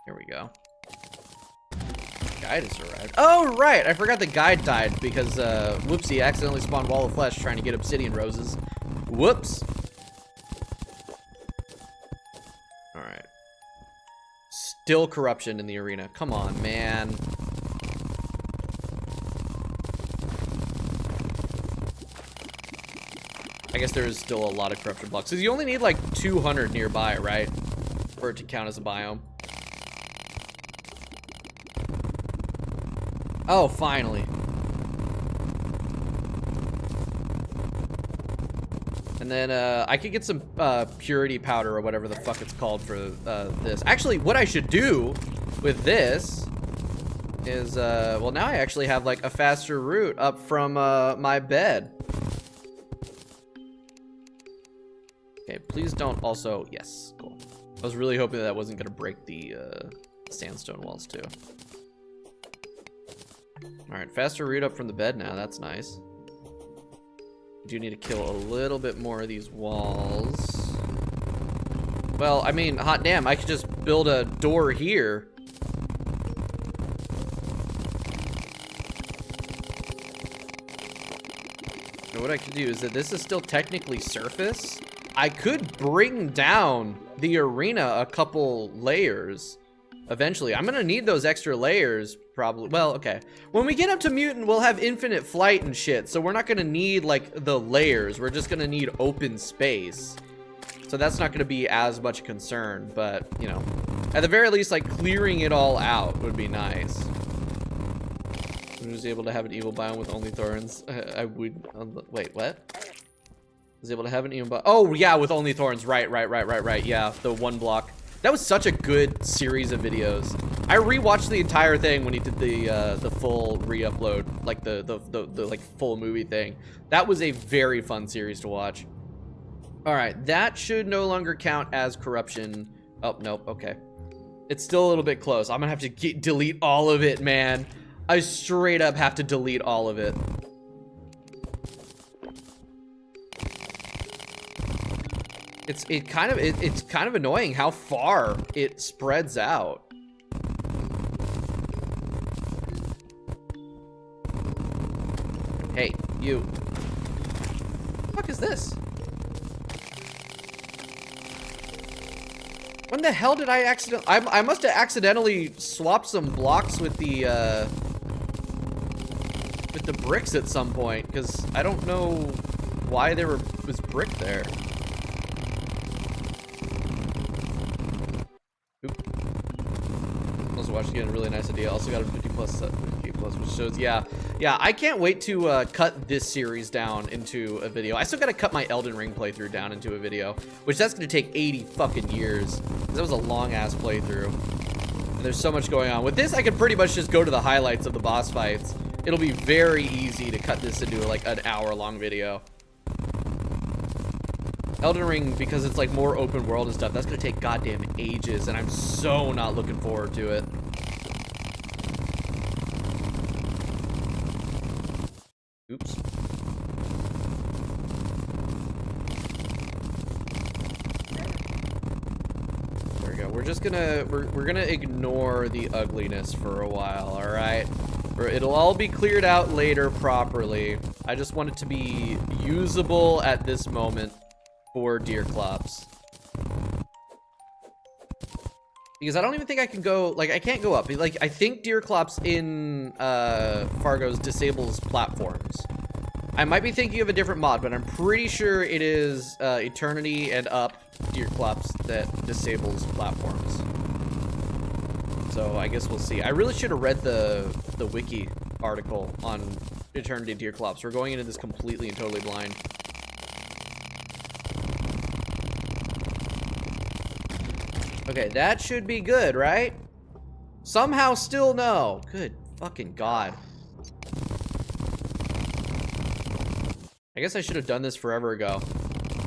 Here we go. Guide has arrived. Oh, right. I forgot the guide died because, whoopsie, accidentally spawned Wall of Flesh trying to get obsidian roses. Whoops. Alright. Still corruption in the arena. Come on, man. I guess there is still a lot of corruption blocks. So you only need like 200 nearby, right? For it to count as a biome. Oh, finally. And then I could get some purity powder or whatever the fuck it's called for this. Actually, what I should do with this is, well, now I actually have like a faster route up from my bed. Okay, please don't also, yes, cool. I was really hoping that wasn't gonna break the sandstone walls too. All right, faster route up from the bed now. That's nice. Do need to kill a little bit more of these walls. Well, I mean, hot damn, I could just build a door here. And what I could do is that this is still technically surface. I could bring down the arena a couple layers. Eventually, I'm gonna need those extra layers, probably. Well, okay. When we get up to Mutant, we'll have infinite flight and shit, so we're not gonna need, like, the layers. We're just gonna need open space. So that's not gonna be as much a concern, but, you know. At the very least, like, clearing it all out would be nice. Was able to have an evil biome with only thorns. I would. Wait, what? Was able to have an evil biome. Oh yeah, with only thorns. Right. Yeah, the one block. That was such a good series of videos. I rewatched the entire thing when he did the full re-upload, like the like full movie thing. That was a very fun series to watch. All right, that should no longer count as corruption. Oh nope. Okay, it's still a little bit close. I'm gonna have to delete all of it, man. I straight up have to delete all of it. It's kind of annoying how far it spreads out. Hey, you. What the fuck is this? When the hell did I accidentally? I must have accidentally swapped some blocks with the bricks at some point, because I don't know why there was brick there. Oop. Also watched getting a really nice idea. Also got a 50 plus, which shows yeah, I can't wait to cut this series down into a video. I still gotta cut my Elden Ring playthrough down into a video, which that's gonna take 80 fucking years. That was a long ass playthrough. And there's so much going on. With this, I could pretty much just go to the highlights of the boss fights. It'll be very easy to cut this into like an hour-long video. Elden Ring, because it's like more open world and stuff, that's gonna take goddamn ages, and I'm so not looking forward to it. Oops. There we go. We're just gonna we're gonna ignore the ugliness for a while, all right? It'll all be cleared out later properly. I just want it to be usable at this moment for Deerclops. Because I don't even think I can go, like, I can't go up. Like, I think Deerclops in Fargo's disables platforms. I might be thinking of a different mod, but I'm pretty sure it is Eternity and up Deerclops that disables platforms. So I guess we'll see. I really should have read the wiki article on Eternity Deerclops. We're going into this completely and totally blind. Okay, that should be good, right? Somehow still no. Good fucking God. I guess I should have done this forever ago.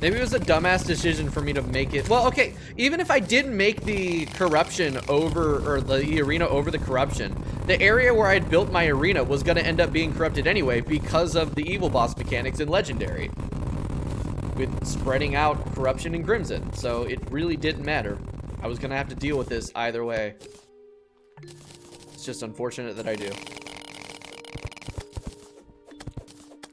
Maybe it was a dumbass decision for me to make it. Well, okay, even if I didn't make the corruption over, or the arena over the corruption, the area where I'd built my arena was gonna end up being corrupted anyway because of the evil boss mechanics in Legendary. With spreading out corruption in Crimson. So it really didn't matter. I was gonna have to deal with this either way. It's just unfortunate that I do.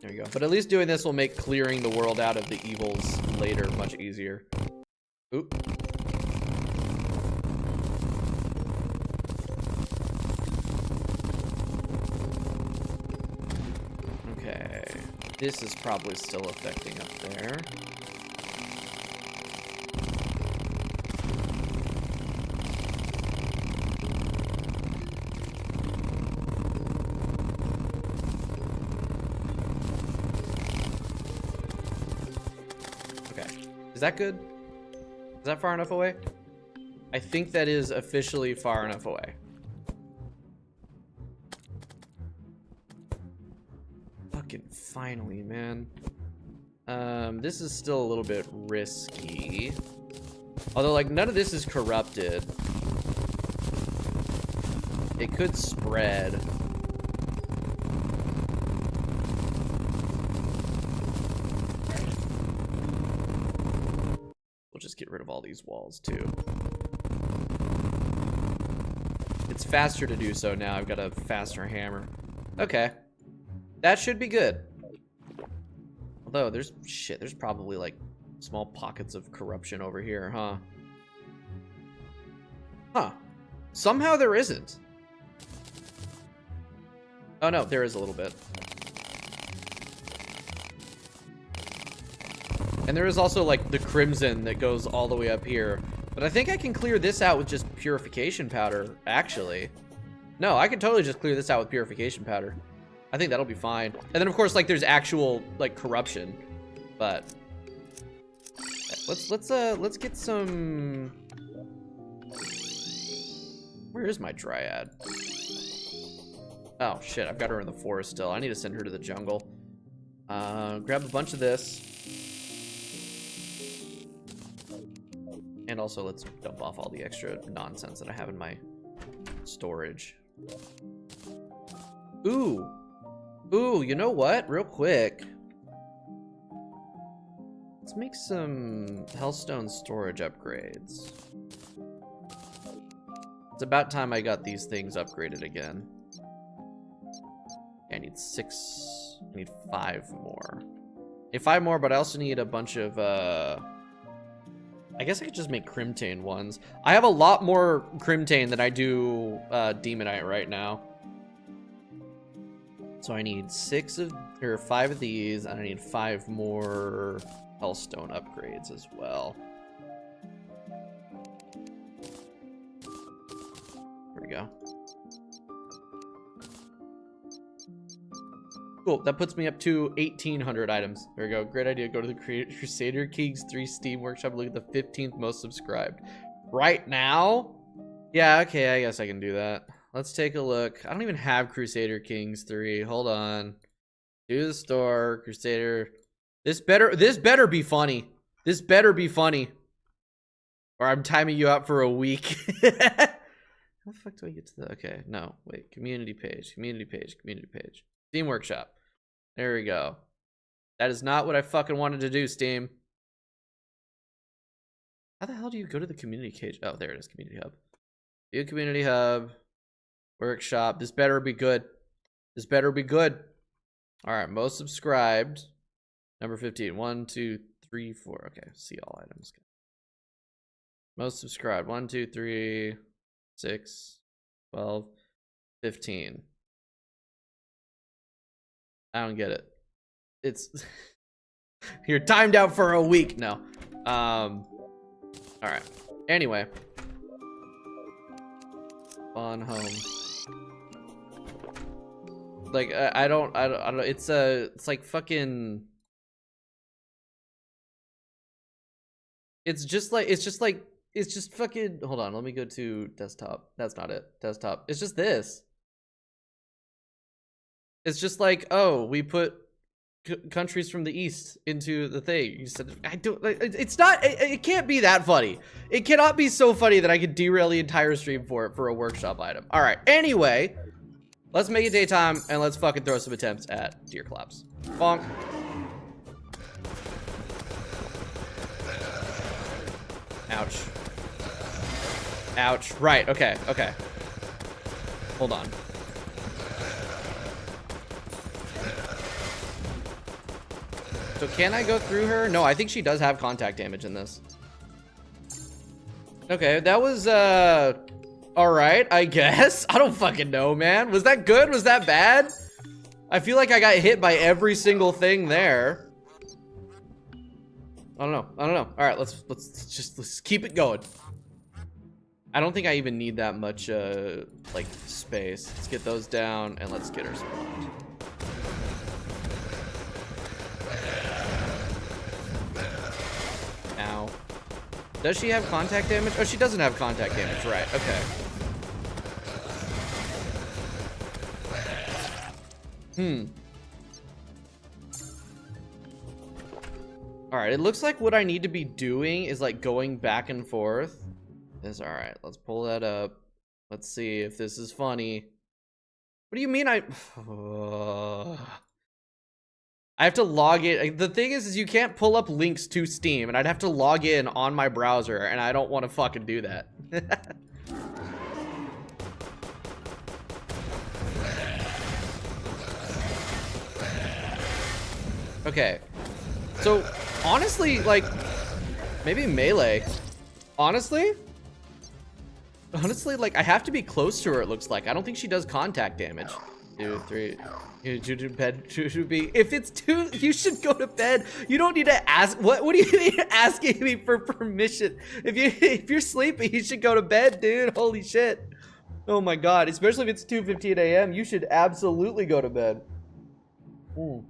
There you go. But at least doing this will make clearing the world out of the evils later much easier. Oop. Okay. This is probably still affecting up there. Is that good? Is that far enough away? I think that is officially far enough away. Fucking finally, man. This is still a little bit risky. Although, like, none of this is corrupted. It could spread. Just get rid of all these walls too. It's faster to do so now. I've got a faster hammer. Okay, that should be good. Although there's probably like small pockets of corruption over here, huh? Somehow there isn't. Oh no, there is a little bit. And there is also like the crimson that goes all the way up here. But I think I can clear this out with just purification powder, actually. No, I can totally just clear this out with purification powder. I think that'll be fine. And then of course, like, there's actual like corruption, but let's get some. Where is my dryad? Oh shit, I've got her in the forest still. I need to send her to the jungle. Grab a bunch of this. And also let's dump off all the extra nonsense that I have in my storage. Ooh. Ooh, you know what? Real quick. Let's make some Hellstone storage upgrades. It's about time I got these things upgraded again. I need 6. I need 5 more. I need 5 more, but I also need a bunch of, I guess I could just make Crimtane ones. I have a lot more Crimtane than I do Demonite right now. So I need 5 of these, and I need 5 more Hellstone upgrades as well. There we go. Cool, that puts me up to 1,800 items. There we go, great idea. Go to the Crusader Kings 3 Steam Workshop, look at the 15th most subscribed. Right now? Yeah, okay, I guess I can do that. Let's take a look. I don't even have Crusader Kings 3. Hold on. Do the store, Crusader. This better be funny. This better be funny. Or I'm timing you out for a week. How the fuck do I get to the... Okay, no, wait. Community page, community page, community page. Steam Workshop. There we go. That is not what I fucking wanted to do, Steam. How the hell do you go to the community page? Oh, there it is, Community Hub. View Community Hub. Workshop. This better be good. This better be good. Alright, most subscribed. Number 15. 1, 2, 3, 4. Okay, see all items. Most subscribed. 1, 2, 3, 6, 12, 15. I don't get it. It's you're timed out for a week. No. All right. Anyway. On home. Like I don't. It's like fucking. It's just fucking. Hold on. Let me go to desktop. That's not it. Desktop. It's just this. It's just like, oh, we put countries from the east into the thing. You said, I don't. It's not. It can't be that funny. It cannot be so funny that I could derail the entire stream for it for a workshop item. All right. Anyway, let's make it daytime and let's fucking throw some attempts at deer claps. Bonk. Ouch. Ouch. Right. Okay. Okay. Hold on. So can I go through her? No, I think she does have contact damage in this. Okay, that was, alright, I guess. I don't fucking know, man. Was that good? Was that bad? I feel like I got hit by every single thing there. I don't know. I don't know. Alright, let's keep it going. I don't think I even need that much, like, space. Let's get those down, and let's get her spawned. Ow. Does she have contact damage? Oh, she doesn't have contact damage. Right. Okay. Alright, it looks like what I need to be doing is like going back and forth. Alright, let's pull that up. Let's see if this is funny. What do you mean I have to log in. The thing is you can't pull up links to Steam, and I'd have to log in on my browser, and I don't want to fucking do that. Okay. So, honestly, like, maybe melee. Honestly, like, I have to be close to her, it looks like. I don't think she does contact damage. 2, 3. You to bed should be. If it's 2, you should go to bed. You don't need to ask. What do you mean asking me for permission? If you're sleepy, you should go to bed, dude. Holy shit. Oh my god. Especially if it's 2:15 a.m. You should absolutely go to bed. Ooh.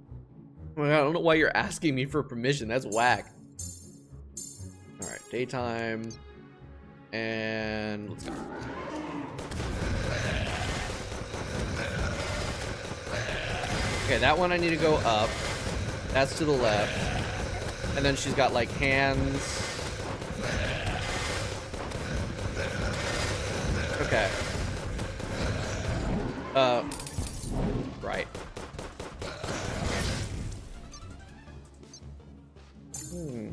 I don't know why you're asking me for permission. That's whack. All right, daytime. And let's go. Okay, that one I need to go up. That's to the left. And then she's got like hands. Okay. Right.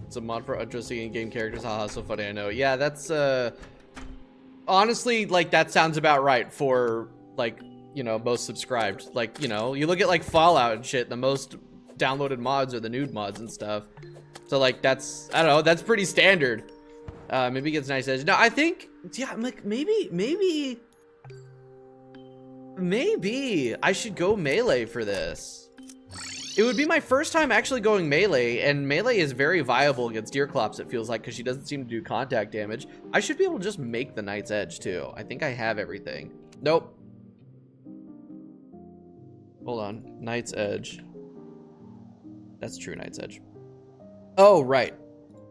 It's a mod for addressing in-game characters. Haha, so funny, I know. Yeah, that's, honestly, like, that sounds about right for, like, you know, most subscribed. Like, you know, you look at, like, Fallout and shit, the most downloaded mods are the nude mods and stuff. So, like, that's, I don't know, that's pretty standard. Maybe it gets a nice edge. No, I think, yeah, I'm like, maybe I should go melee for this. It would be my first time actually going melee, and melee is very viable against Deerclops, it feels like, because she doesn't seem to do contact damage. I should be able to just make the Knight's Edge, too. I think I have everything. Nope. Hold on. Knight's Edge. That's true, Knight's Edge. Oh, right.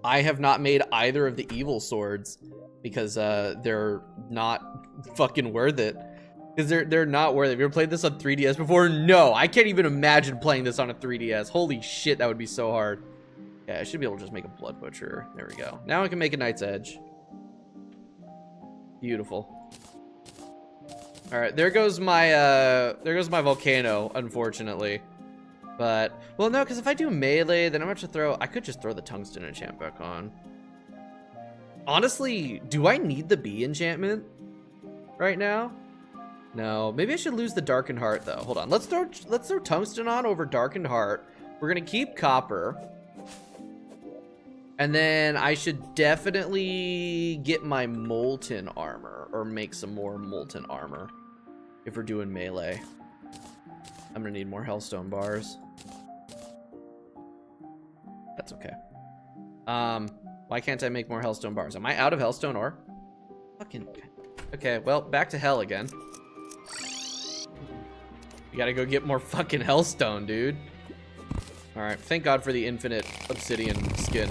I have not made either of the evil swords, because they're not fucking worth it. Because they're not worth it. Have you ever played this on 3DS before? No, I can't even imagine playing this on a 3DS. Holy shit, that would be so hard. Yeah, I should be able to just make a Blood Butcher. There we go. Now I can make a Knight's Edge. Beautiful. All right, there goes my volcano, unfortunately. But, well, no, because if I do melee, then I'm gonna have to throw. I could just throw the tungsten enchant back on. Honestly, do I need the bee enchantment right now? No, maybe I should lose the Darkened Heart though. Hold on, let's throw tungsten on over Darkened Heart. We're gonna keep copper, and then I should definitely get my molten armor or make some more molten armor if we're doing melee. I'm gonna need more hellstone bars. That's okay. Why can't I make more hellstone bars? Am I out of hellstone ore? Fucking okay. Well, back to hell again. You gotta go get more fucking hellstone, dude. Alright, thank God for the infinite obsidian skin.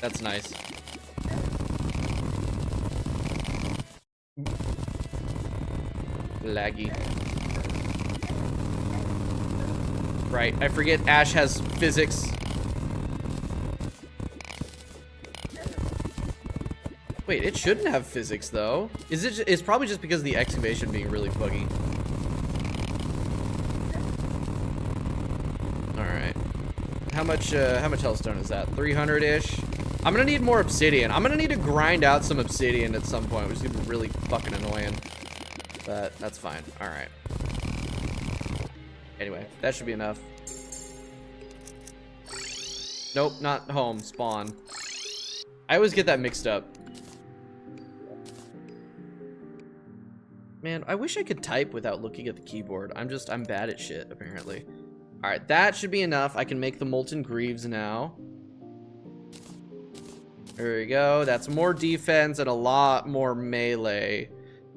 That's nice. Laggy. Right, I forget Ash has physics. Wait, it shouldn't have physics though. It's probably just because of the excavation being really buggy. Alright. How much hellstone is that? 300-ish? I'm gonna need more obsidian. I'm gonna need to grind out some obsidian at some point, which is gonna be really fucking annoying. But that's fine. Alright. Anyway, that should be enough. Nope, not home. Spawn. I always get that mixed up. Man, I wish I could type without looking at the keyboard. I'm bad at shit, apparently. Alright, that should be enough. I can make the Molten Greaves now. There we go. That's more defense and a lot more melee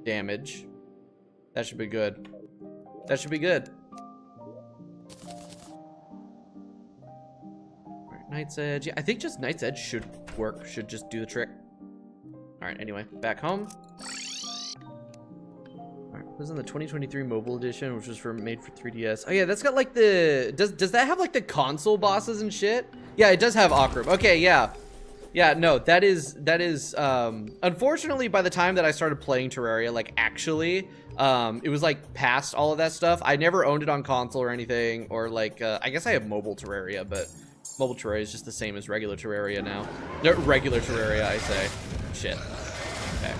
damage. That should be good. That should be good. Alright, Knight's Edge. Yeah, I think just Knight's Edge should work. Should just do the trick. Alright, anyway, back home. This is in the 2023 mobile edition, which was made for 3DS. Oh yeah, that's got like the does that have like the console bosses and shit? Yeah, it does have Akram. Okay, yeah. Yeah, no, that is unfortunately by the time that I started playing Terraria, like actually, it was like past all of that stuff. I never owned it on console or anything, or like I guess I have mobile Terraria, but mobile Terraria is just the same as regular Terraria now. No, regular Terraria, I say. Shit. Okay.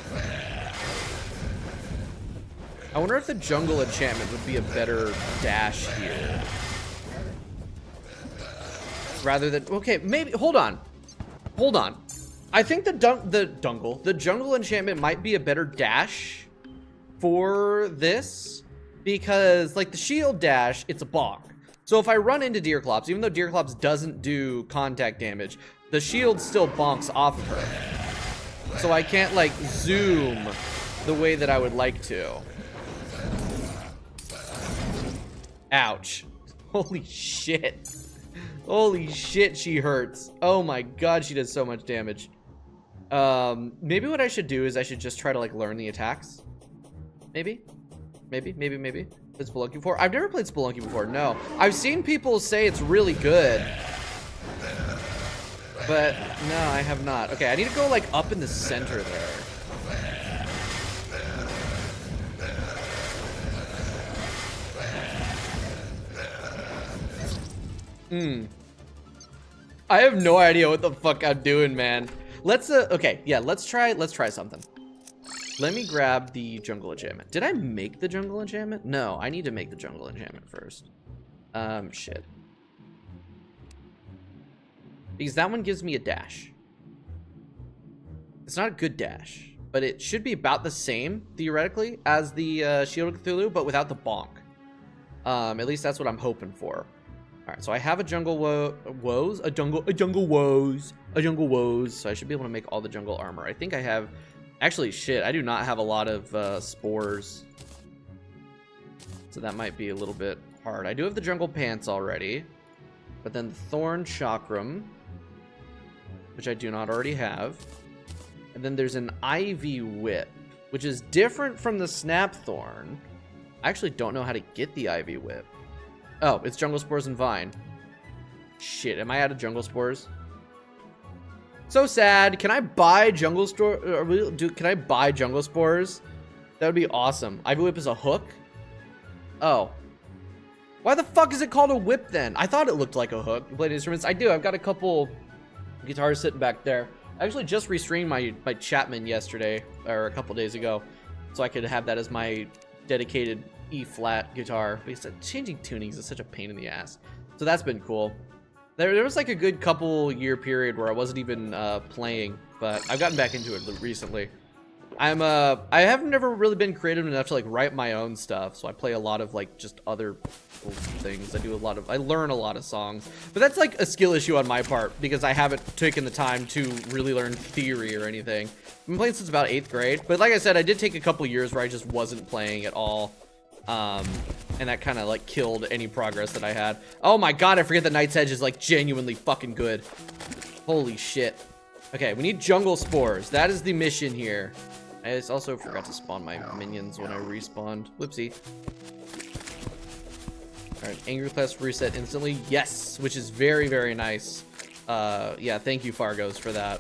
I wonder if the jungle enchantment would be a better dash here. Rather than, okay, maybe, hold on. Hold on. I think the jungle enchantment might be a better dash for this, because like the shield dash, it's a bonk. So if I run into Deerclops, even though Deerclops doesn't do contact damage, the shield still bonks off of her. So I can't like zoom the way that I would like to. Ouch. Holy shit. Holy shit, she hurts. Oh my god, she does so much damage. Maybe what I should do is I should just try to like learn the attacks. Maybe. It's Spelunky before. I've never played Spelunky before, no. I've seen people say it's really good. But no, I have not. Okay, I need to go like up in the center there. I have no idea what the fuck I'm doing, man. Let's okay, yeah, let's try something. Let me grab the jungle enchantment. Did I make the jungle enchantment? No, I need to make the jungle enchantment first. Shit. Because that one gives me a dash. It's not a good dash, but it should be about the same, theoretically, as the Shield of Cthulhu, but without the bonk. At least that's what I'm hoping for. All right, so I have a jungle woes. So I should be able to make all the jungle armor. I think I have, actually, shit, I do not have a lot of spores. So that might be a little bit hard. I do have the jungle pants already, but then the thorn chakram, which I do not already have. And then there's an ivy whip, which is different from the snap thorn. I actually don't know how to get the ivy whip. Oh, it's jungle spores and vine. Shit, am I out of jungle spores? So sad. Can I buy jungle can I buy jungle spores? That would be awesome. Ivy whip is a hook. Oh. Why the fuck is it called a whip then? I thought it looked like a hook. You played instruments? I do. I've got a couple guitars sitting back there. I actually just restringed my Chapman yesterday, or a couple days ago, so I could have that as my dedicated E-flat guitar, because changing tunings is such a pain in the ass. So that's been cool. There was like a good couple year period where I wasn't even playing, but I've gotten back into it recently. I have never really been creative enough to like write my own stuff, so I play a lot of like just other things. I learn a lot of songs, but that's like a skill issue on my part because I haven't taken the time to really learn theory or anything. I've been playing since about 8th grade, but like I said, I did take a couple years where I just wasn't playing at all. And that kind of like killed any progress that I had. Oh my god, I forget that Night's Edge is like genuinely fucking good. Holy shit. Okay, we need jungle spores. That is the mission here. I also forgot to spawn my minions when I respawned. Whoopsie. Alright, Angry Quest reset instantly. Yes, which is very, very nice. Yeah, thank you, Fargos, for that.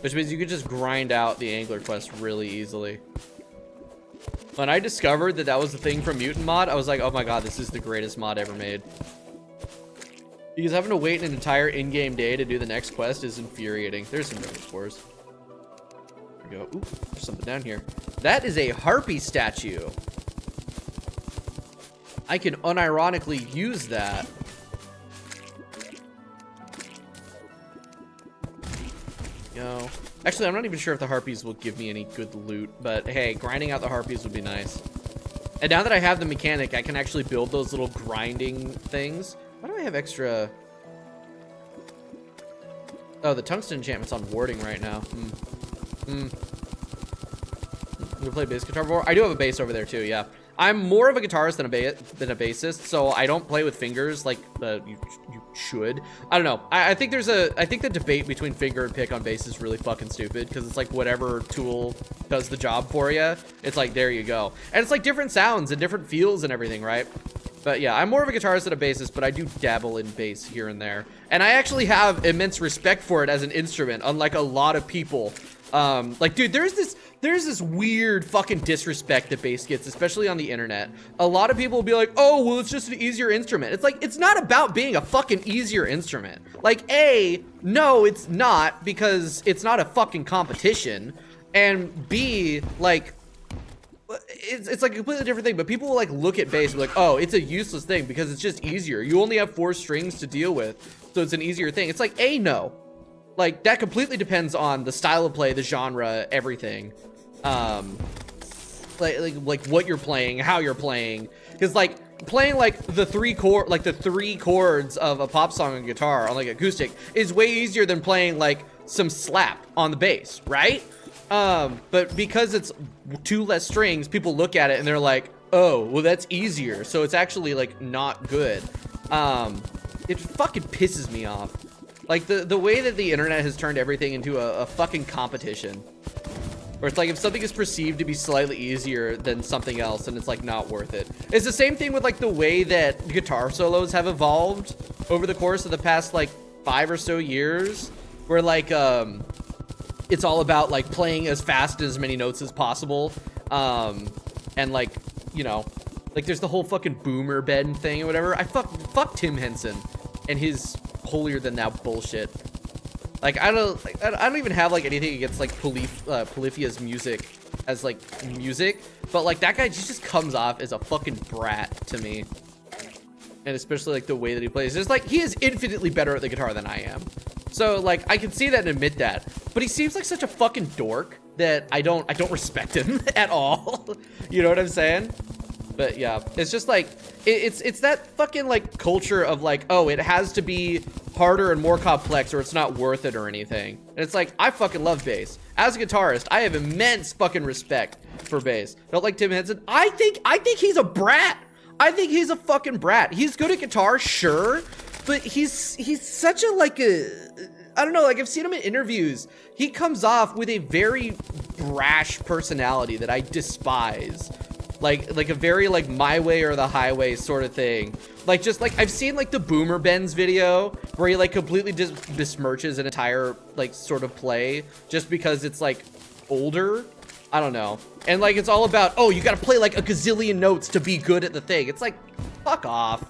Which means you could just grind out the Angler Quest really easily. When I discovered that that was the thing from Mutant mod, I was like, oh my god, this is the greatest mod ever made. Because having to wait an entire in-game day to do the next quest is infuriating. There's some jungle spores. There we go. Ooh, there's something down here. That is a harpy statue. I can unironically use that. Go. Actually, I'm not even sure if the harpies will give me any good loot, but hey, grinding out the harpies would be nice. And now that I have the mechanic, I can actually build those little grinding things. Why do I have extra? Oh, the tungsten enchantment's on warding right now. You play bass guitar before? I do have a bass over there too, yeah. I'm more of a guitarist than a bassist, so I don't play with fingers like you should. I don't know. I think the debate between finger and pick on bass is really fucking stupid because it's like whatever tool does the job for you. It's like there you go, and it's like different sounds and different feels and everything, right? But yeah, I'm more of a guitarist than a bassist, but I do dabble in bass here and there, and I actually have immense respect for it as an instrument, unlike a lot of people. Like, dude, there's this weird fucking disrespect that bass gets, especially on the internet. A lot of people will be like, oh, well, it's just an easier instrument. It's like, it's not about being a fucking easier instrument. Like, A, no, it's not, because it's not a fucking competition. And B, like, it's like a completely different thing, but people will like look at bass and be like, oh, it's a useless thing because it's just easier. You only have 4 strings to deal with, so it's an easier thing. It's like, A, no. Like, that completely depends on the style of play, the genre, everything. Like what you're playing, how you're playing. Because, like, playing, like, the 3 chords of a pop song on guitar on, like, acoustic is way easier than playing, like, some slap on the bass, right? But because it's 2 less strings, people look at it and they're like, oh, well, that's easier. So it's actually like not good. It fucking pisses me off. Like the way that the internet has turned everything into a fucking competition. Where it's like if something is perceived to be slightly easier than something else, then it's like not worth it. It's the same thing with like the way that guitar solos have evolved over the course of the past like 5 or so years. Where like it's all about like playing as fast as many notes as possible. And like, you know, like there's the whole fucking boomer bend thing or whatever. I fuck Tim Henson and his holier than thou bullshit. Like I don't even have like anything against like Polyphia's music as like music, but like that guy just comes off as a fucking brat to me. And especially like the way that he plays. It's like he is infinitely better at the guitar than I am. So like I can see that and admit that, but he seems like such a fucking dork that I don't respect him at all. You know what I'm saying? But yeah, it's just like it's that fucking like culture of like, oh, it has to be harder and more complex or it's not worth it or anything. And it's like, I fucking love bass. As a guitarist, I have immense fucking respect for bass. Don't like Tim Henson. I think he's a brat. I think he's a fucking brat. He's good at guitar, sure, but he's such a like a, I don't know, like I've seen him in interviews. He comes off with a very brash personality that I despise. Like a very like my way or the highway sort of thing. Like just like I've seen like the Boomer Benz video where he like completely besmirches an entire like sort of play just because it's like older. I don't know. And like it's all about, oh, you gotta play like a gazillion notes to be good at the thing. It's like, fuck off.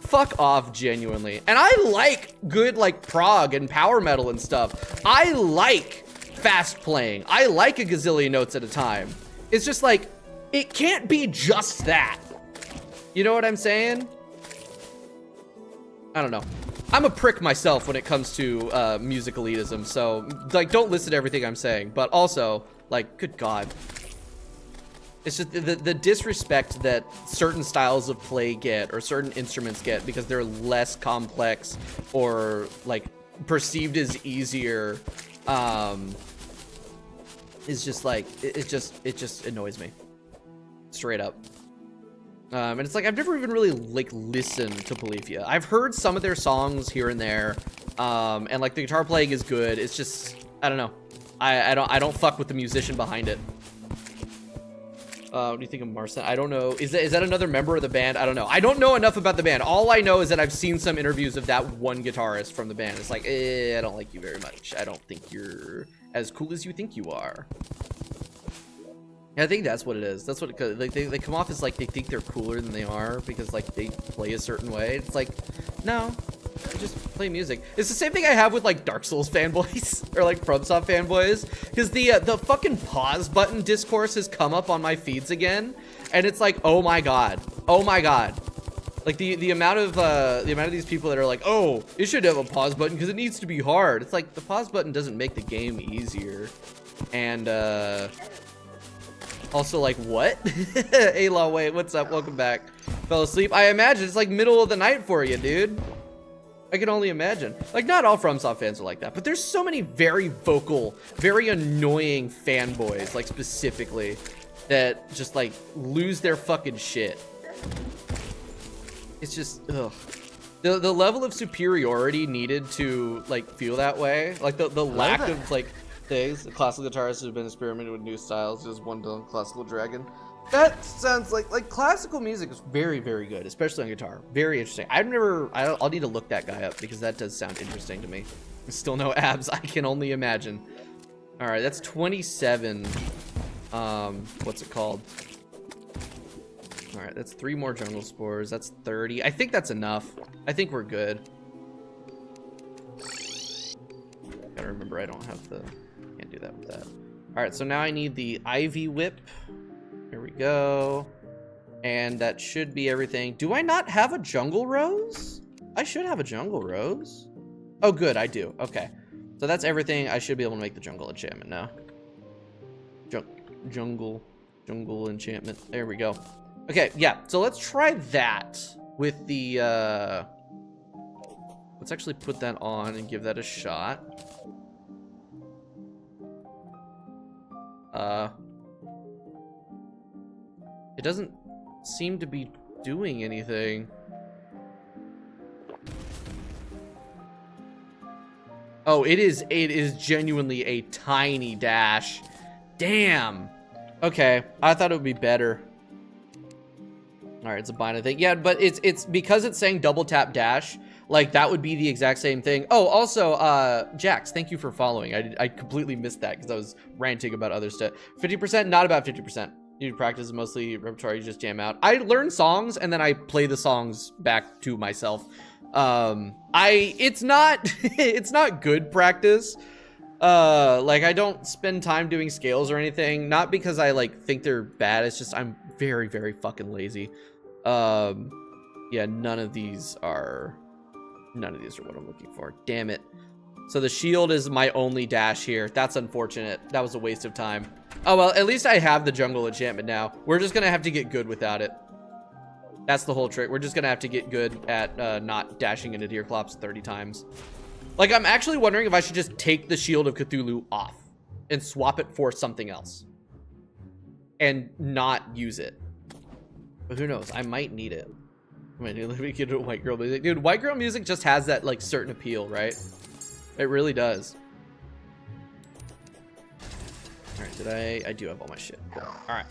Fuck off, genuinely. And I like good like prog and power metal and stuff. I like fast playing. I like a gazillion notes at a time. It's just like, it can't be just that. You know what I'm saying? I don't know. I'm a prick myself when it comes to music elitism, so like don't listen to everything I'm saying, but also like, good God. It's just the disrespect that certain styles of play get or certain instruments get because they're less complex or like perceived as easier is just like, it just annoys me. Straight up. And it's like I've never even really like listened to Polyphia. I've heard some of their songs here and there, and like the guitar playing is good. It's just I don't know. I don't fuck with the musician behind it. What do you think of Marcin? I don't know. Is that another member of the band? I don't know. I don't know enough about the band. All I know is that I've seen some interviews of that one guitarist from the band. It's like, I don't like you very much. I don't think you're as cool as you think you are. I think that's what it is. That's what it, like they come off as like they think they're cooler than they are because like they play a certain way. It's like, no, just play music. It's the same thing I have with like Dark Souls fanboys or like FromSoft fanboys because the fucking pause button discourse has come up on my feeds again, and it's like, oh my god, like the amount of these people that are like, oh, it should have a pause button because it needs to be hard. It's like the pause button doesn't make the game easier, and also, like, what? Ayla, wait, what's up? Welcome back. Fell asleep. I imagine it's like middle of the night for you, dude. I can only imagine. Like, not all FromSoft fans are like that, but there's so many very vocal, very annoying fanboys, like, specifically, that just, like, lose their fucking shit. It's just, ugh. The level of superiority needed to, like, feel that way, like, the lack of, like, things. The classical guitarists have been experimenting with new styles. There's one done classical dragon. That sounds like classical music is very, very good, especially on guitar. Very interesting. I'll need to look that guy up because that does sound interesting to me. Still no abs. I can only imagine. All right, that's 27. What's it called? All right, that's 3 more jungle spores. That's 30. I think that's enough. I think we're good. Gotta remember I don't have the. Can't do that with that. All right, so now I need the Ivy Whip. Here we go. And that should be everything. Do I not have a jungle rose? I should have a jungle rose. Oh, good, I do. Okay. So that's everything. I should be able to make the jungle enchantment now. Jungle enchantment. There we go. Okay, yeah. So let's try that with the... Let's actually put that on and give that a shot. It doesn't seem to be doing anything. Oh, it is genuinely a tiny dash. Damn. Okay, I thought it would be better. All right, it's a bind, I think. Yeah, but it's because it's saying double tap dash, like that would be the exact same thing. Oh, also, Jax, thank you for following. I completely missed that because I was ranting about other stuff. 50%, not about 50%. You practice mostly repertoire, you just jam out. I learn songs and then I play the songs back to myself. It's not good practice. Like I don't spend time doing scales or anything, not because I like think they're bad. It's just I'm very, very fucking lazy. Yeah, none of these are what I'm looking for. Damn it. So the shield is my only dash here. That's unfortunate. That was a waste of time. Oh, well, at least I have the jungle enchantment now. We're just gonna have to get good without it. That's the whole trick. We're just gonna have to get good at not dashing into Deerclops 30 times. Like, I'm actually wondering if I should just take the Shield of Cthulhu off and swap it for something else and not use it. But who knows? I might need it. I mean, let me get into white girl music. Dude, white girl music just has that, like, certain appeal, right? It really does. All right, I do have all my shit. Cool. All right.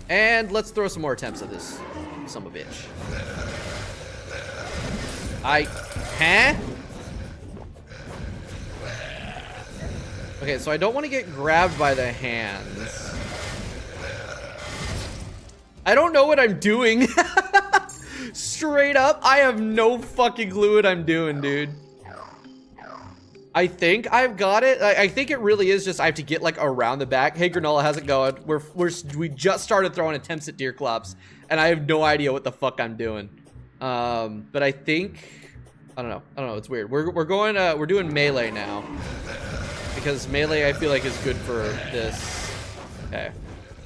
And let's throw some more attempts at this son of a bitch. Huh? Okay, so I don't want to get grabbed by the hands. I don't know what I'm doing. Straight up, I have no fucking clue what I'm doing, dude. I think I've got it. I think it really is just I have to get like around the back. Hey, Granola, how's it going? We just started throwing attempts at Deerclops, and I have no idea what the fuck I'm doing. But I think I don't know. It's weird. We're doing melee now because melee I feel like is good for this. Okay,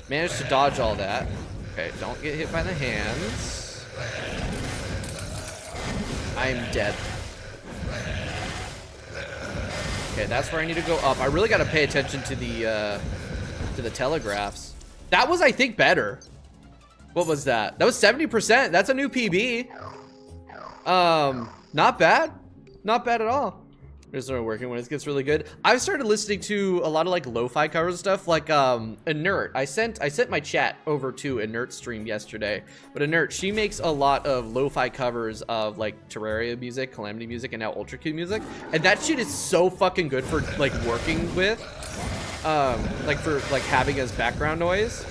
managed to dodge all that. Okay, don't get hit by the hands. I'm dead. Okay, that's where I need to go up. I really got to pay attention to the telegraphs. That was, I think, better. What was that? That was 70%. That's a new PB. Not bad. Not bad at all. Just started working when it gets really good. I've started listening to a lot of like lo-fi covers and stuff, like Inert. I sent my chat over to Inert's stream yesterday. But Inert, she makes a lot of lo-fi covers of like Terraria music, Calamity music, and now Ultra Q music. And that shit is so fucking good for like working with, like for like having as background noise.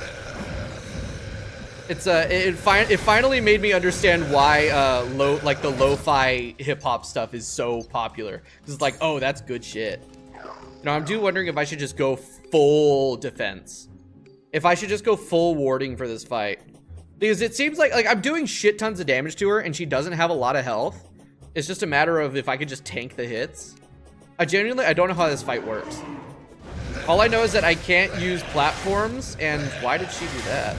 It's it finally made me understand why the lo-fi hip hop stuff is so popular. Cause it's like, oh, that's good shit. You know, I'm wondering if I should just go full defense. If I should just go full warding for this fight. Because it seems like I'm doing shit tons of damage to her and she doesn't have a lot of health. It's just a matter of if I could just tank the hits. I don't know how this fight works. All I know is that I can't use platforms, and why did she do that?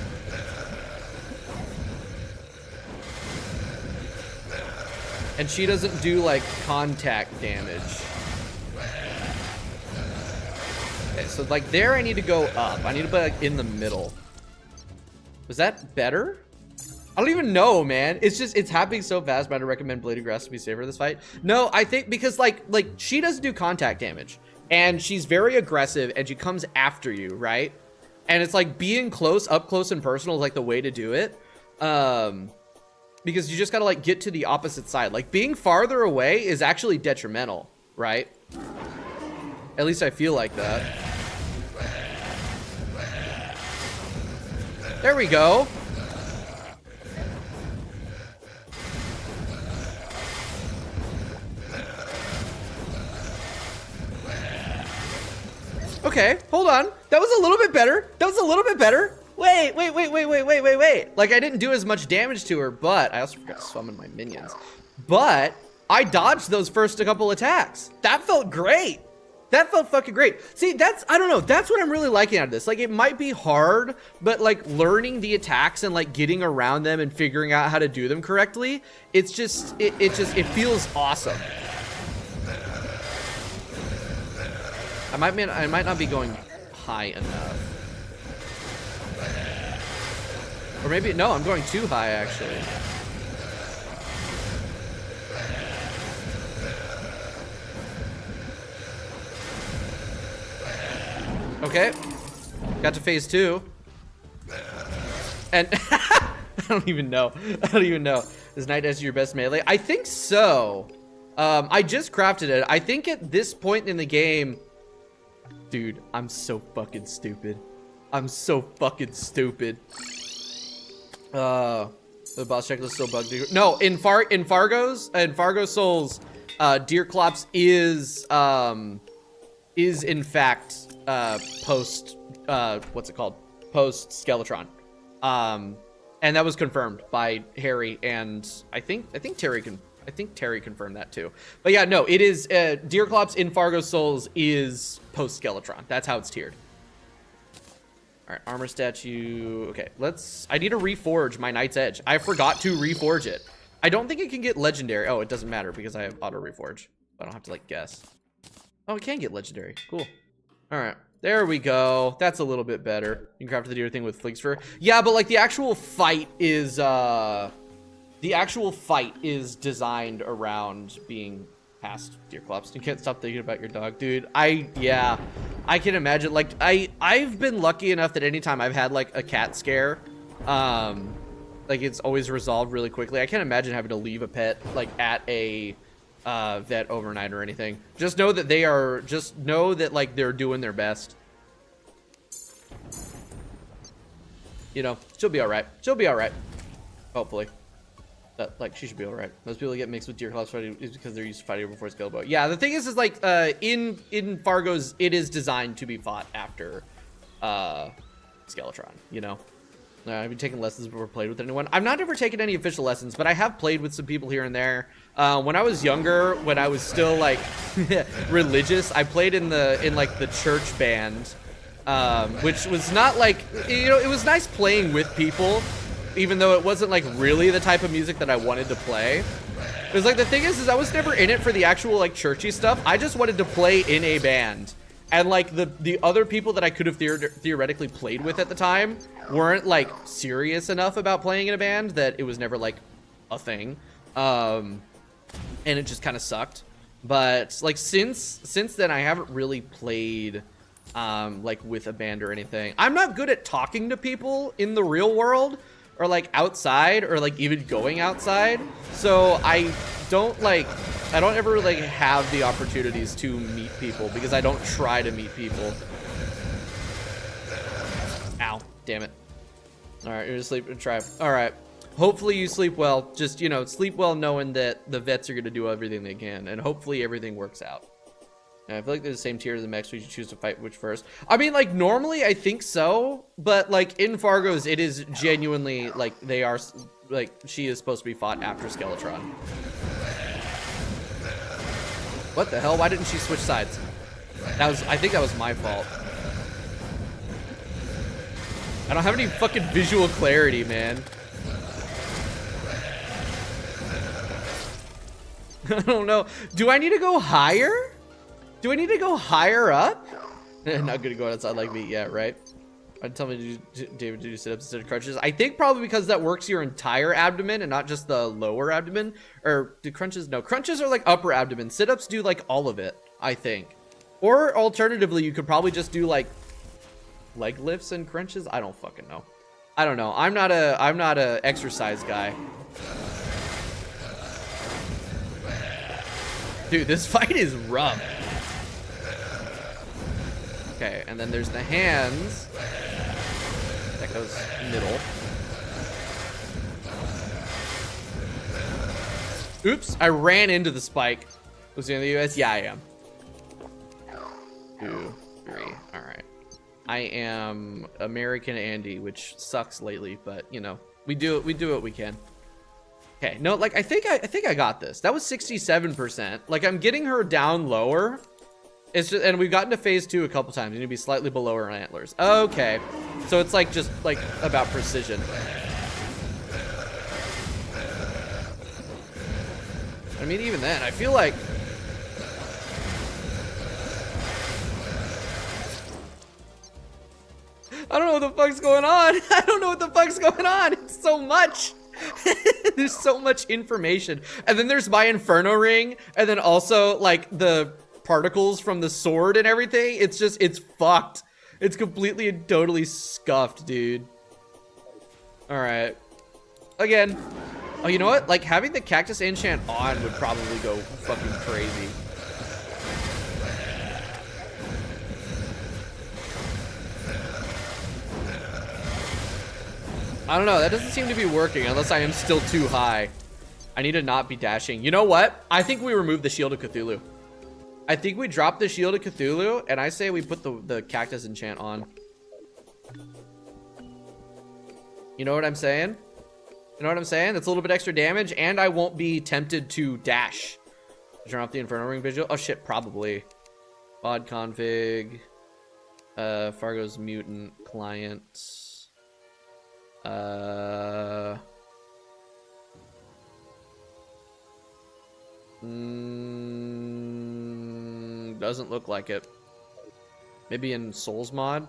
And she doesn't do, like, contact damage. Okay, so, like, there I need to go up. I need to be, like, in the middle. Was that better? I don't even know, man. It's just, it's happening so fast, but I'd recommend Blade of Grass to be safer this fight. No, I think because, like, she doesn't do contact damage. And she's very aggressive, and she comes after you, right? And it's, like, being up close and personal is, like, the way to do it. Because you just gotta like get to the opposite side. Like being farther away is actually detrimental, right? At least I feel like that. There we go. Okay, hold on. That was a little bit better. That was a little bit better. Wait. Like, I didn't do as much damage to her, but I also forgot to summon my minions. But I dodged those first couple attacks. That felt great. That felt fucking great. See, I don't know. That's what I'm really liking out of this. Like, it might be hard, but like learning the attacks and like getting around them and figuring out how to do them correctly, it's just, it feels awesome. I might not be going high enough. Or maybe, no, I'm going too high, actually. Okay. Got to phase 2. And I don't even know. I don't even know. Is Night Edge your best melee? I think so. I just crafted it. I think at this point in the game... Dude, I'm so fucking stupid. I'm so fucking stupid. The boss checklist is still bugged. No, in Fargo Souls, Deerclops is in fact post what's it called? Post Skeletron. And that was confirmed by Harry, and I think Terry confirmed that too. But yeah, no, it is Deerclops in Fargo Souls is post Skeletron. That's how it's tiered. All right, armor statue. Okay, I need to reforge my Knight's Edge. I forgot to reforge it. I don't think it can get legendary. Oh, it doesn't matter because I have auto reforge. I don't have to like guess. Oh, it can get legendary. Cool. All right, there we go. That's a little bit better. You can craft the deer thing with Fleek's fur. Yeah, but like the actual fight is designed around being past Deerclops. You can't stop thinking about your dog, dude. Yeah, I can imagine. Like I've been lucky enough that anytime I've had like a cat scare, like it's always resolved really quickly. I can't imagine having to leave a pet like at a vet overnight or anything. Just know that like they're doing their best. You know, she'll be all right. She'll be all right. Hopefully. Like, she should be all right. Most people get mixed with Deerclops fighting is because they're used to fighting before Skeleton. Yeah, the thing is like, in Fargo's, it is designed to be fought after, Skeletron, you know? I've been taking lessons before played with anyone. I've not ever taken any official lessons, but I have played with some people here and there. When I was younger, when I was still, like, religious, I played in like, the church band, which was not, like, you know, it was nice playing with people, even though it wasn't like really the type of music that I wanted to play. Because like the thing is I was never in it for the actual like churchy stuff. I just wanted to play in a band. And like the other people that I could have theoretically played with at the time weren't like serious enough about playing in a band that it was never like a thing. And it just kind of sucked. But like since then I haven't really played like with a band or anything. I'm not good at talking to people in the real world, or like outside, or like even going outside. So I don't ever like have the opportunities to meet people because I don't try to meet people. Ow, damn it. All right, you're gonna sleep and try. All right, hopefully you sleep well. Just, you know, sleep well knowing that the vets are gonna do everything they can, and hopefully everything works out. I feel like they're the same tier as the mechs. We should choose to fight which first. I mean, like, normally I think so, but, like, in Fargo's, it is genuinely, like, they are, like, she is supposed to be fought after Skeletron. What the hell? Why didn't she switch sides? I think that was my fault. I don't have any fucking visual clarity, man. I don't know. Do I need to go higher? Do I need to go higher up? Not gonna go outside like me yet, right? I'd tell me to David to do sit-ups instead of crunches. I think probably because that works your entire abdomen and not just the lower abdomen. Or do crunches? No, crunches are like upper abdomen. Sit-ups do like all of it, I think. Or alternatively, you could probably just do like leg lifts and crunches. I don't fucking know. I don't know. I'm not a exercise guy. Dude, this fight is rough. Okay, and then there's the hands. That goes middle. Oops, I ran into the spike. Was he in the US? Yeah, I am. 2, 3, all right. I am American Andy, which sucks lately, but you know, we do what we can. Okay, no, like I think I got this. That was 67%. Like I'm getting her down lower. It's just, and we've gotten to phase 2 a couple times. You need to be slightly below her antlers. Okay, so it's like just like about precision. I mean, even then, I feel like I don't know what the fuck's going on. I don't know what the fuck's going on. It's so much. There's so much information. And then there's my Inferno ring. And then also like the particles from the sword and everything. It's just, it's fucked. It's completely and totally scuffed, dude. All right. Again. Oh, you know what? Like having the cactus enchant on would probably go fucking crazy. I don't know, that doesn't seem to be working unless I am still too high. I need to not be dashing. You know what? I think we remove the Shield of Cthulhu. I think we drop the Shield of Cthulhu, and I say we put the cactus enchant on. You know what I'm saying? You know what I'm saying? That's a little bit extra damage, and I won't be tempted to dash. Turn off the Inferno Ring visual. Oh shit, probably. VOD config. Fargo's Mutant client. Doesn't look like it. Maybe in Souls mod.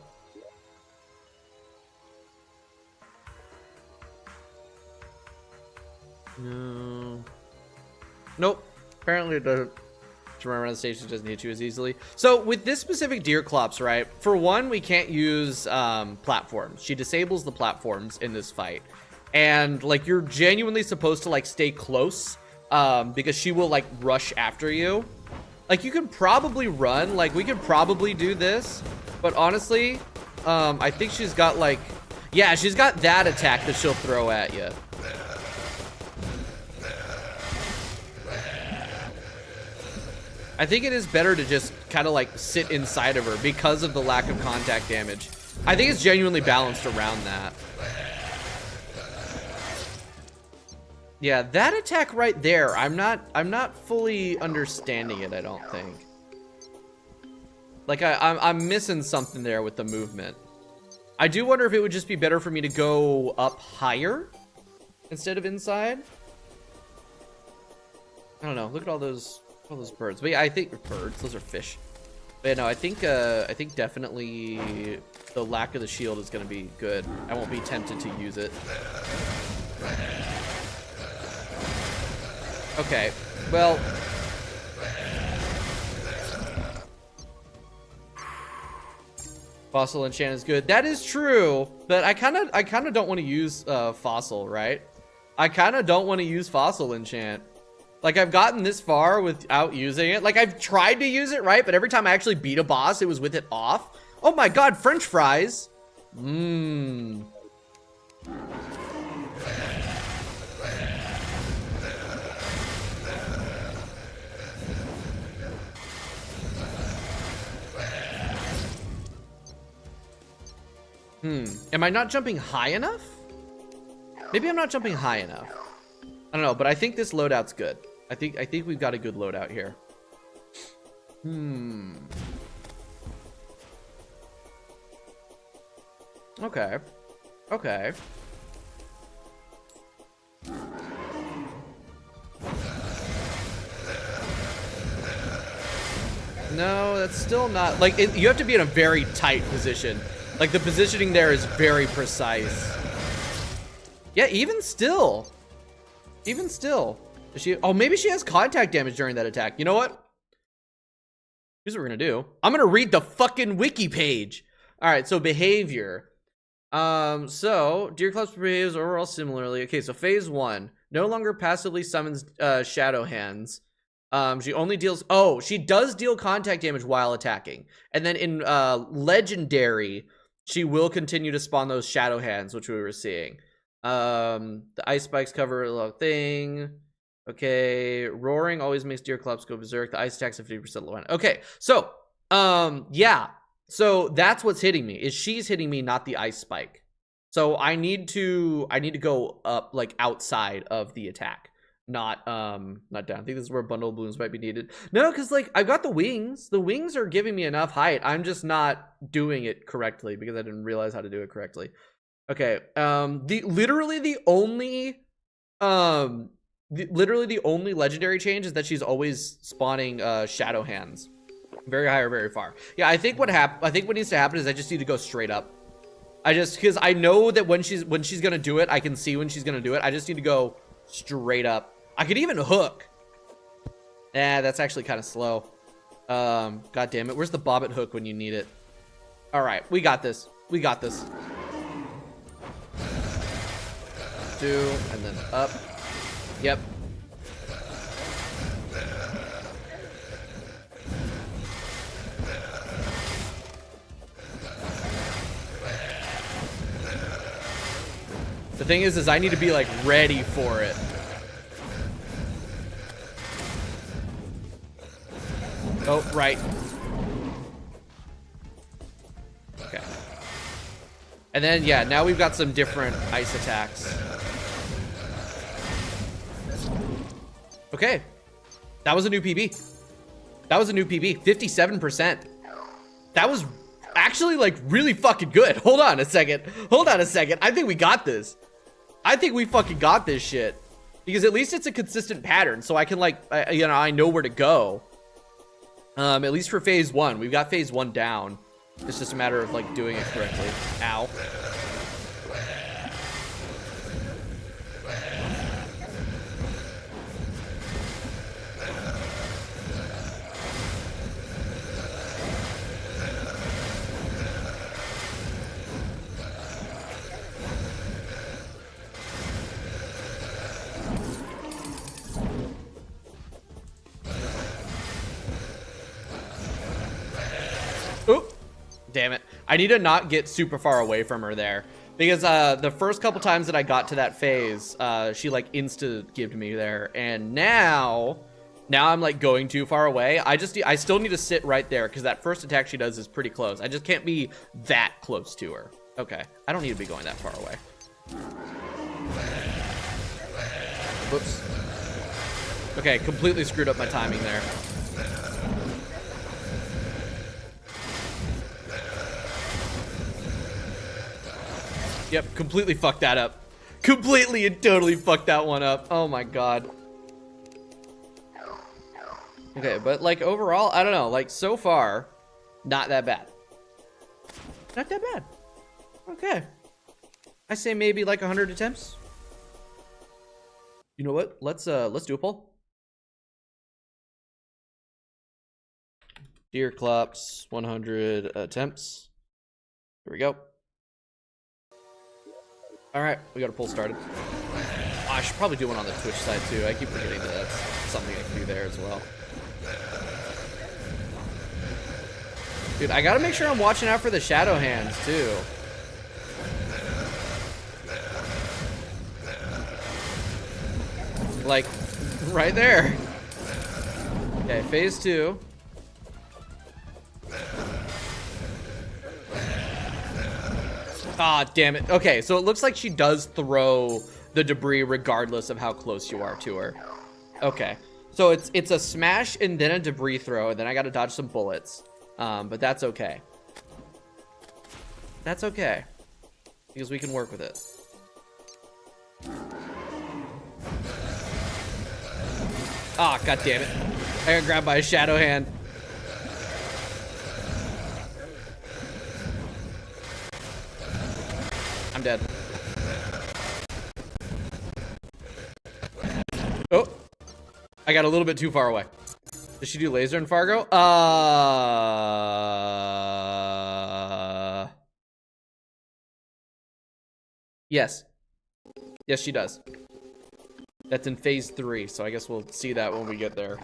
No. Nope. Apparently it doesn't. To run around the station doesn't hit you as easily. So with this specific Deerclops, right? For one, we can't use platforms. She disables the platforms in this fight, and like you're genuinely supposed to like stay close because she will like rush after you. Like you could probably run. Like we could probably do this, but honestly, I think she's got like, yeah, she's got that attack that she'll throw at you. I think it is better to just kind of like sit inside of her because of the lack of contact damage. I think it's genuinely balanced around that. Yeah, that attack right there, I'm not fully understanding it, I don't think. Like I'm missing something there with the movement. I do wonder if it would just be better for me to go up higher instead of inside. I don't know. Look at all those birds. But yeah, I think birds. Those are fish. But yeah, no, I think definitely the lack of the shield is going to be good. I won't be tempted to use it. Okay. Well. Fossil enchant is good. That is true, but I kind of don't want to use fossil, right? I kind of don't want to use fossil enchant. Like I've gotten this far without using it. Like I've tried to use it, right? But every time I actually beat a boss, it was with it off. Oh my god, French fries. Mmm. Am I not jumping high enough? Maybe I'm not jumping high enough. I don't know, but I think this loadout's good. I think we've got a good loadout here. Okay. Okay. No, that's still not like it, you have to be in a very tight position. Like the positioning there is very precise. Yeah, even still. Even still. Is she, oh, maybe she has contact damage during that attack. You know what? Here's what we're gonna do. I'm gonna read the fucking wiki page. All right, so behavior. So Deerclops behaves overall similarly. Okay, so phase 1. No longer passively summons shadow hands. She only deals, oh, she does deal contact damage while attacking. And then in legendary, she will continue to spawn those shadow hands, which we were seeing. The ice spikes cover a little thing. Okay, roaring always makes Deerclops go berserk. The ice attacks at 50% low end. Okay, so yeah, so that's what's hitting me. Is she's hitting me, not the ice spike. So I need to go up like outside of the attack, not down. I think this is where bundle of balloons might be needed. No, because like I've got the wings. The wings are giving me enough height. I'm just not doing it correctly because I didn't realize how to do it correctly. Okay, literally the only legendary change is that she's always spawning shadow hands, very high or very far. Yeah, I think what needs to happen is I just need to go straight up. because I know that when she's gonna do it, I can see when she's gonna do it. I just need to go straight up. I could even hook. That's actually kind of slow. God damn it. Where's the bobbit hook when you need it? All right, we got this. We got this. 2 and then up. Yep. The thing is I need to be like ready for it. Oh, right. Okay. And then, yeah, now we've got some different ice attacks. Okay. That was a new PB. That was a new PB. 57%. That was actually, like, really fucking good. Hold on a second. Hold on a second. I think we got this. I think we fucking got this shit. Because at least it's a consistent pattern, so I can, like, you know, I know where to go. At least for phase 1. We've got phase 1 down. It's just a matter of, like, doing it correctly. Ow. Oop. Damn it. I need to not get super far away from her there. Because the first couple times that I got to that phase, she like insta-gived me there. And now I'm like going too far away. I still need to sit right there because that first attack she does is pretty close. I just can't be that close to her. Okay. I don't need to be going that far away. Whoops. Okay, completely screwed up my timing there. Yep, completely fucked that up. Completely and totally fucked that one up. Oh my god. Okay, but like overall, I don't know. Like so far, not that bad. Not that bad. Okay. I say maybe like 100 attempts. You know what? Let's do a poll. Deer Clops, 100 attempts. Here we go. All right, we got a poll started. Oh, I should probably do one on the Twitch side too. I keep forgetting that that's something I can do there as well. Dude, I gotta make sure I'm watching out for the shadow hands too. Like, right there. Okay, phase 2. Ah, damn it. Okay, so it looks like she does throw the debris regardless of how close you are to her. Okay, so it's a smash and then a debris throw, and then I gotta dodge some bullets. But that's okay. That's okay. Because we can work with it. Ah, god damn it. I got grabbed by a shadow hand. I'm dead. Oh, I got a little bit too far away. Does she do laser in Fargo? Yes. Yes, she does. That's in phase 3, so I guess we'll see that when we get there.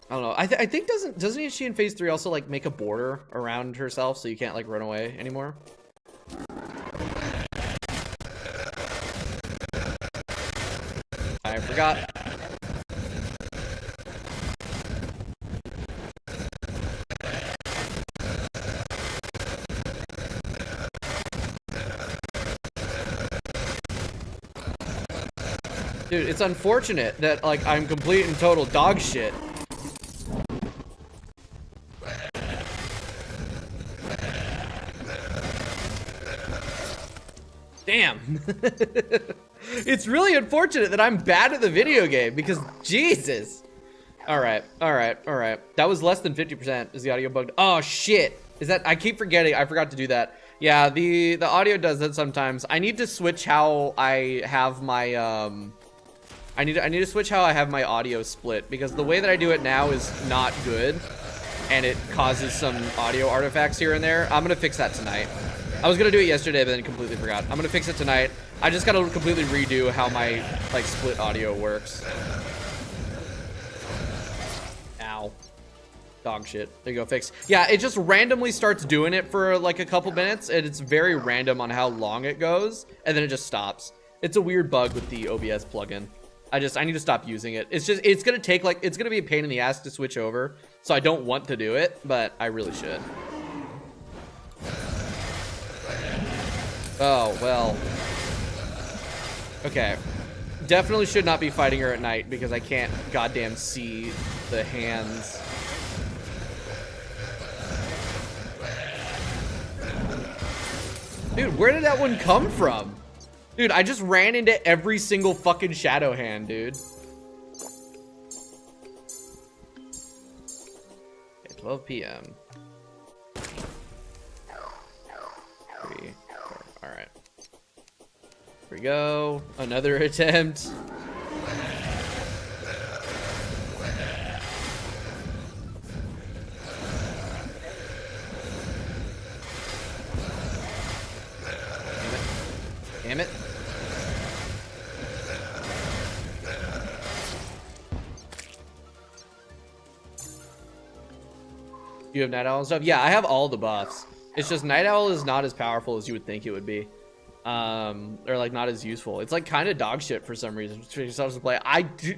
I don't know. I think doesn't she in phase 3 also like make a border around herself so you can't like run away anymore? I forgot. Dude, it's unfortunate that like I'm complete and total dog shit. Damn. It's really unfortunate that I'm bad at the video game because Jesus. All right. That was less than 50%. Is the audio bugged? Oh shit. Is that, I keep forgetting, I forgot to do that. Yeah, the audio does that sometimes. I need to switch how I have my, I need to switch how I have my audio split, because the way that I do it now is not good, and it causes some audio artifacts here and there. I'm gonna fix that tonight. I was gonna do it yesterday, but then completely forgot. I'm gonna fix it tonight. I just gotta completely redo how my, like, split audio works. Ow. Dog shit. There you go, fix. Yeah, it just randomly starts doing it for like a couple minutes, and it's very random on how long it goes, and then it just stops. It's a weird bug with the OBS plugin. I need to stop using it. It's gonna take, like, it's gonna be a pain in the ass to switch over, so I don't want to do it, but I really should. Oh, well. Okay. Definitely should not be fighting her at night, because I can't goddamn see the hands. Dude, where did that one come from? Dude, I just ran into every single fucking shadow hand, dude. Okay, 12 p.m. 3, 4, all right. Here we go. Another attempt. Damn it. You have Night Owl and stuff? Yeah, I have all the buffs. It's just Night Owl is not as powerful as you would think it would be. Or like not as useful. It's like kind of dog shit for some reason for yourself to play.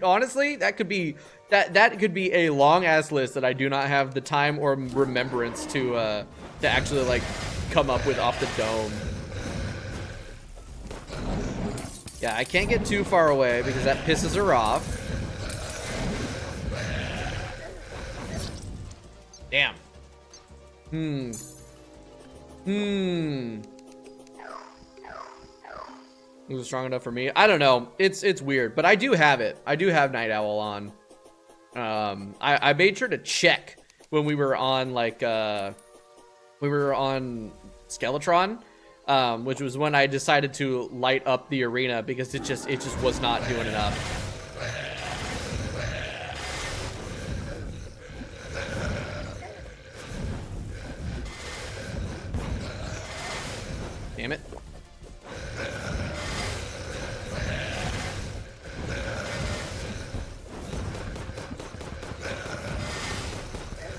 Honestly, that could be a long ass list that I do not have the time or remembrance to actually like come up with off the dome. Yeah, I can't get too far away because that pisses her off. Damn. It was strong enough for me. I don't know. It's weird, but I do have it. I do have Night Owl on. I made sure to check when we were on like we were on Skeletron. Which was when I decided to light up the arena because it just was not doing enough. Damn it.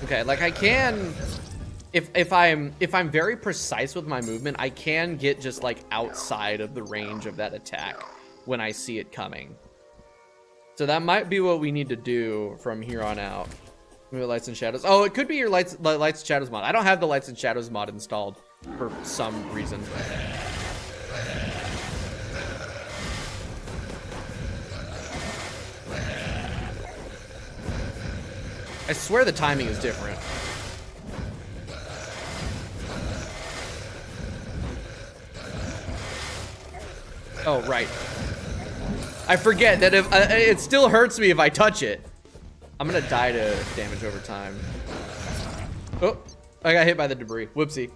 Okay, like I can, if I'm very precise with my movement, I can get just like outside of the range of that attack when I see it coming. So that might be what we need to do from here on out. Maybe Lights and Shadows. Oh, it could be your Lights and Shadows mod. I don't have the Lights and Shadows mod installed for some reason. I swear the timing is different. Oh, right. I forget that if it still hurts me if I touch it. I'm gonna die to damage over time. Oh, I got hit by the debris. Whoopsie.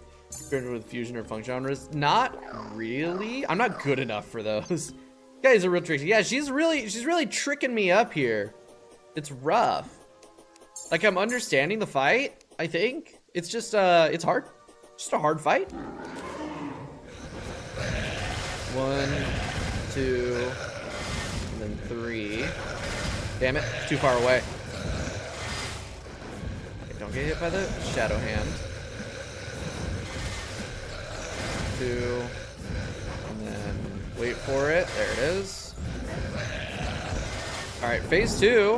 With fusion or funk genres? Not really. I'm not good enough for those. Guys are real tricky. Yeah, she's really tricking me up here. It's rough. Like I'm understanding the fight, I think. It's just it's hard. Just a hard fight. 1, 2, and then 3. Damn it, too far away. Okay, don't get hit by the shadow hand. 2, and then wait for it. There it is. All right, phase 2.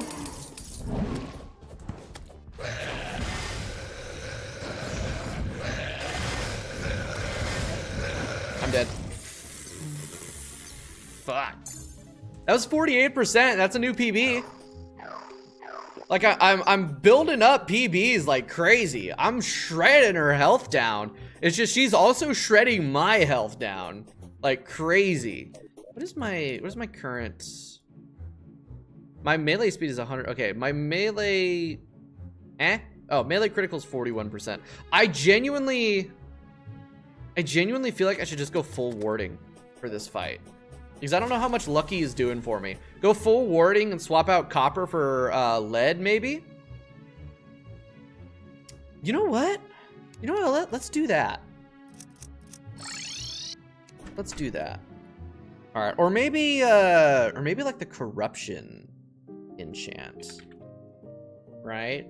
I'm dead. Fuck. That was 48%. That's a new PB. Like I'm building up PBs like crazy. I'm shredding her health down. It's just she's also shredding my health down like crazy. What is my current? My melee speed is 100. Okay, my melee. Oh, melee critical's 41%. I genuinely feel like I should just go full warding for this fight. Because I don't know how much Lucky is doing for me. Go full warding and swap out copper for lead, maybe? You know what? You know what? Let's do that. Let's do that. All right, or maybe like the corruption enchant, right?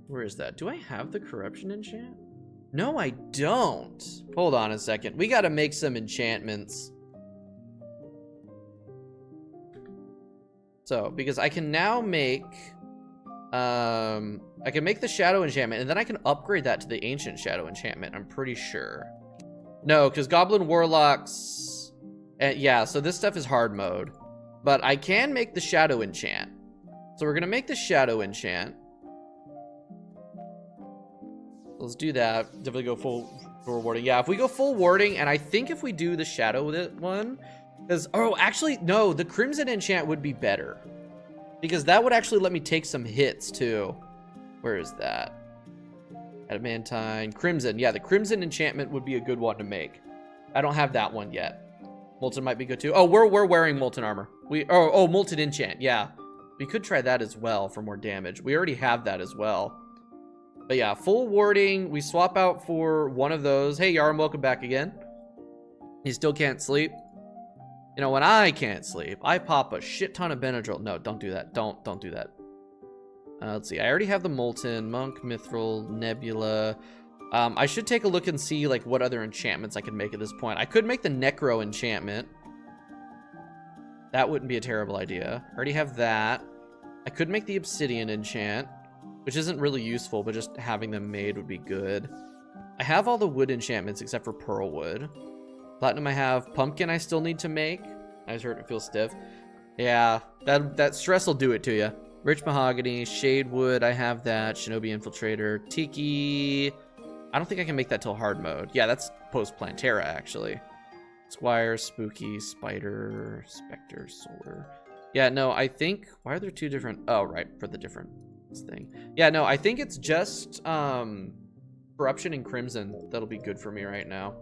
Where is that? Do I have the corruption enchant? No, I don't. Hold on a second. We got to make some enchantments. So, because I can now make, I can make the shadow enchantment, and then I can upgrade that to the ancient shadow enchantment. I'm pretty sure. No, because Goblin Warlocks, yeah, so this stuff is hard mode. But I can make the shadow enchant. So we're going to make the shadow enchant. Let's do that. Definitely go full warding. Yeah, if we go full warding, and I think if we do the shadow one, because, oh, actually, no, the crimson enchant would be better. Because that would actually let me take some hits, too. Where is that? Adamantine. Crimson. Yeah, the crimson enchantment would be a good one to make. I don't have that one yet. Molten might be good too. Oh, we're wearing molten armor. Oh, molten enchant. Yeah, we could try that as well for more damage. We already have that as well. But yeah, full warding. We swap out for one of those. Hey, Yarm, welcome back again. You still can't sleep. You know, when I can't sleep, I pop a shit ton of Benadryl. No, don't do that. Don't do that. Let's see. I already have the molten, monk, mithril, nebula. I should take a look and see like what other enchantments I can make at this point. I could make the Nycro enchantment. That wouldn't be a terrible idea. I already have that. I could make the obsidian enchant, which isn't really useful, but just having them made would be good. I have all the wood enchantments except for pearl wood. Platinum I have. Pumpkin I still need to make. I just heard it feels stiff. Yeah, that stress will do it to you. Rich mahogany, shade wood, I have that. Shinobi infiltrator, tiki. I don't think I can make that till hard mode. Yeah, that's post Plantera actually. Squire, spooky, spider, specter, solar. Yeah, no, I think, why are there two different? Oh, right, for the different thing. Yeah, no, I think it's just corruption and crimson that'll be good for me right now.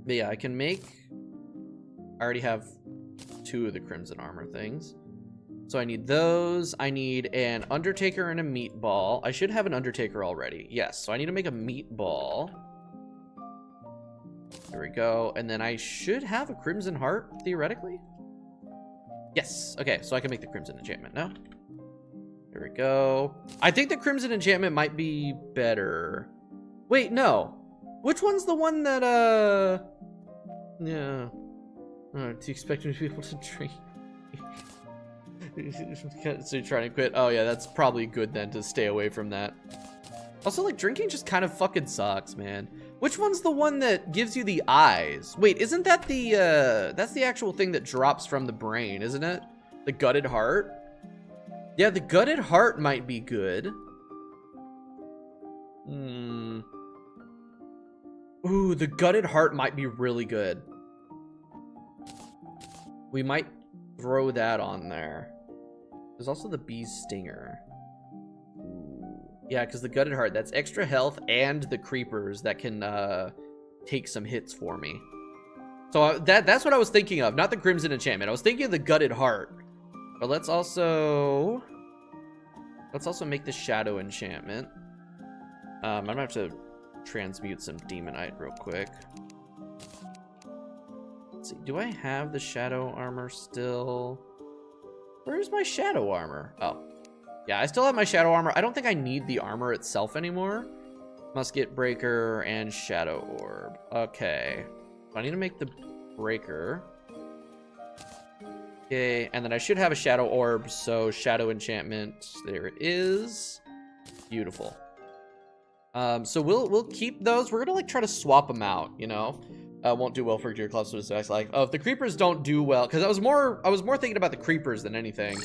But yeah, I can make, I already have two of the crimson armor things. So I need those. I need an Undertaker and a Meatball. I should have an Undertaker already. Yes, so I need to make a Meatball. There we go. And then I should have a Crimson Heart, theoretically. Yes. Okay, so I can make the Crimson Enchantment now. There we go. I think the Crimson Enchantment might be better. Wait, no. Which one's the one that, yeah. Do you expect me to be able to drink? So you're trying to quit? Oh yeah, that's probably good then to stay away from that. Also, like, drinking just kind of fucking sucks, man. Which one's the one that gives you the eyes? Wait, isn't that the, that's the actual thing that drops from the brain, isn't it? The gutted heart? Yeah, the gutted heart might be good. Ooh, the gutted heart might be really good. We might throw that on there. There's also the bee's stinger. Ooh. Yeah, because the gutted heart, that's extra health and the creepers that can take some hits for me. So that's what I was thinking of, not the crimson enchantment. I was thinking of the gutted heart. But let's also make the shadow enchantment. I'm gonna have to transmute some demonite real quick. Let's see, do I have the shadow armor still? Where's my shadow armor? Oh, yeah, I still have my shadow armor. I don't think I need the armor itself anymore. Musket breaker and shadow orb. Okay, I need to make the breaker. Okay, and then I should have a shadow orb, so shadow enchantment, there it is. Beautiful. So we'll keep those. We're gonna like try to swap them out, you know. Won't do well for your clubs, so it's like, oh, if the creepers don't do well, because I was more thinking about the creepers than anything.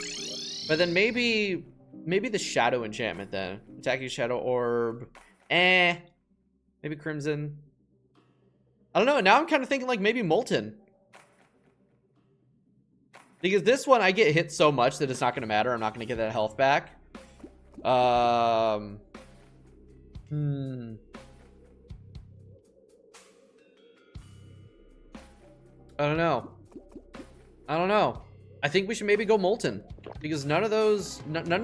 But then maybe the shadow enchantment then. Attacking shadow orb. Maybe crimson. I don't know. Now I'm kind of thinking like maybe molten. Because this one I get hit so much that it's not gonna matter. I'm not gonna get that health back. I don't know. I think we should maybe go Molten, because none of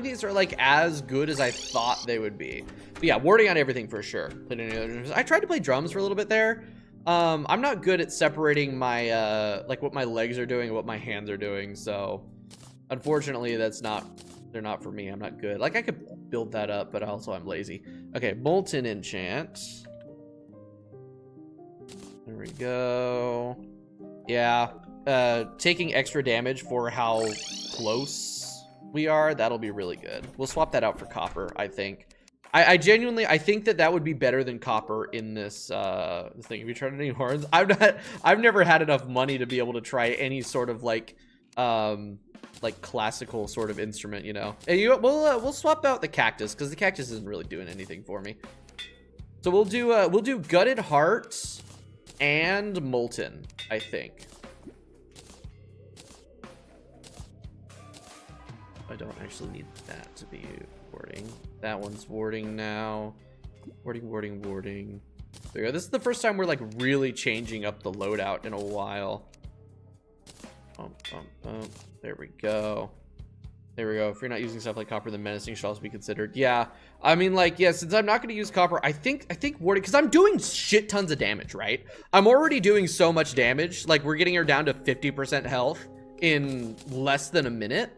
these are like as good as I thought they would be. But yeah, warding on everything for sure. I tried to play drums for a little bit there. I'm not good at separating my like what my legs are doing and what my hands are doing, so unfortunately they're not for me. I'm not good. Like I could build that up, but also I'm lazy. Okay, Molten enchant. There we go. Yeah, taking extra damage for how close we are, that'll be really good. We'll swap that out for copper, I think. I genuinely, I think that would be better than copper in this thing. Have you tried any horns? I've never had enough money to be able to try any sort of like classical sort of instrument, you know. And we'll swap out the cactus, because the cactus isn't really doing anything for me. So we'll do Gutted Heart and Molten, I think. I don't actually need that to be warding. That one's warding now. Warding. There we go. This is the first time we're like really changing up the loadout in a while. There we go. If you're not using stuff like copper, then menacing should also be considered. Yeah, I mean, like, yeah, since I'm not going to use copper, I think warding, because I'm doing shit tons of damage, right? I'm already doing so much damage. Like, we're getting her down to 50% health in less than a minute.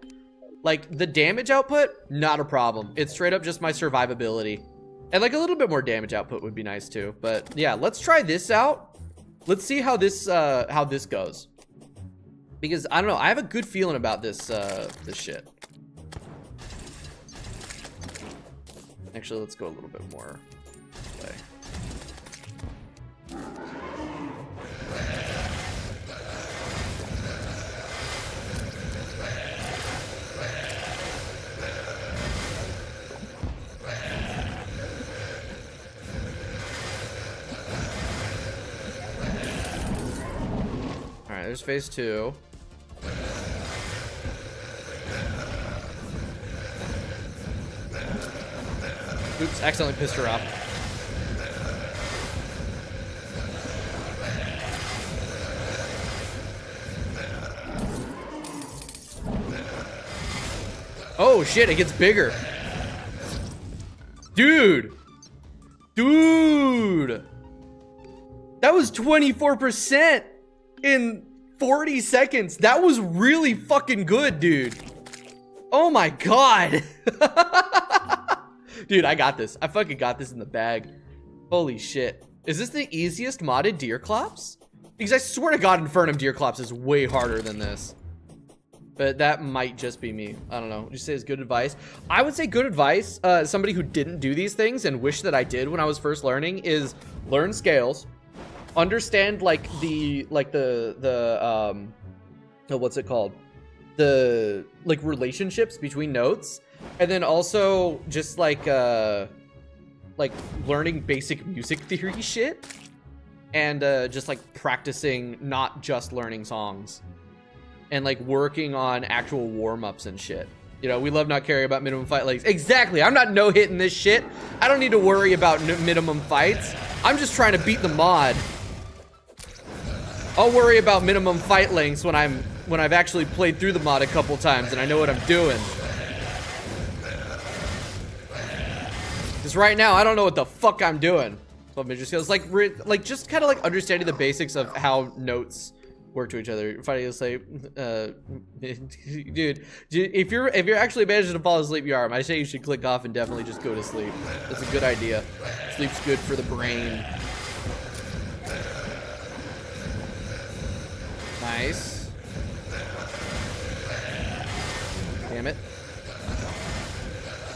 Like, the damage output, not a problem. It's straight up just my survivability. And like a little bit more damage output would be nice too. But yeah, let's try this out. Let's see how this goes. Because I don't know, I have a good feeling about this this shit. Actually, let's go a little bit more this way. All right, there's phase 2. Oops, accidentally pissed her off. Oh shit, it gets bigger. Dude. That was 24% in 40 seconds. That was really fucking good, dude. Oh my god. Dude, I got this. I fucking got this in the bag. Holy shit. Is this the easiest modded Deerclops? Because I swear to god, Infernum Deerclops is way harder than this. But that might just be me. I don't know. Would you say it's good advice? I would say good advice, somebody who didn't do these things and wish that I did when I was first learning, is learn scales. Understand like what's it called? The like relationships between notes. And then also just like learning basic music theory shit, and just like practicing, not just learning songs, and like working on actual warm-ups and shit. You know, we love not caring about minimum fight lengths. Exactly. I'm not no-hitting this shit. I don't need to worry about minimum fights. I'm just trying to beat the mod. I'll worry about minimum fight lengths when I've actually played through the mod a couple times and I know what I'm doing. Because right now, I don't know what the fuck I'm doing. So it just feels like just kind of like understanding the basics of how notes work to each other. If I say, dude, if you're actually managing to fall asleep, Yarm, I say you should click off and definitely just go to sleep. That's a good idea. Sleep's good for the brain. Nice. Damn it.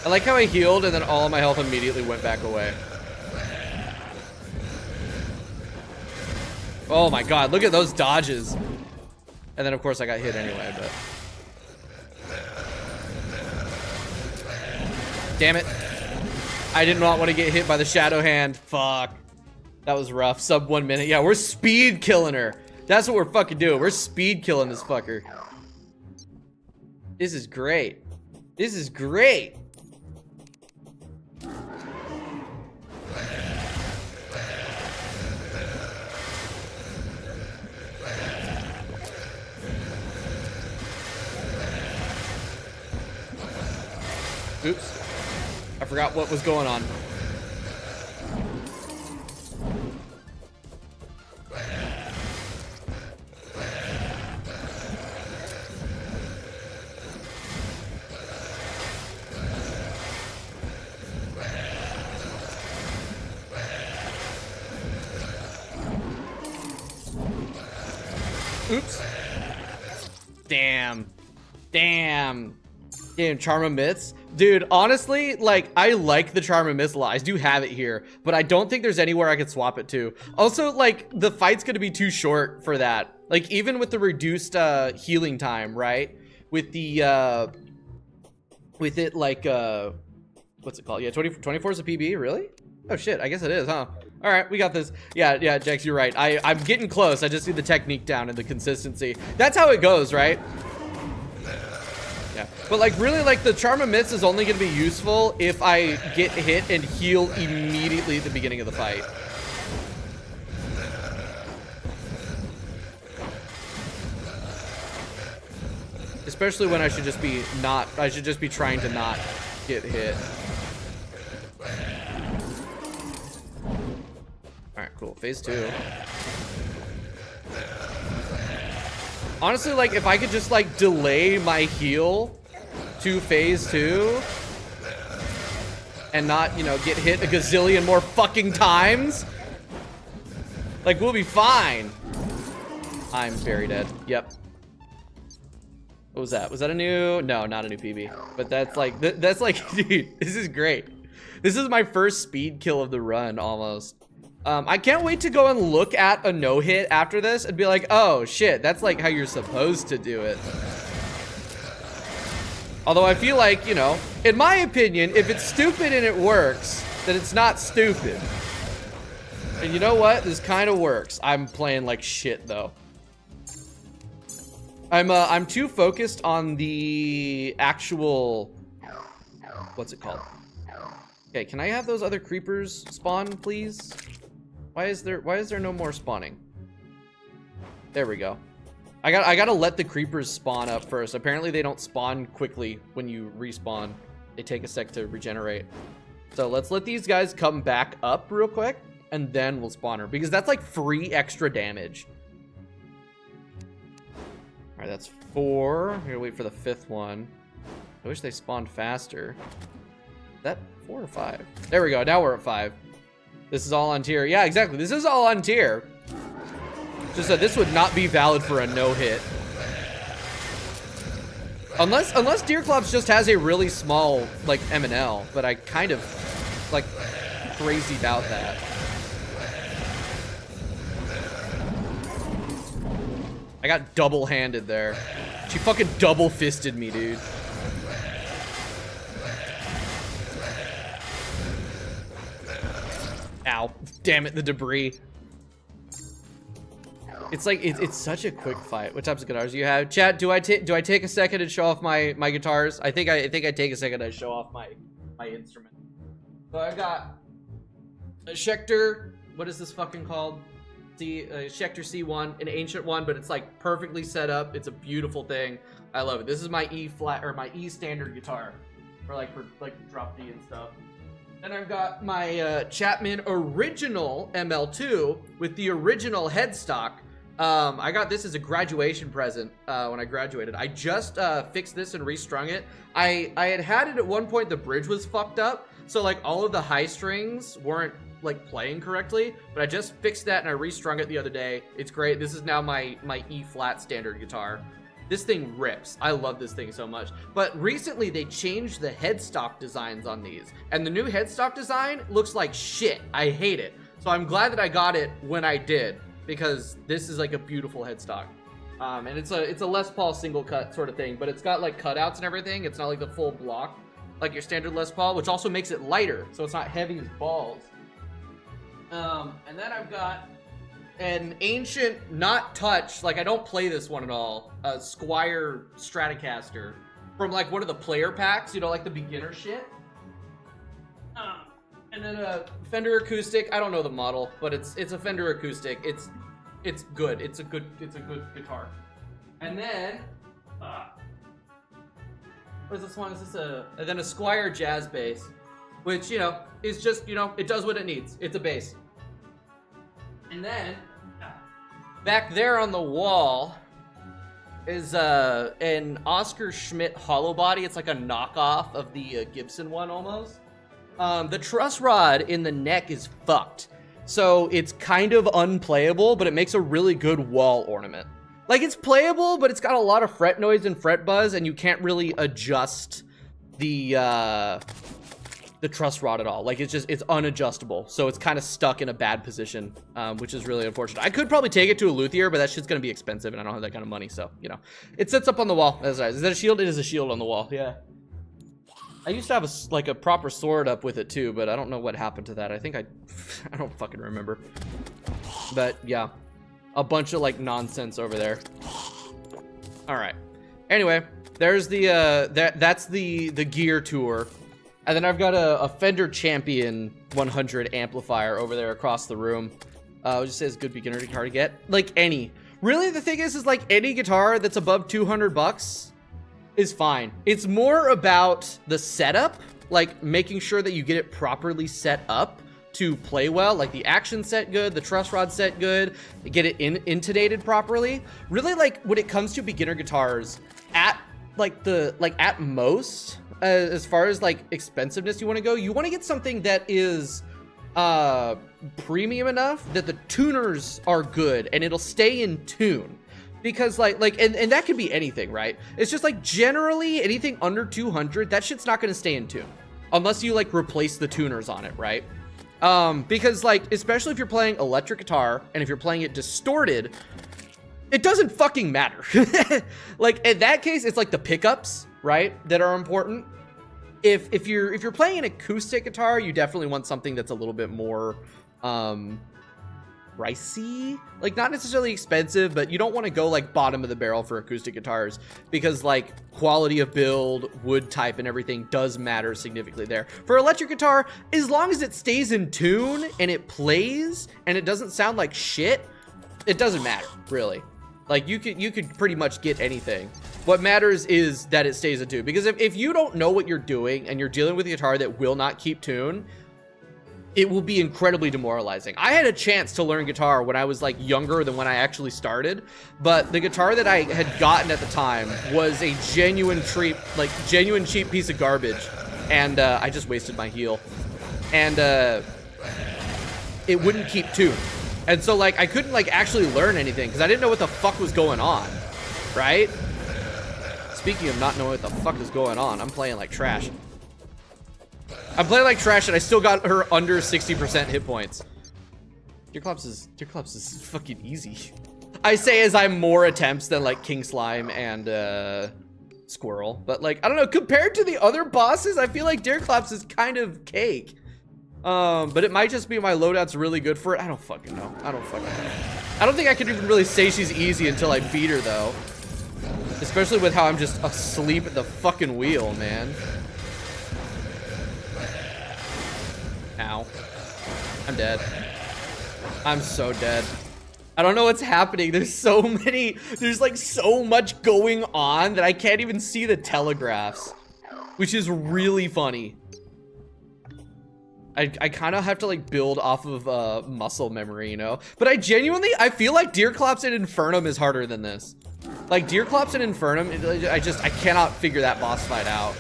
I like how I healed and then all of my health immediately went back away. Oh my god, look at those dodges. And then of course I got hit anyway, but... Damn it. I did not want to get hit by the shadow hand. Fuck. That was rough. Sub 1 minute. Yeah, we're speed killing her. That's what we're fucking doing. We're speed killing this fucker. This is great. This is great. Oops. I forgot what was going on. Oops. Damn. Charm of Myths. Dude, honestly, like, I like the Charm of Myths a lot. I do have it here, but I don't think there's anywhere I could swap it to. Also, like, the fight's gonna be too short for that. Like, even with the reduced healing time, right? With the, with it, like, what's it called? Yeah, 24 is a PB, really? Oh, shit, I guess it is, huh? All right, we got this. Yeah, Jax, you're right. I'm getting close. I just need the technique down and the consistency. That's how it goes, right? Yeah, but like really, like the Charm of Myths is only gonna be useful if I get hit and heal immediately at the beginning of the fight. Especially when I should just be trying to not get hit. All right, cool. Phase 2. Honestly, like, if I could just, like, delay my heal to phase 2 and not, you know, get hit a gazillion more fucking times, like, we'll be fine. I'm very dead. Yep. What was that? Was that a new? No, not a new PB. But that's, like, that's, like, dude, this is great. This is my first speed kill of the run, almost. I can't wait to go and look at a no-hit after this and be like, oh shit, that's like how you're supposed to do it. Although I feel like, you know, in my opinion, if it's stupid and it works, then it's not stupid. And you know what? This kind of works. I'm playing like shit though. I'm too focused on the actual, what's it called? Okay, can I have those other creepers spawn, please? Why is there no more spawning? There we go. I gotta let the creepers spawn up first. Apparently they don't spawn quickly when you respawn. They take a sec to regenerate. So let's let these guys come back up real quick, and then we'll spawn her, because that's like free extra damage. All right, that's 4. I'm gonna wait for the 5th one. I wish they spawned faster. Is that 4 or 5? There we go. Now we're at 5. This is all on tier. Yeah, exactly. This is all on tier. Just that this would not be valid for a no-hit. Unless Deerclops just has a really small, like, M&L. But I kind of, like, crazy doubt that. I got double-handed there. She fucking double-fisted me, dude. Ow. Damn it, the debris. It's like, it's such a quick fight. What types of guitars do you have? Chat, do I take a second and show off my guitars? I think I take a second and show off my instrument. So I've got a Schecter, what is this fucking called? Schecter C1, an ancient one, but it's like perfectly set up. It's a beautiful thing. I love it. This is my E flat, or my E standard guitar. For drop D and stuff. Then I've got my Chapman original ML2 with the original headstock. I got this as a graduation present when I graduated. I just fixed this and restrung it. I had it at one point, the bridge was fucked up. So like all of the high strings weren't like playing correctly, but I just fixed that and I restrung it the other day. It's great. This is now my E flat standard guitar. This thing rips. I love this thing so much. But recently they changed the headstock designs on these, and the new headstock design looks like shit. I hate it. So I'm glad that I got it when I did, because this is like a beautiful headstock. And it's a Les Paul single cut sort of thing, but it's got like cutouts and everything. It's not like the full block like your standard Les Paul, which also makes it lighter, so it's not heavy as balls. And then I've got an ancient, not touch, like I don't play this one at all, Squire Stratocaster from like one of the player packs, you know, like the beginner shit. And then a Fender acoustic. I don't know the model, but it's a Fender acoustic. It's good. It's a good guitar. And then Where's this one? Is this and then a Squire jazz bass, which, you know, is just, you know, it does what it needs. It's a bass. And then back there on the wall is an Oscar Schmidt hollow body. It's like a knockoff of the Gibson one almost. The truss rod in the neck is fucked. So it's kind of unplayable, but it makes a really good wall ornament. Like, it's playable, but it's got a lot of fret noise and fret buzz, and you can't really adjust the truss rod at all. Like, it's unadjustable. So it's kind of stuck in a bad position, which is really unfortunate. I could probably take it to a luthier, but that shit's gonna be expensive, and I don't have that kind of money, so, you know. It sits up on the wall. That's nice. Is that a shield? It is a shield on the wall, yeah. I used to have a proper sword up with it too, but I don't know what happened to that. I think I don't fucking remember. But yeah, a bunch of like nonsense over there. All right. Anyway, there's the that's the gear tour, and then I've got a Fender Champion 100 amplifier over there across the room. It just says good beginner guitar to get. Like any. Really, the thing is like any guitar that's above 200 bucks. Is fine. It's more about the setup, like making sure that you get it properly set up to play well, like the action set good, the truss rod set good, get it intonated properly. Really, like when it comes to beginner guitars, at at most, as far as like expensiveness you want to go, you want to get something that is premium enough that the tuners are good and it'll stay in tune. Because and that could be anything, right? It's just like generally anything under 200, that shit's not gonna stay in tune unless you like replace the tuners on it, right? Because like, especially if you're playing electric guitar and if you're playing it distorted, it doesn't fucking matter. Like in that case, it's like the pickups, right, that are important. If you're playing an acoustic guitar, you definitely want something that's a little bit more pricey, like not necessarily expensive, but you don't want to go like bottom of the barrel for acoustic guitars because like quality of build, wood type, and everything does matter significantly there. For electric guitar, as long as it stays in tune and it plays and it doesn't sound like shit, it doesn't matter really. Like you could pretty much get anything. What matters is that it stays in tune, because if you don't know what you're doing and you're dealing with a guitar that will not keep tune, it will be incredibly demoralizing. I had a chance to learn guitar when I was like younger than when I actually started, but the guitar that I had gotten at the time was a genuine cheap piece of garbage, and I just wasted my heel, and it wouldn't keep tune, and so like I couldn't like actually learn anything because I didn't know what the fuck was going on, right? Speaking of not knowing what the fuck is going on, I'm playing like trash. I'm playing like trash and I still got her under 60% hit points. Deerclops is fucking easy. I say as I'm more attempts than like King Slime and Squirrel, but like I don't know, compared to the other bosses, I feel like Deerclops is kind of cake. But it might just be my loadout's really good for it. I don't fucking know. I don't think I could even really say she's easy until I beat her though. Especially with how I'm just asleep at the fucking wheel, man. Ow. I'm dead. I'm so dead. I don't know what's happening. There's like so much going on that I can't even see the telegraphs, which is really funny. I kind of have to like build off of muscle memory, you know? But I feel like Deerclops and Infernum is harder than this. Like Deerclops and Infernum, I cannot figure that boss fight out.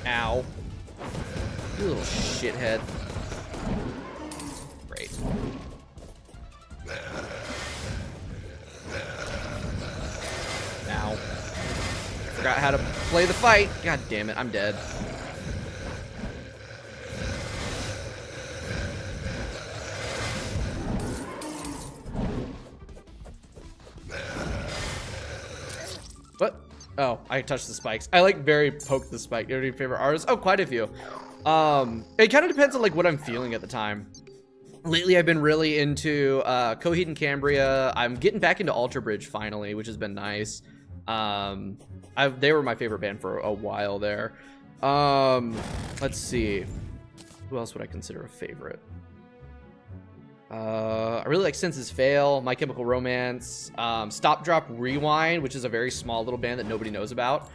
Ow. You little shithead. Great. Ow. Forgot how to play the fight. God damn it, I'm dead. What? Oh, I touched the spikes. I like very poked the spike. You have any favorite artists? Oh, quite a few. It kind of depends on like what I'm feeling at the time. Lately, I've been really into Coheed and Cambria. I'm getting back into Alter Bridge finally, which has been nice. They were my favorite band for a while there. Let's see. Who else would I consider a favorite? I really like Senses Fail, My Chemical Romance, Stop Drop Rewind, which is a very small little band that nobody knows about,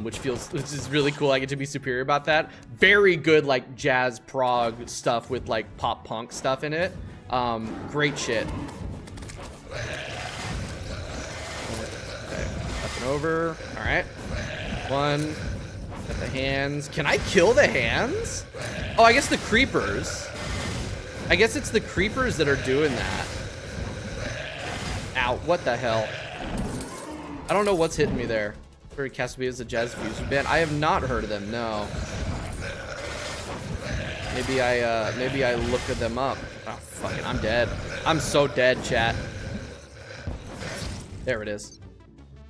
which is really cool. I get to be superior about that. Very good like jazz prog stuff with like pop punk stuff in it. Great shit. Okay, up and over. All right, one. Got the hands. Can I kill the hands? Oh, I guess the creepers. I guess it's the creepers that are doing that. Ow, what the hell? I don't know what's hitting me there. Very Casablanca is a Javyz Music band. I have not heard of them, no. Maybe I looked at them up. Oh, fuck it, I'm dead. I'm so dead, chat. There it is.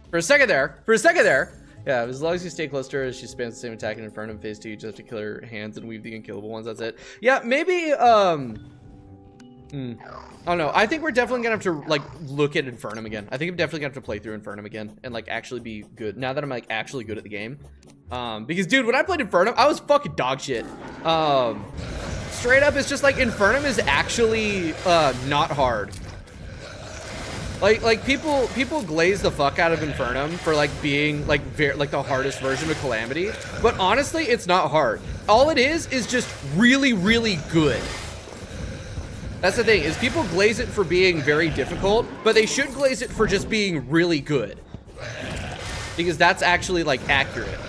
For a second there. Yeah, as long as you stay close to her, she spams the same attack in Infernum phase 2, you just have to kill her hands and weave the unkillable ones, that's it. Yeah, maybe, I don't know. I think we're definitely gonna have to, like, look at Infernum again. I think I'm definitely gonna have to play through Infernum again and, like, actually be good. Now that I'm, like, actually good at the game. Because, dude, when I played Infernum, I was fucking dog shit. Straight up, it's just, like, Infernum is actually, not hard. Like people glaze the fuck out of Infernum for like being like the hardest version of Calamity, but honestly, it's not hard. All it is just really, really good. That's the thing, is people glaze it for being very difficult, but they should glaze it for just being really good, because that's actually like accurate.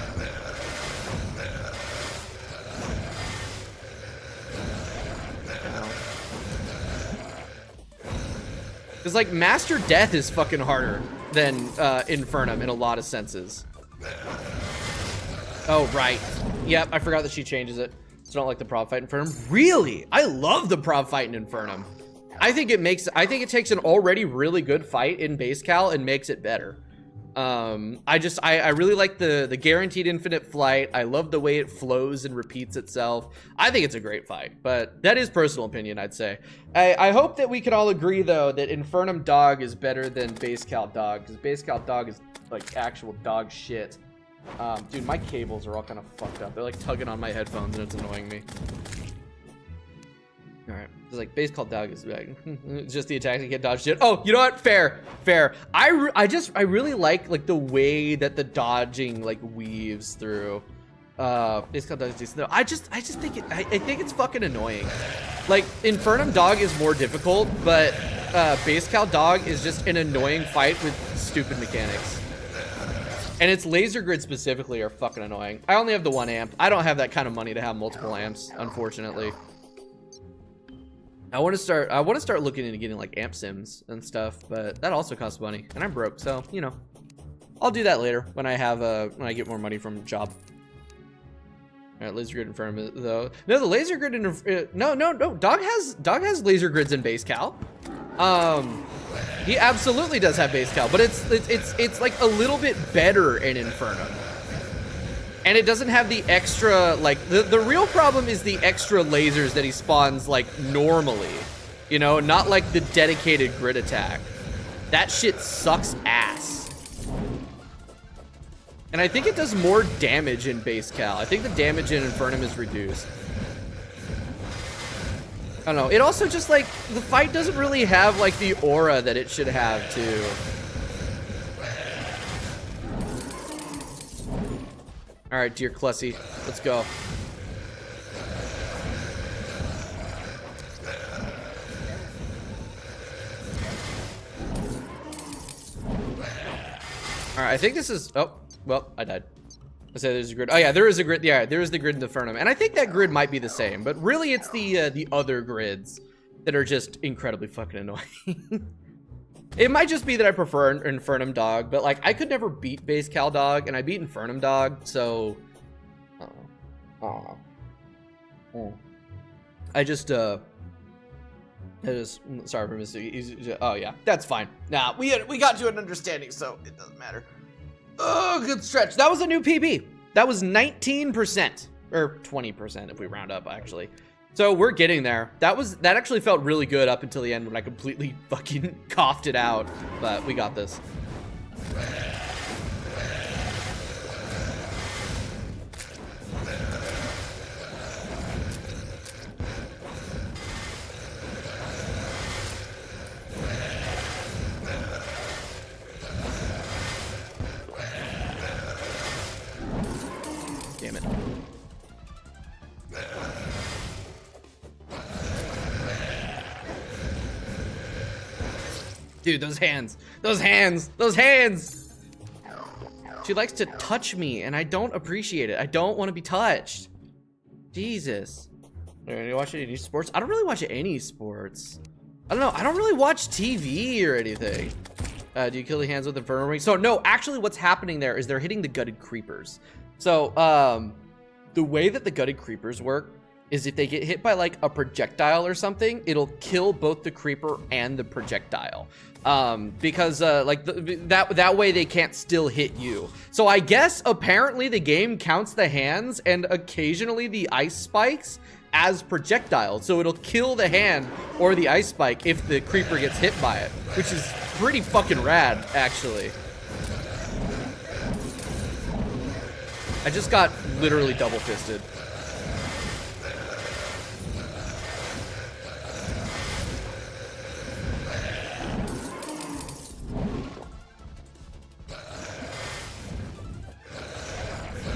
Because, like, Master Death is fucking harder than Infernum in a lot of senses. Oh, right. Yep, I forgot that she changes it. It's not like the prop fight in Infernum. Really? I love the prop fight in Infernum. I think it takes an already really good fight in base cal and makes it better. I really like the guaranteed infinite flight. I love the way it flows and repeats itself. I think it's a great fight, but that is personal opinion, I'd say. I hope that we can all agree though that Infernum dog is better than base cal dog, because base cal dog is like actual dog shit. Dude, my cables are all kind of fucked up. They're like tugging on my headphones and it's annoying me. All right, it's like base called dog is like, it's just the attack that get dodged shit. Oh, you know what? Fair. I really like the way that the dodging like weaves through. Base called dog is decent though. I think it's fucking annoying. Like Infernum dog is more difficult, but base cal dog is just an annoying fight with stupid mechanics. And its laser grid specifically are fucking annoying. I only have the 1 amp. I don't have that kind of money to have multiple amps, unfortunately. I want to start looking into getting like amp sims and stuff, but that also costs money, and I'm broke, so you know, I'll do that later when I get more money from a job. All right, laser grid in front of it though. No, the laser grid in no. Dog has laser grids in base cal. He absolutely does have base cal, but it's like a little bit better in Infernum. And it doesn't have the extra, like, the real problem is the extra lasers that he spawns, like, normally. You know, not like the dedicated grid attack. That shit sucks ass. And I think it does more damage in base cal. I think the damage in Infernum is reduced. I don't know. It also just, like, the fight doesn't really have, like, the aura that it should have, too. All right, dear Clussy, let's go. All right, I think this is, oh, well, I died. I said there's a grid. Oh yeah, there is a grid. Yeah, there is the grid in the Infernum. And I think that grid might be the same, but really it's the other grids that are just incredibly fucking annoying. It might just be that I prefer Infernum dog, but like I could never beat base cal dog, and I beat Infernum dog, so I just sorry for missing. Oh yeah, that's fine. Nah, we got to an understanding, so it doesn't matter. Oh, good stretch. That was a new PB. That was 19% or 20% if we round up actually. So we're getting there. That actually felt really good up until the end when I completely fucking coughed it out, but we got this. damn it. Dude, those hands. Those hands. Those hands. She likes to touch me, and I don't appreciate it. I don't want to be touched. Jesus. Are you watching any sports? I don't really watch any sports. I don't know. I don't really watch TV or anything. Do you kill the hands with infirmary? So no, actually what's happening there is they're hitting the gutted creepers. So the way that the gutted creepers work is if they get hit by like a projectile or something, it'll kill both the creeper and the projectile. Because like that way they can't still hit you. So I guess apparently the game counts the hands and occasionally the ice spikes as projectiles. So it'll kill the hand or the ice spike if the creeper gets hit by it, which is pretty fucking rad, actually. I just got literally double fisted.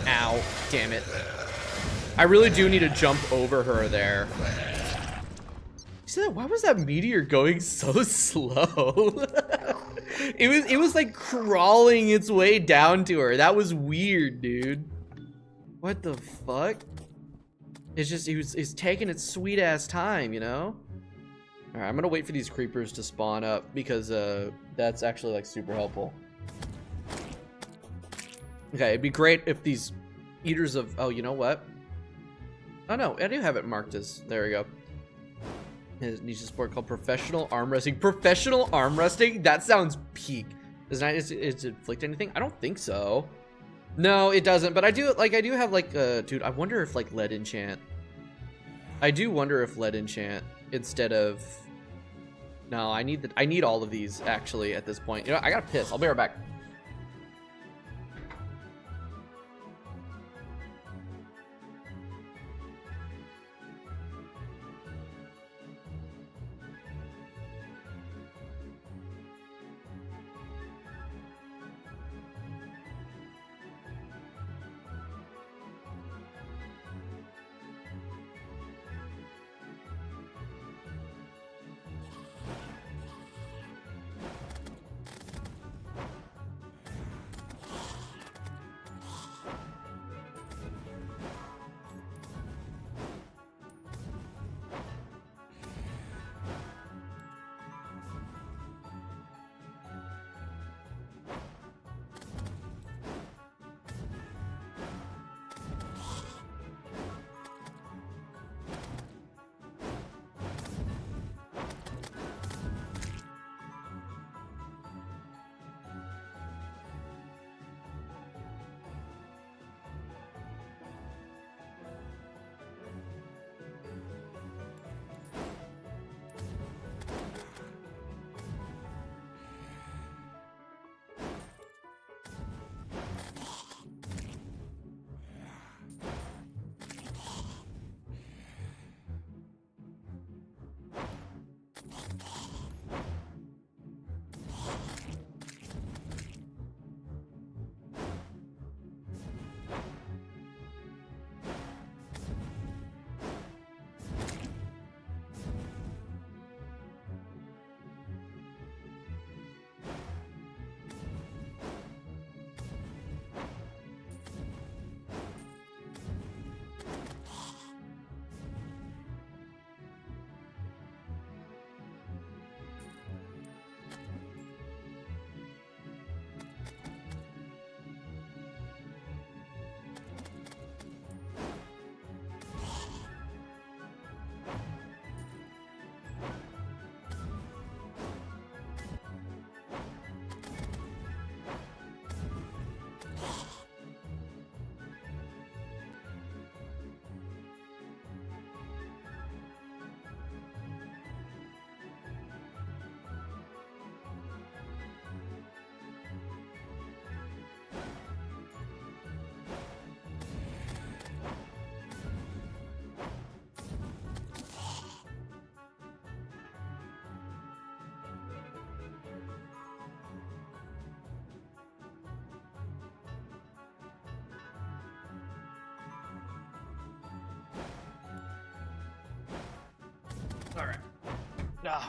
Ow, damn it. I really do need to jump over her there. You see that? Why was that meteor going so slow? It was like crawling its way down to her. That was weird, dude. What the fuck? It's just it's taking its sweet ass time, you know? All right, I'm gonna wait for these creepers to spawn up because that's actually like super helpful. Okay, it'd be great if these eaters of, oh, you know what? Oh no, I do have it marked as, there we go. It needs a sport called professional arm wrestling. Professional arm wrestling? That sounds peak. Does it inflict anything? I don't think so. No, it doesn't, but I do have like, dude, I wonder if like lead enchant. I do wonder if lead enchant instead of, no, I need all of these actually at this point. You know, I gotta piss, I'll be right back.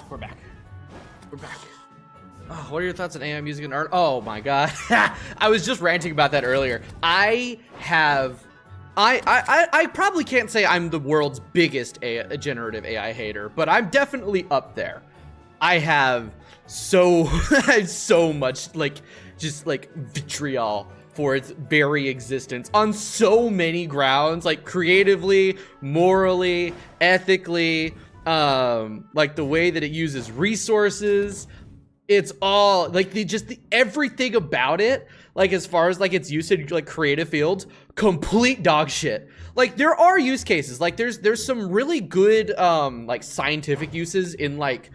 We're back. We're back. Oh, what are your thoughts on AI music and art? Oh my god. I was just ranting about that earlier. I probably can't say I'm the world's biggest generative AI hater, but I'm definitely up there. I have so much just vitriol for its very existence on so many grounds, like creatively, morally, ethically, like the way that it uses resources. It's all like everything about it, like as far as like its usage, like creative fields, complete dog shit. Like there are use cases, like there's some really good like scientific uses in like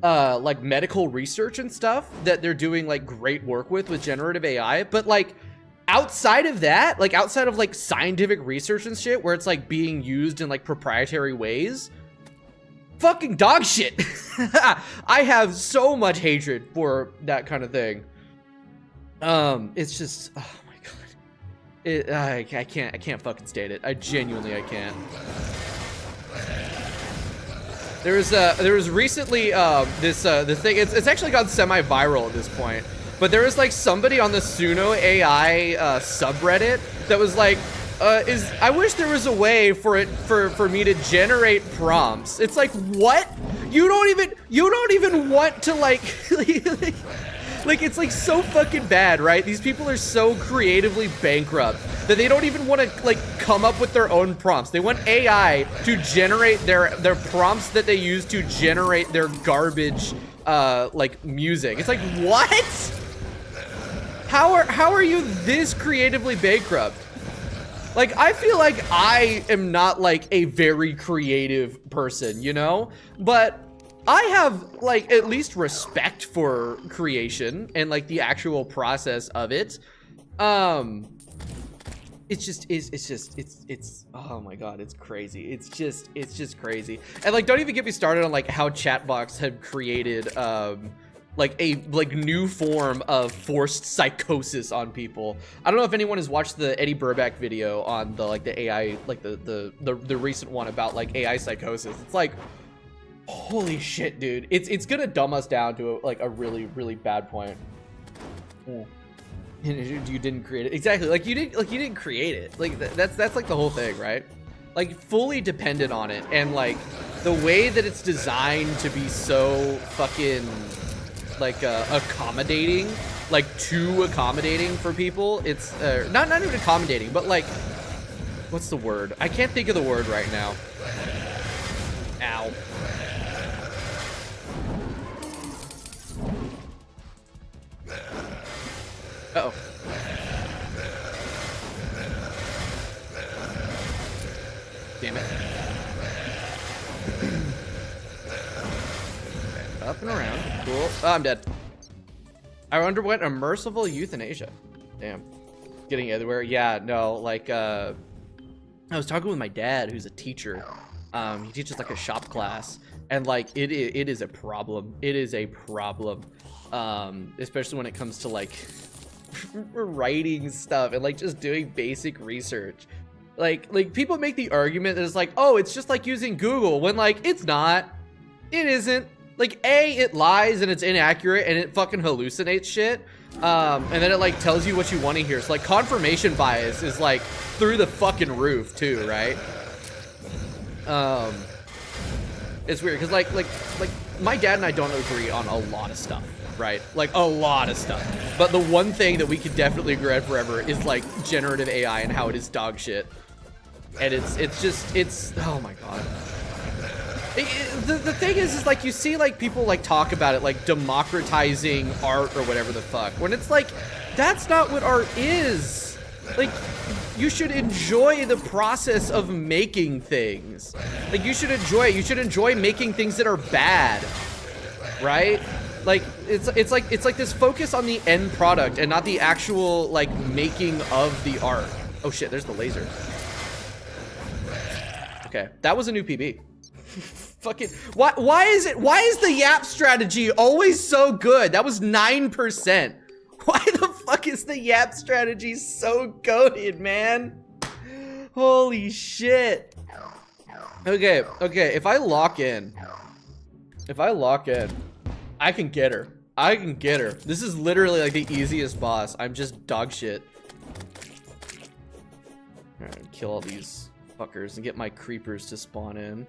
medical research and stuff that they're doing like great work with generative AI, but like outside of that, like outside of like scientific research and shit where it's like being used in like proprietary ways, fucking dog shit. I have so much hatred for that kind of thing. It's just, oh my god, I can't fucking state it. I can't. There was recently this thing. It's actually gone semi-viral at this point. But there was like somebody on the Suno AI subreddit that was like, I wish there was a way for me to generate prompts. It's like, what? You don't even want to like like it's like so fucking bad, right? These people are so creatively bankrupt that they don't even want to like come up with their own prompts. They want AI to generate their prompts that they use to generate their garbage like music. It's like, what? How are you this creatively bankrupt? Like, I feel like I am not like a very creative person, you know? But I have like at least respect for creation and like the actual process of it. It's oh my god, it's crazy. It's just crazy. And like, don't even get me started on like how chatbots have created like a new form of forced psychosis on people. I don't know if anyone has watched the Eddie Burback video on the like the AI, like the recent one about like AI psychosis. It's like, holy shit, dude. It's gonna dumb us down to a really bad point. You didn't create it. Exactly. Like you didn't create it. Like that's like the whole thing, right? Like fully dependent on it, and like the way that it's designed to be so fucking like accommodating, like too accommodating for people. It's not even accommodating, but like, what's the word? I can't think of the word right now. Ow. Uh-oh. Damn it. Okay, up and around. Cool. Oh, I'm dead. I underwent a merciful euthanasia. Damn. Getting everywhere. Yeah, no, like, I was talking with my dad, who's a teacher. He teaches like a shop class, and like, it is a problem. It is a problem. Especially when it comes to like writing stuff and like just doing basic research. Like people make the argument that it's like, oh, it's just like using Google, when like it's not. It isn't. Like, A, it lies and it's inaccurate and it fucking hallucinates shit. And then it like tells you what you want to hear. So like confirmation bias is like through the fucking roof too, right? It's weird because like my dad and I don't agree on a lot of stuff, right? Like a lot of stuff. But the one thing that we could definitely agree on forever is like generative AI and how it is dog shit. And it's oh my god. The thing is like, you see like people like talk about it like democratizing art or whatever the fuck, when it's like, that's not what art is. Like, you should enjoy the process of making things. Like, you should enjoy it. You should enjoy making things that are bad, right? Like, it's like this focus on the end product and not the actual like making of the art. Oh shit, there's the laser. Okay, that was a new PB. Fucking why is the Yap strategy always so good? That was 9%. Why the fuck is the Yap strategy so goated, man? Holy shit. Okay, if I lock in If I lock in, I can get her. I can get her. This is literally like the easiest boss. I'm just dog shit. Alright, kill all these fuckers and get my creepers to spawn in.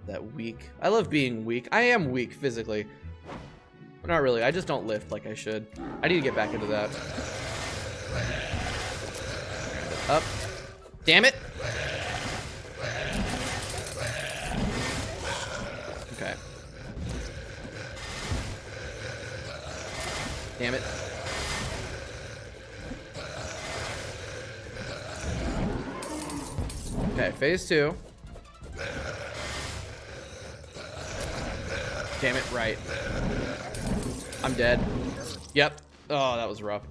That weak. I love being weak. I am weak physically. But not really. I just don't lift like I should. I need to get back into that. Up. Damn it. Okay. Damn it. Okay, phase 2. Damn it, right. I'm dead. Yep. Oh, that was rough.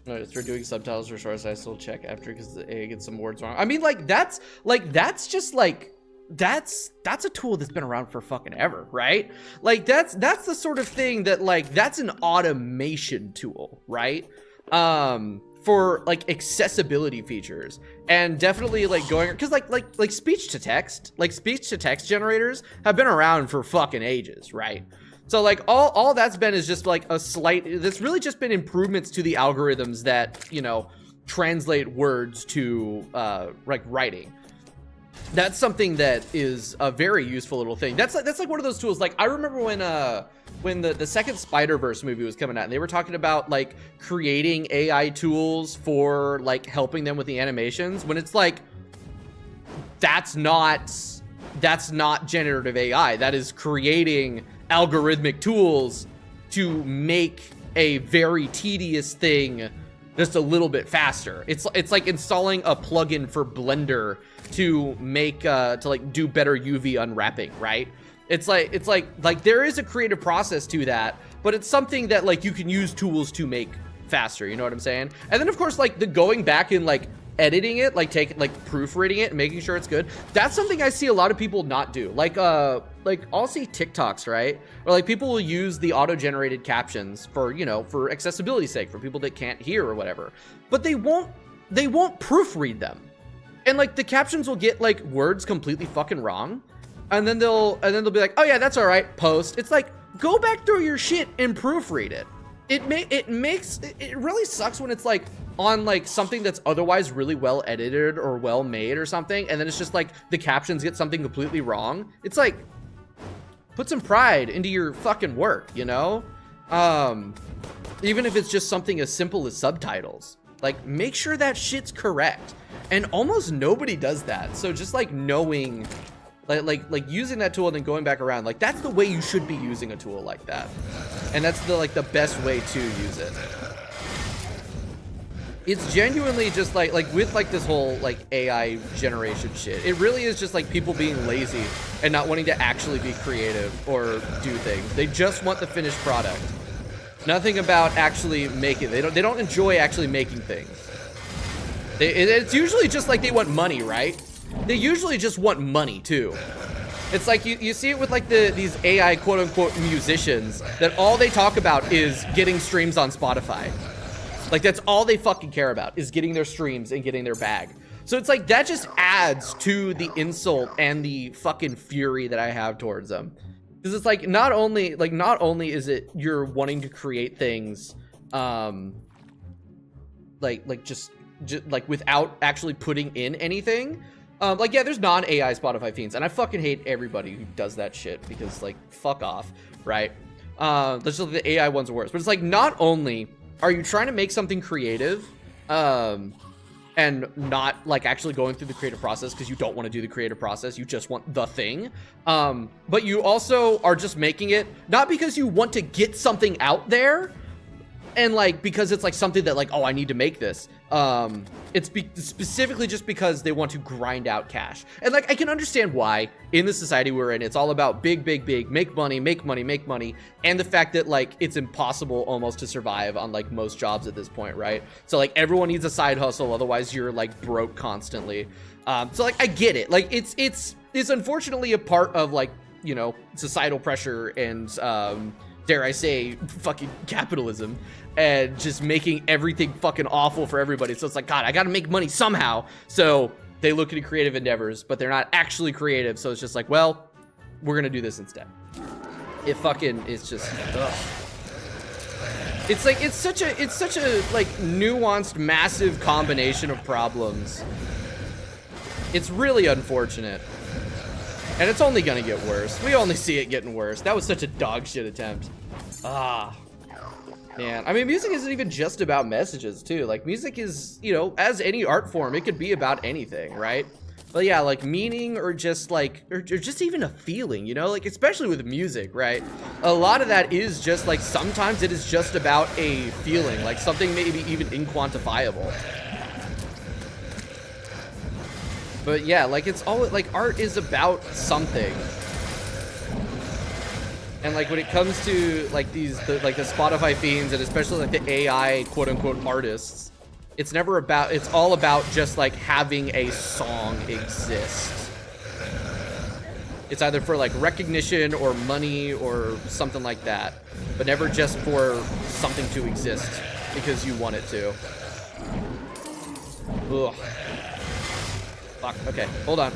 No, start doing subtitles for shorts. I still check after because the A gets some words wrong. I mean, that's just like that's a tool that's been around for fucking ever, right? Like that's the sort of thing that like that's an automation tool, right? For like accessibility features, and definitely like going because like speech to text generators have been around for fucking ages, right? So like all that's been is just like a slight, that's really just been improvements to the algorithms that, you know, translate words to like writing. That's something that is a very useful little thing. That's like one of those tools. Like I remember when the second Spider-Verse movie was coming out and they were talking about like creating AI tools for like helping them with the animations, when it's like that's not generative AI. That is creating algorithmic tools to make a very tedious thing just a little bit faster. It's like installing a plugin for Blender to make to like do better UV unwrapping, right? It's like there is a creative process to that, but it's something that like you can use tools to make faster, you know what I'm saying? And then of course like the going back and like editing it, like proofreading it and making sure it's good, that's something I see a lot of people not do. Like I'll see TikToks, right? Or like people will use the auto-generated captions for, you know, for accessibility's sake, for people that can't hear or whatever, but they won't proofread them. And like the captions will get like words completely fucking wrong, and then they'll be like, oh yeah, that's all right, post. It's like, go back through your shit and proofread it. It really sucks when it's like on like something that's otherwise really well edited or well made or something, and then it's just like the captions get something completely wrong. It's like, put some pride into your fucking work, you know? Even if it's just something as simple as subtitles, like make sure that shit's correct. And almost nobody does that. So just like knowing, like using that tool and then going back around, like that's the way you should be using a tool like that. And that's the best way to use it. It's genuinely just like with like this whole like AI generation shit, it really is just like people being lazy and not wanting to actually be creative or do things. They just want the finished product. Nothing about actually making. They don't enjoy actually making things. It's usually just like they want money, right? They usually just want money too. It's like you see it with like these AI quote unquote musicians that all they talk about is getting streams on Spotify. Like that's all they fucking care about, is getting their streams and getting their bag. So it's like that just adds to the insult and the fucking fury that I have towards them. Because it's like not only is it you're wanting to create things just like without actually putting in anything. Like yeah, there's non-AI Spotify fiends, and I fucking hate everybody who does that shit because like fuck off, right? That's just the AI ones are worse. But it's like not only are you trying to make something creative, and not like actually going through the creative process because you don't want to do the creative process, you just want the thing, but you also are just making it not because you want to get something out there and like because it's like something that like, oh, I need to make this. It's specifically just because they want to grind out cash. And like I can understand why in the society we're in, it's all about big, make money, and the fact that like it's impossible almost to survive on like most jobs at this point, right? So like everyone needs a side hustle, otherwise you're like broke constantly. So like I get it. Like it's unfortunately a part of like, you know, societal pressure and dare I say fucking capitalism, and just making everything fucking awful for everybody. So it's like, God, I gotta make money somehow. So they look into creative endeavors, but they're not actually creative. So it's just like, well, we're gonna do this instead. It fucking is just, ugh. It's like, it's such a like nuanced, massive combination of problems. It's really unfortunate. And it's only gonna get worse. We only see it getting worse. That was such a dog shit attempt. Ah. Man, I mean, music isn't even just about messages, too. Like, music is, you know, as any art form, it could be about anything, right? But yeah, like, meaning or just, like, or just even a feeling, you know? Like, especially with music, right? A lot of that is just, like, sometimes it is just about a feeling. Like, something maybe even inquantifiable. But yeah, like, it's all, like, art is about something. And like when it comes to like these, the Spotify fiends and especially like the AI quote unquote artists, it's never about, it's all about just like having a song exist. It's either for like recognition or money or something like that, but never just for something to exist because you want it to. Ugh. Fuck, okay, hold on.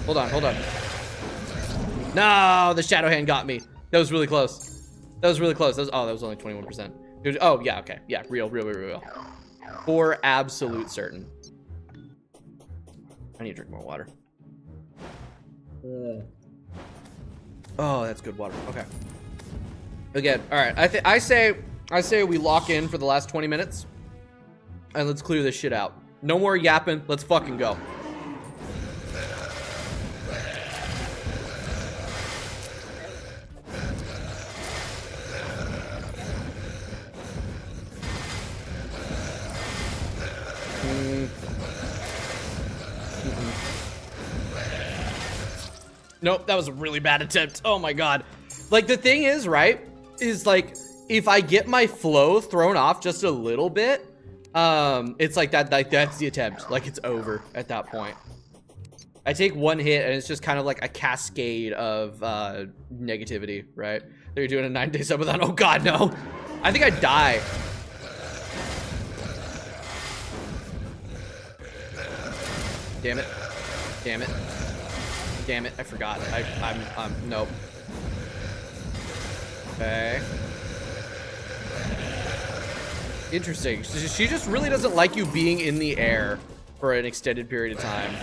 No, the shadow hand got me. That was really close. That was really close. That was only 21%. Dude, oh, yeah, okay. Yeah, real. For absolute certain. I need to drink more water. Oh, that's good water. Okay. Again, all right. I say we lock in for the last 20 minutes. And let's clear this shit out. No more yapping. Let's fucking go. Nope, that was a really bad attempt. Oh my god. Like, the thing is, right, is like, if I get my flow thrown off just a little bit, it's like that, like, that's the attempt. Like, it's over at that point. I take one hit and it's just kind of like a cascade of negativity, right? They're doing a 9-day subathon. Oh god, no. I think I die. Damn it. Damn it, I forgot. I'm nope. Okay. Interesting. She just really doesn't like you being in the air for an extended period of time.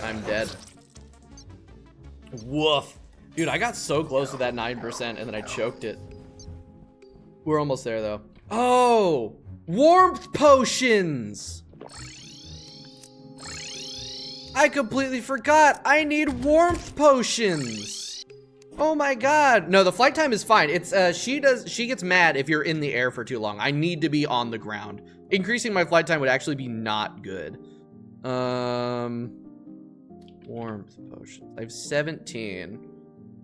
I'm dead. Woof. Dude, I got so close to that 9% and then I choked it. We're almost there, though. Oh! Warmth potions! I completely forgot. I need warmth potions. Oh my god. No, the flight time is fine. It's she gets mad if you're in the air for too long. I need to be on the ground. Increasing my flight time would actually be not good. Warmth potions. I have 17.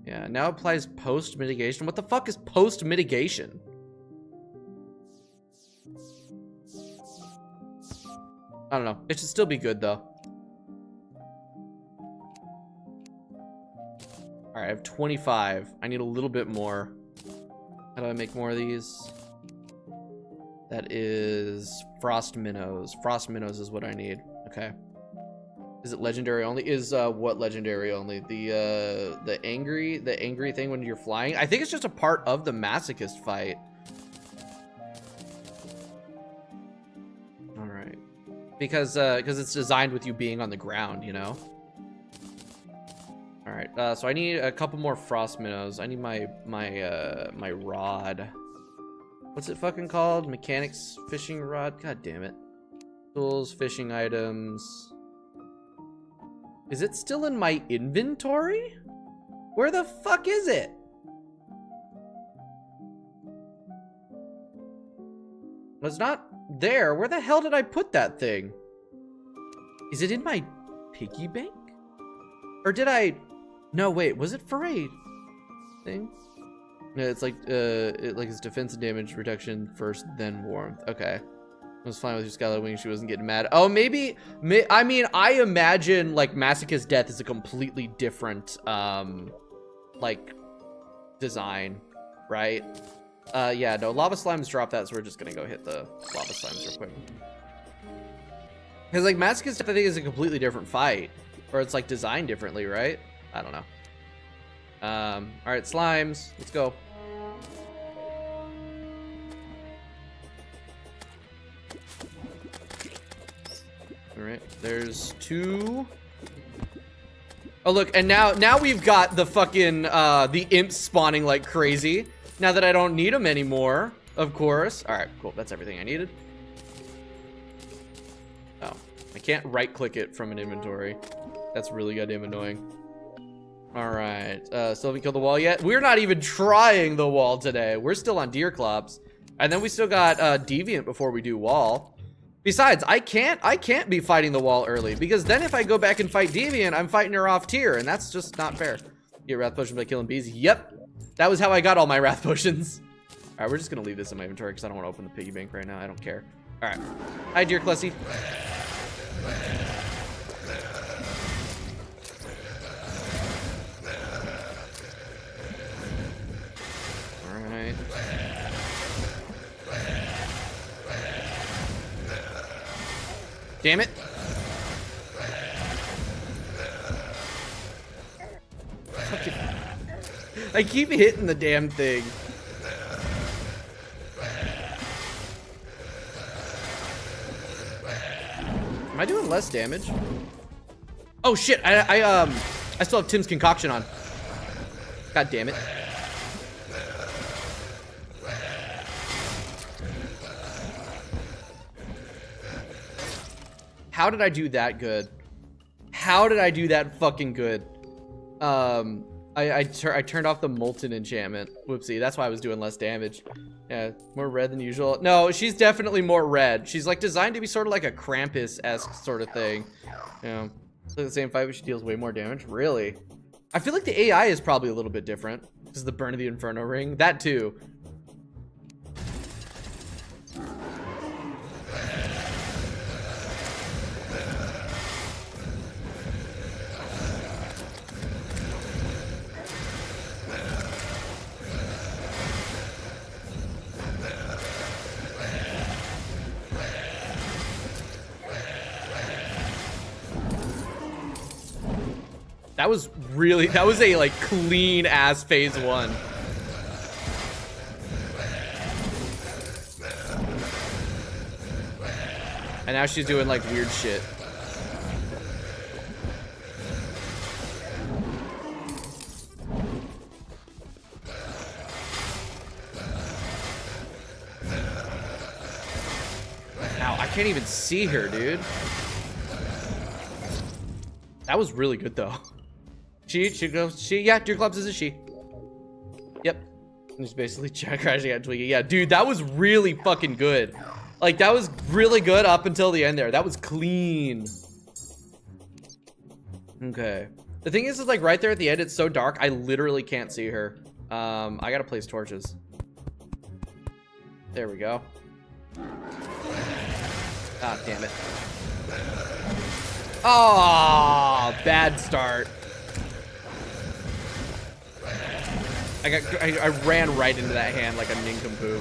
Yeah, now applies post mitigation. What the fuck is post mitigation? I don't know. It should still be good though. All right, I have 25. I need a little bit more. How do I make more of these? That is frost minnows. Frost minnows is what I need. Okay. Is it legendary only? Is what legendary only? The angry thing when you're flying? I think it's just a part of the masochist fight. All right. Because it's designed with you being on the ground, you know? All right, so I need a couple more frost minnows. I need my rod. What's it fucking called? Mechanics fishing rod? God damn it. Tools, fishing items. Is it still in my inventory? Where the fuck is it? It's not there. Where the hell did I put that thing? Is it in my piggy bank? Or did I... No, wait, was it for a thing? No, it's like, it's defense and damage reduction first, then warmth. Okay. I was fine with your Skylar Wing. She wasn't getting mad. Oh, maybe, I mean, I imagine, like, Masochist Death is a completely different, like, design, right? Yeah, no, Lava Slimes drop that, so we're just gonna go hit the Lava Slimes real quick. Because like Masochist, I think, is a completely different fight, or it's like designed differently, right? I don't know. All right, slimes, let's go. All right, there's 2. Oh look, and now we've got the fucking the imps spawning like crazy. Now that I don't need them anymore, of course. All right, cool. That's everything I needed. Oh, I can't right-click it from an inventory. That's really goddamn annoying. All right, still haven't killed the wall yet. We're not even trying the wall today. We're still on deer clops, and then we still got deviant before we do wall. Besides, I can't be fighting the wall early, because then if I go back and fight deviant, I'm fighting her off tier, and that's just not fair. Get wrath potion by killing bees. Yep, that was how I got all my wrath potions. All right, we're just gonna leave this in my inventory because I don't want to open the piggy bank right now. I don't care. All right, hi deer Klessy. All right. Damn it. Fucking... I keep hitting the damn thing. Am I doing less damage? Oh shit, I still have Tim's concoction on. God damn it. How did I do that good? How did I do that fucking good? I turned off the molten enchantment. Whoopsie, that's why I was doing less damage. Yeah, more red than usual. No, she's definitely more red. She's like designed to be sort of like a Krampus-esque sort of thing. Yeah, it's like the same fight, but she deals way more damage. Really? I feel like the AI is probably a little bit different. Because the Burn of the Inferno ring, that too. That was a like clean ass phase 1. And now she's doing like weird shit. Ow, I can't even see her, dude. That was really good though. Yeah, deer clubs is a she. Yep. Just basically crashing out tweaking. Yeah, dude, that was really fucking good. Like, that was really good up until the end there. That was clean. Okay. The thing is like right there at the end, it's so dark, I literally can't see her. I gotta place torches. There we go. Ah, damn it. Oh, bad start. I ran right into that hand like a nincompoop.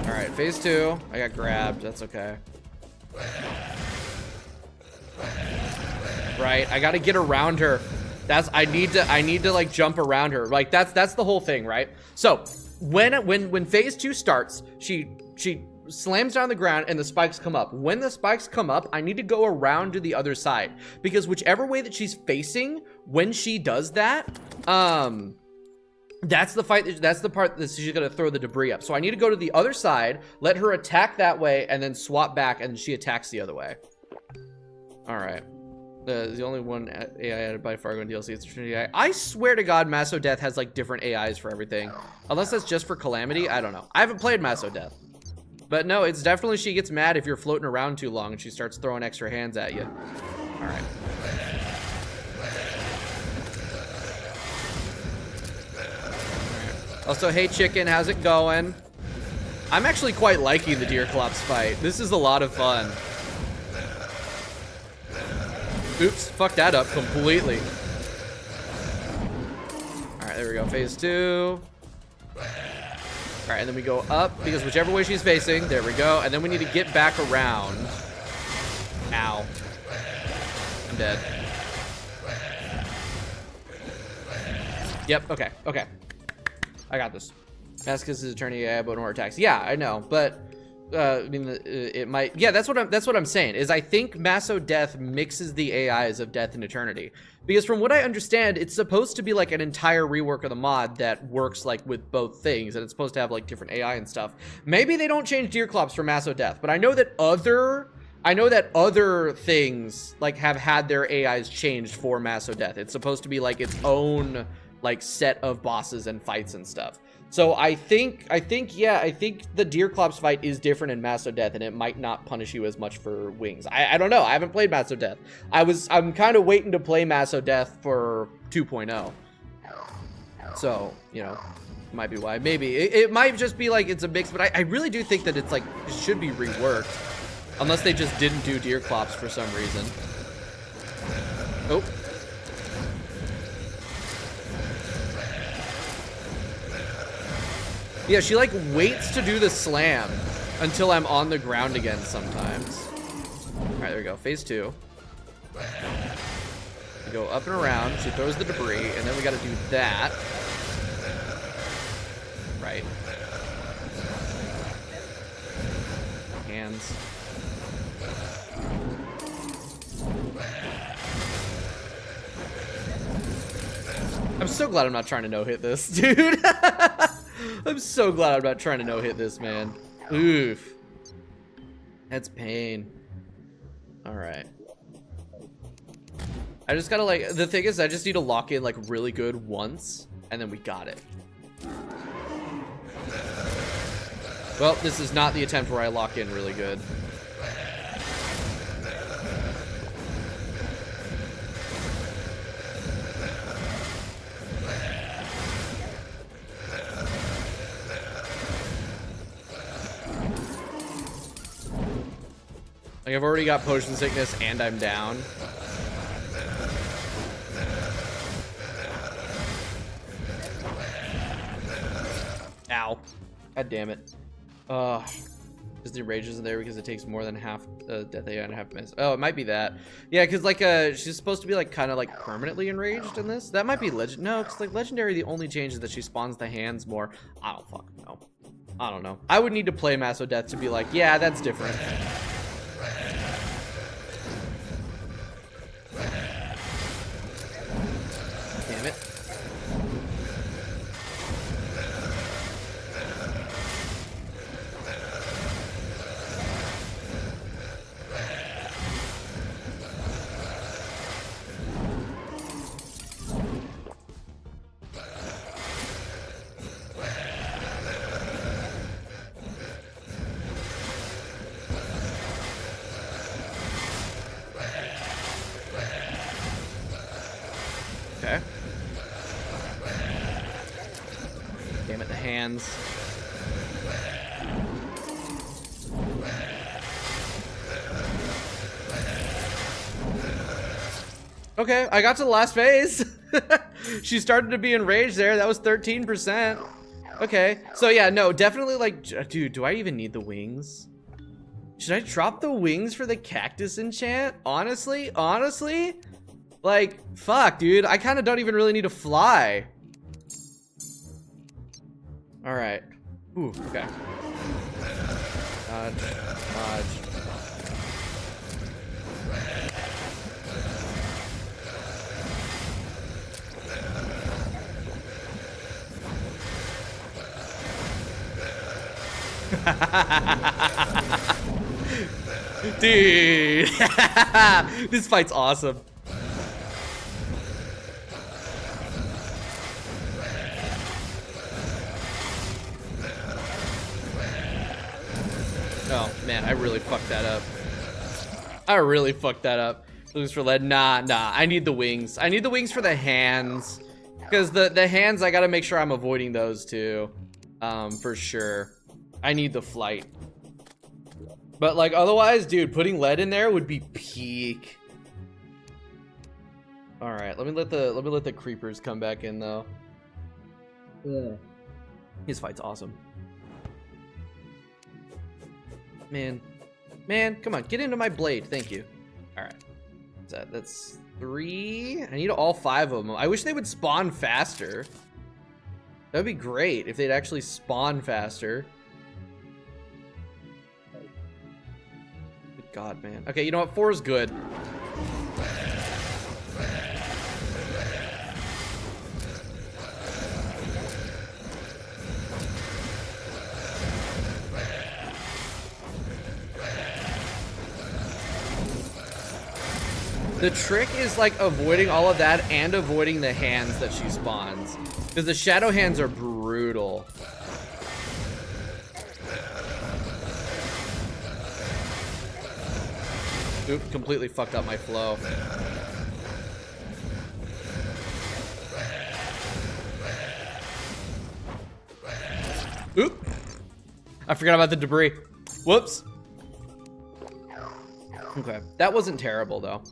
All right, phase 2. I got grabbed. That's okay. Right, I got to get around her. I need to like jump around her. Like that's the whole thing, right? So when phase 2 starts, she slams down the ground and the spikes come up. When the spikes come up, I need to go around to the other side, because whichever way that she's facing when she does that, that's the part that she's gonna throw the debris up. So I need to go to the other side, let her attack that way, and then swap back, and she attacks the other way. All right. The only one AI added by Fargo and DLC is the Trinity AI. I swear to God, Maso Death has like different AIs for everything, unless that's just for Calamity. I don't know. I haven't played Maso Death. But no, it's definitely she gets mad if you're floating around too long and she starts throwing extra hands at you. All right. Also, hey chicken, how's it going? I'm actually quite liking the Deer Clops fight. This is a lot of fun. Oops, fucked that up completely. All right, there we go, phase 2. All right, and then we go up because whichever way she's facing, there we go. And then we need to get back around. Ow. I'm dead. Yep, okay, okay. I got this. Masochist is attorney, yeah, but more attacks. Yeah, I know, but I mean, it might. Yeah, that's what I'm saying. Is I think Maso Death mixes the AIs of Death and Eternity, because from what I understand, it's supposed to be like an entire rework of the mod that works like with both things, and it's supposed to have like different AI and stuff. Maybe they don't change Deerclops for Maso Death, but I know that other things like have had their AIs changed for Maso Death. It's supposed to be like its own like set of bosses and fights and stuff. So I think the Deerclops fight is different in Maso Death, and it might not punish you as much for wings. I don't know. I haven't played Maso Death. I'm kind of waiting to play Maso Death for 2.0. So, you know, might be why. Maybe it might just be like it's a mix, but I really do think that it's like it should be reworked, unless they just didn't do Deerclops for some reason. Oh. Yeah, she like waits to do the slam until I'm on the ground again sometimes. All right, there we go. Phase 2. We go up and around. She throws the debris, and then we got to do that. Right. Hands. I'm so glad I'm not trying to no-hit this, dude. I'm so glad I'm not trying to no-hit this, man. Oof. That's pain. Alright. I just gotta, like, the thing is, I just need to lock in, like, really good once, and then we got it. Well, this is not the attempt where I lock in really good. Like, I've already got potion sickness and I'm down. Ow. God damn it. Because the rage isn't there because it takes more than half death AI and half miss. Oh, it might be that. Yeah, because like she's supposed to be like kind of like permanently enraged in this. That might be legend. No, because like legendary, the only change is that she spawns the hands more. I don't fucking know. I don't know. I would need to play Maso Death to be like, yeah, that's different. Damn it. Okay. Damn it, the hands. Okay, I got to the last phase. She started to be enraged there. That was 13%. Okay, so yeah, no, definitely like, dude, do I even need the wings? Should I drop the wings for the cactus enchant? Honestly? Like, fuck, dude. I kind of don't even really need to fly. All right. Ooh, okay. Dodge. Dude. This fight's awesome. Oh, man, I really fucked that up. Lose for lead. Nah. I need the wings. I need the wings for the hands. Because the hands, I gotta make sure I'm avoiding those too. For sure. I need the flight. But, like, otherwise, dude, putting lead in there would be peak. Alright, let me let the creepers come back in, though. Yeah. His fight's awesome. man. Man, come on, get into my blade. Thank you. All right. That's 3. I need all 5 of them. I wish they would spawn faster. That would be great if they'd actually spawn faster. Good God, man. Okay, you know what? 4 is good. The trick is like avoiding all of that and avoiding the hands that she spawns. Because the shadow hands are brutal. Oop, completely fucked up my flow. Oop. I forgot about the debris. Whoops. Okay, that wasn't terrible though.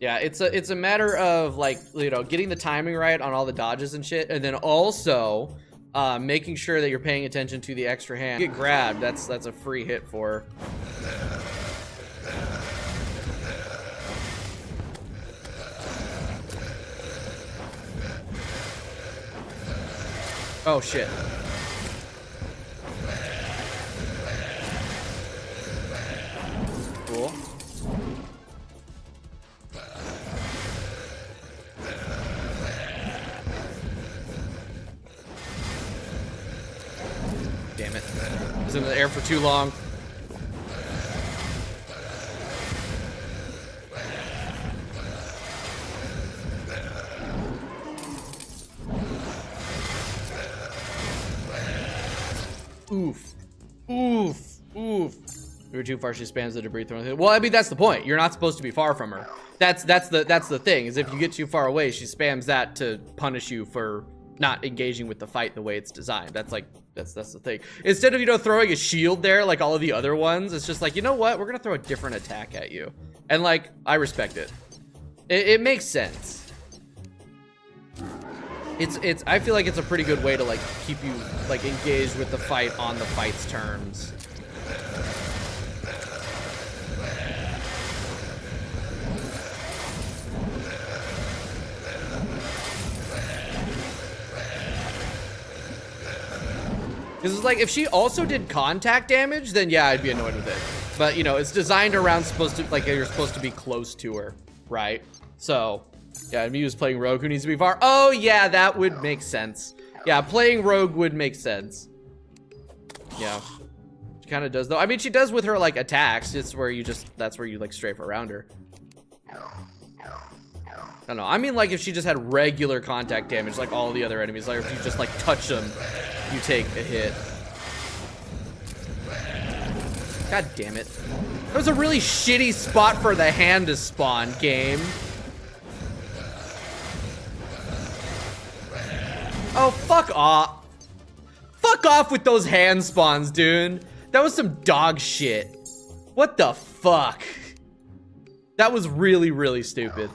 Yeah, it's a matter of like, you know, getting the timing right on all the dodges and shit, and then also making sure that you're paying attention to the extra hand. Get grabbed, that's a free hit for her. Oh shit. Cool. Damn it. I was in the air for too long. Oof. Oof. Oof. We were too far, she spams the debris thrown. Well, I mean, that's the point. You're not supposed to be far from her. That's the thing, is if you get too far away, she spams that to punish you for not engaging with the fight the way it's designed. That's like, that's the thing. Instead of, you know, throwing a shield there like all of the other ones, it's just like, you know what? We're gonna throw a different attack at you. And like, I respect it. It makes sense. I feel like it's a pretty good way to like keep you like engaged with the fight on the fight's terms. Because it's like, if she also did contact damage, then yeah, I'd be annoyed with it. But, you know, it's designed around you're supposed to be close to her, right? So, yeah, me who's playing Rogue who needs to be far. Oh, yeah, that would make sense. Yeah, playing Rogue would make sense. Yeah. She kind of does, though. I mean, she does with her, like, attacks. It's where you just, that's where you, like, strafe around her. I don't know. I mean, like, if she just had regular contact damage, like all the other enemies, like if you just, like, touch them, you take a hit. God damn it. That was a really shitty spot for the hand to spawn, game. Oh, fuck off. Fuck off with those hand spawns, dude. That was some dog shit. What the fuck? That was really, really stupid.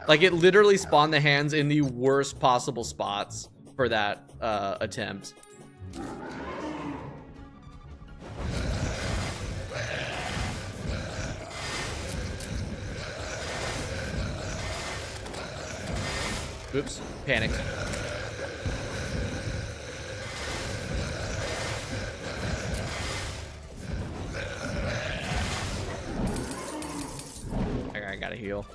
Like, it literally spawned the hands in the worst possible spots for that attempt. Oops, panicked. I gotta heal.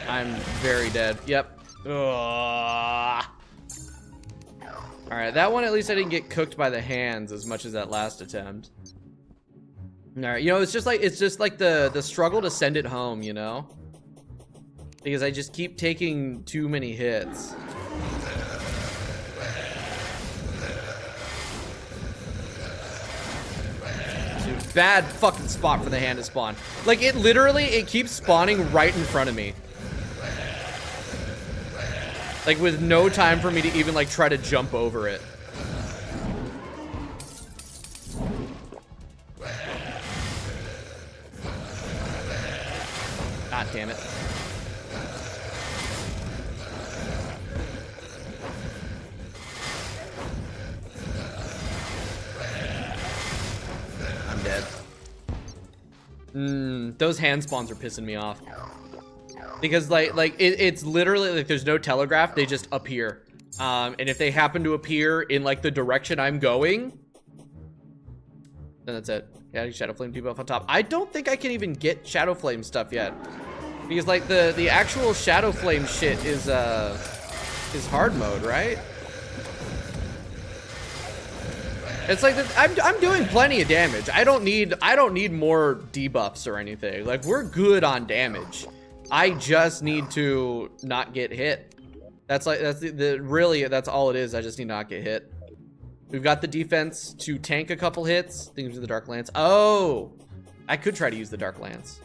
I'm very dead. Yep. Alright, that one at least I didn't get cooked by the hands as much as that last attempt. Alright, you know, it's just like the struggle to send it home, you know? Because I just keep taking too many hits. Dude, bad fucking spot for the hand to spawn. Like, it literally, it keeps spawning right in front of me. Like, with no time for me to even, like, try to jump over it. God damn it. I'm dead. Those hand spawns are pissing me off. Because it's literally like there's no telegraph, they just appear. And if they happen to appear in like the direction I'm going, then that's it. Yeah, Shadow Flame debuff on top. I don't think I can even get Shadow Flame stuff yet. Because like the actual Shadow Flame shit is hard mode, right? It's like I'm doing plenty of damage. I don't need more debuffs or anything. Like we're good on damage. I just need to not get hit. That's really that's all it is. I just need to not get hit. We've got the defense to tank a couple hits. Things with the Dark Lance. Oh, I could try to use the Dark Lance.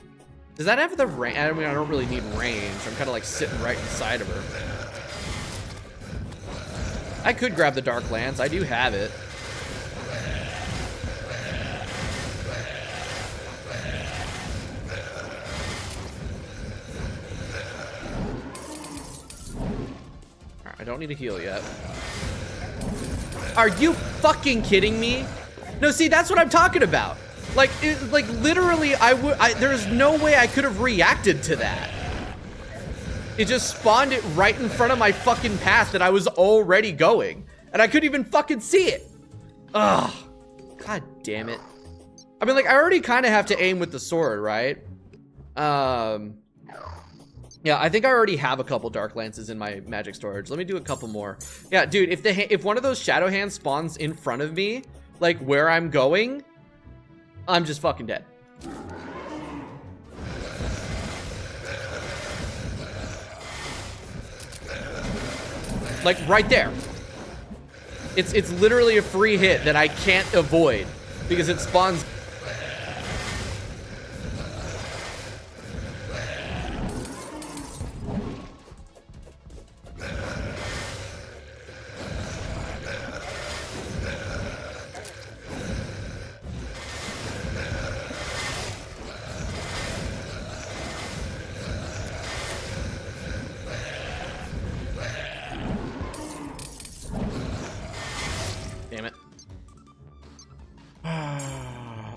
Does that have the range? I mean, I don't really need range. I'm kind of like sitting right inside of her. I could grab the Dark Lance. I do have it. I don't need to heal yet. Are you fucking kidding me? No, see, that's what I'm talking about. Like, literally, there's no way I could have reacted to that. It just spawned it right in front of my fucking path that I was already going. And I couldn't even fucking see it. Ugh. God damn it. I mean, like, I already kind of have to aim with the sword, right? Yeah, I think I already have a couple Dark Lances in my magic storage. Let me do a couple more. Yeah, dude, if one of those Shadow Hands spawns in front of me, like where I'm going, I'm just fucking dead. Like right there. It's literally a free hit that I can't avoid because it spawns.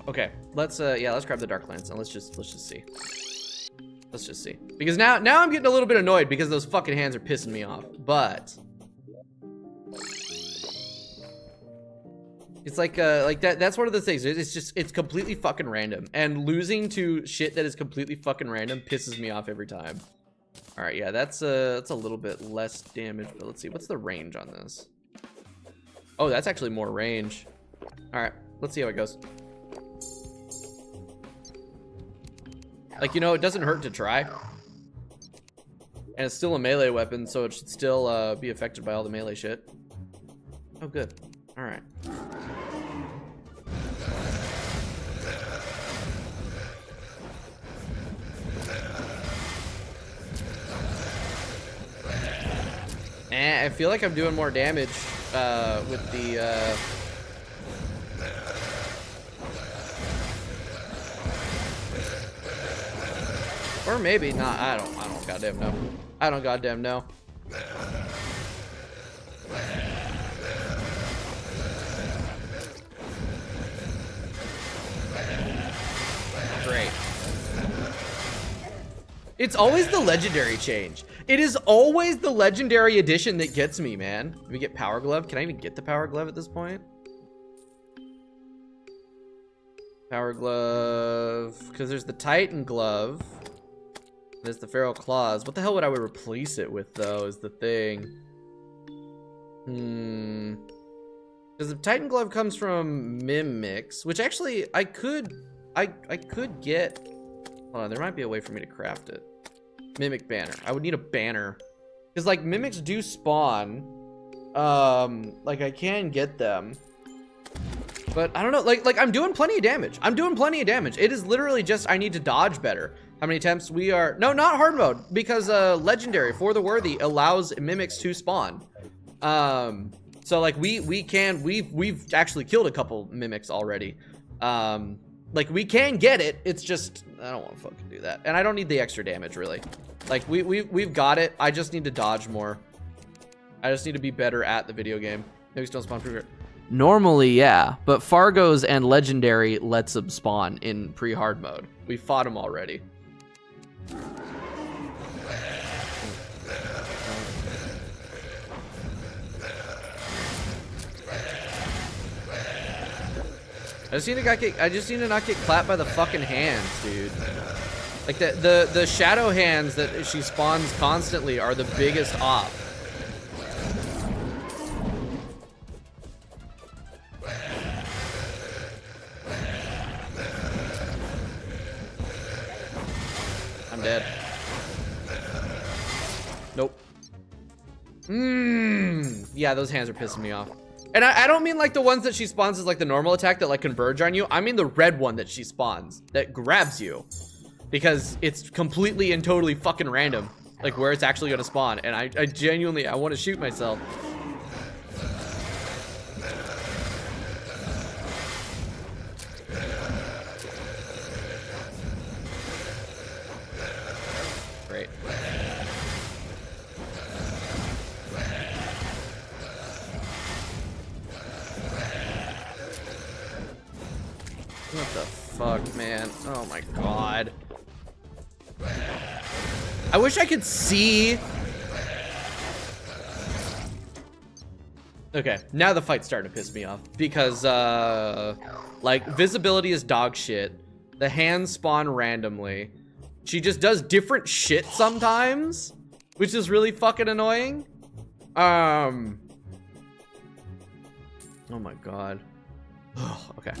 Okay, let's grab the Dark Lance and let's just see. Let's just see. Because now I'm getting a little bit annoyed because those fucking hands are pissing me off. But it's like that's one of the things. It's completely fucking random. And losing to shit that is completely fucking random pisses me off every time. Alright, yeah, that's a little bit less damage, but let's see, what's the range on this? Oh, that's actually more range. Alright, let's see how it goes. Like, you know, it doesn't hurt to try. And it's still a melee weapon, so it should still be affected by all the melee shit. Oh, good. Alright. I feel like I'm doing more damage with the... Or maybe not. I don't goddamn know. I don't goddamn know. Great. It's always the legendary change. It is always the legendary edition that gets me, man. Can we get Power Glove? Can I even get the Power Glove at this point? Power Glove, because there's the Titan Glove. There's the Feral Claws. What the hell would I replace it with, though, is the thing. Because the Titan Glove comes from Mimics, which actually I could get. Hold on, there might be a way for me to craft it. Mimic banner. I would need a banner. Because, like, Mimics do spawn. Like, I can get them. But, I don't know. Like I'm doing plenty of damage. I'm doing plenty of damage. It is literally just I need to dodge better. How many attempts we are... No, not hard mode. Because, Legendary, For the Worthy, allows Mimics to spawn. So, like, we've actually killed a couple Mimics already. Like, we can get it. It's just, I don't want to fucking do that. And I don't need the extra damage, really. Like, we've got it. I just need to dodge more. I just need to be better at the video game. Maybe don't spawn pre. Normally, yeah. But Fargo's and Legendary lets them spawn in pre-hard mode. We fought them already. I just need to not get clapped by the fucking hands, dude. Like the shadow hands that she spawns constantly are the biggest op. I'm dead. Nope. Yeah, those hands are pissing me off. And I don't mean like the ones that she spawns as like the normal attack that like converge on you. I mean the red one that she spawns that grabs you. Because it's completely and totally fucking random. Like where it's actually gonna spawn. And I genuinely, I want to shoot myself. Great. What the fuck, man? Oh my god. I wish I could see. Okay, now the fight's starting to piss me off because like visibility is dog shit. The hands spawn randomly. She just does different shit sometimes, which is really fucking annoying. Oh my god. Okay.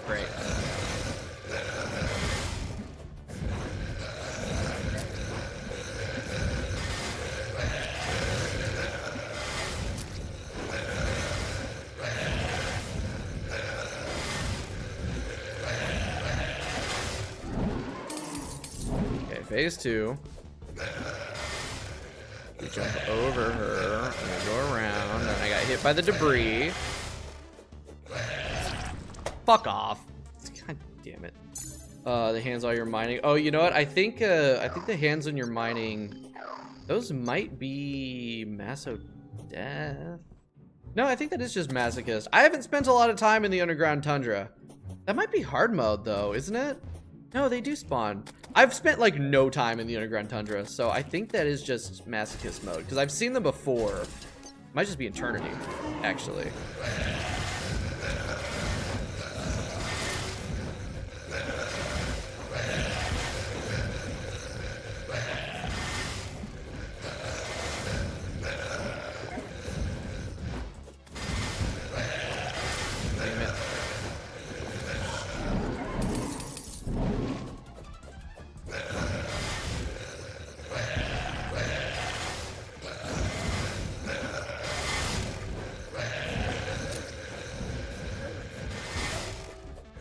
Great. Okay, phase 2. We jump over her, and we go around, and I got hit by the debris. Fuck off. God damn it. The hands while you're mining. Oh, you know what? I think the hands when you're mining, those might be Maso-Death. No, I think that is just Masochist. I haven't spent a lot of time in the underground tundra. That might be hard mode though, isn't it? No, they do spawn. I've spent like no time in the underground tundra, so I think that is just Masochist mode because I've seen them before. Might just be Eternity, actually.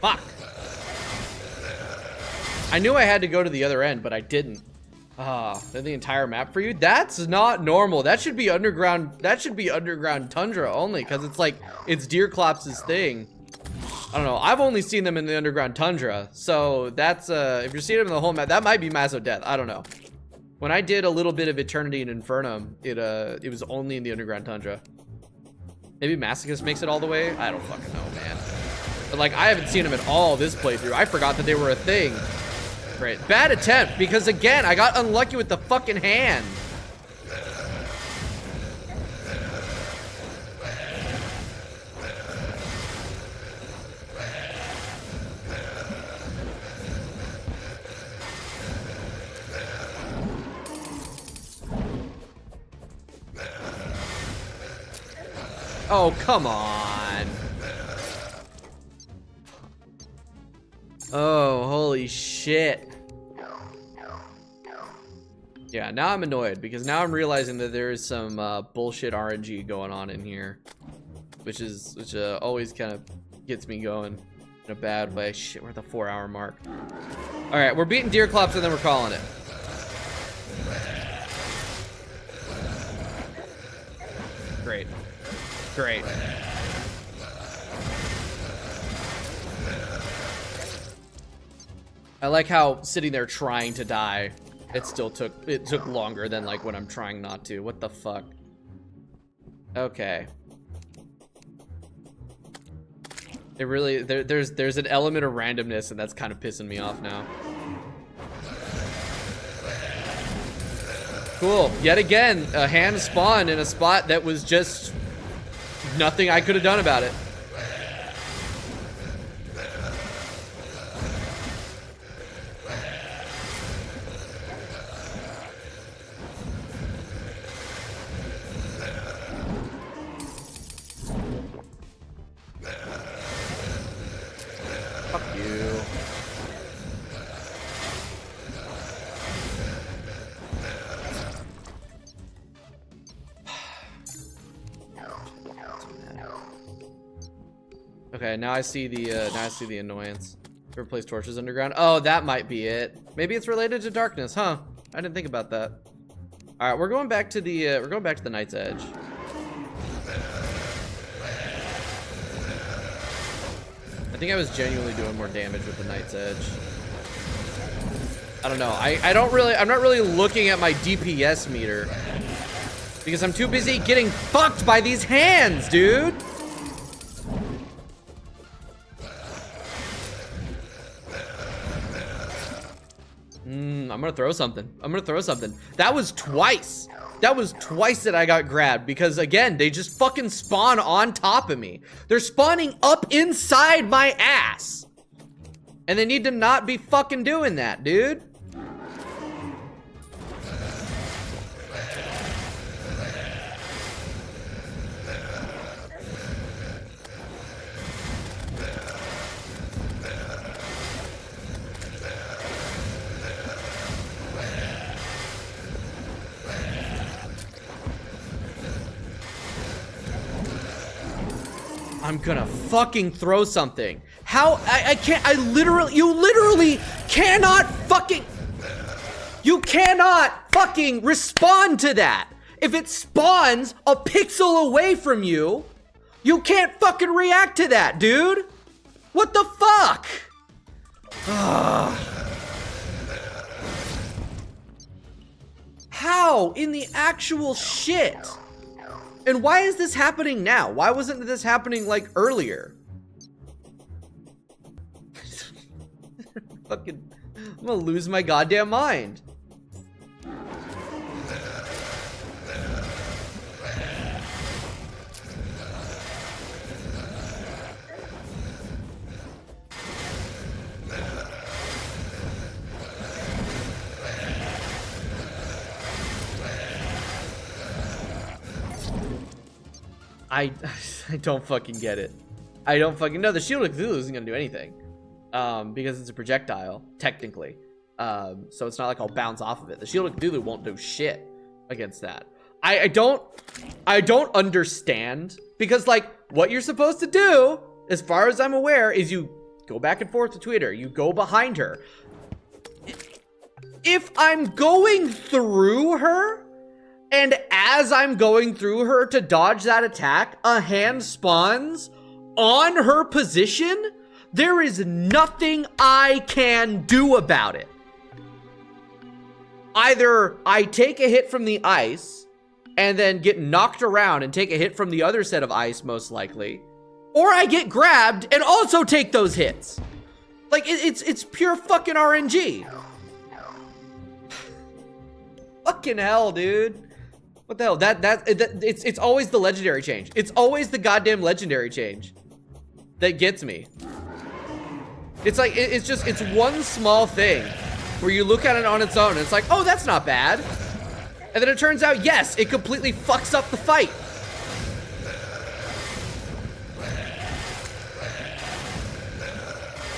Fuck. I knew I had to go to the other end, but I didn't. Then the entire map for you? That's not normal. That should be underground. That should be underground tundra only, because it's like, it's Deerclops' thing. I don't know. I've only seen them in the underground tundra. So that's, if you're seeing them in the whole map, that might be Maso-Death. I don't know. When I did a little bit of Eternity and Infernum, it was only in the underground tundra. Maybe Masochist makes it all the way? I don't fucking know, man. But like, I haven't seen them at all this playthrough. I forgot that they were a thing. Right. Bad attempt, because again, I got unlucky with the fucking hand. Oh, come on. Oh, holy shit. Yeah, now I'm annoyed because now I'm realizing that there is some bullshit RNG going on in here, which always kind of gets me going in a bad way. Shit, we're at the 4-hour mark. All right, we're beating Deerclops and then we're calling it. Great. Great. I like how sitting there trying to die, it took longer than like when I'm trying not to. What the fuck? Okay. It really, there's an element of randomness, and that's kind of pissing me off now. Cool. Yet again, a hand spawned in a spot that was just nothing I could have done about it. Fuck you. Okay, now I see the annoyance. Replace torches underground. Oh, that might be it. Maybe it's related to darkness, huh? I didn't think about that. All right, we're going back to the Night's Edge. I think I was genuinely doing more damage with the Night's Edge. I don't know. I'm not really looking at my DPS meter because I'm too busy getting fucked by these hands, dude. I'm gonna throw something. That was twice. That I got grabbed because, again, they just fucking spawn on top of me. They're spawning up inside my ass. And they need to not be fucking doing that, dude. I'm gonna fucking throw something. How? I can't, you literally cannot fucking respond to that. If it spawns a pixel away from you, you can't fucking react to that, dude. What the fuck? How in the actual shit? And why is this happening now? Why wasn't this happening like earlier? Fucking, I'm gonna lose my goddamn mind. I don't fucking get it. I don't fucking know. The Shield of Cthulhu isn't gonna do anything. Because it's a projectile, technically. So it's not like I'll bounce off of it. The Shield of Cthulhu won't do shit against that. I don't understand, because like what you're supposed to do, as far as I'm aware, is you go back and forth to Twitter, you go behind her. If I'm going through her, and as I'm going through her to dodge that attack, a hand spawns on her position, there is nothing I can do about it. Either I take a hit from the ice and then get knocked around and take a hit from the other set of ice, most likely, or I get grabbed and also take those hits. Like, it's pure fucking RNG. Fucking hell, dude. What the hell? It's always the legendary change. It's always the goddamn legendary change that gets me. It's like, it's one small thing where you look at it on its own and it's like, oh, that's not bad. And then it turns out, yes, it completely fucks up the fight.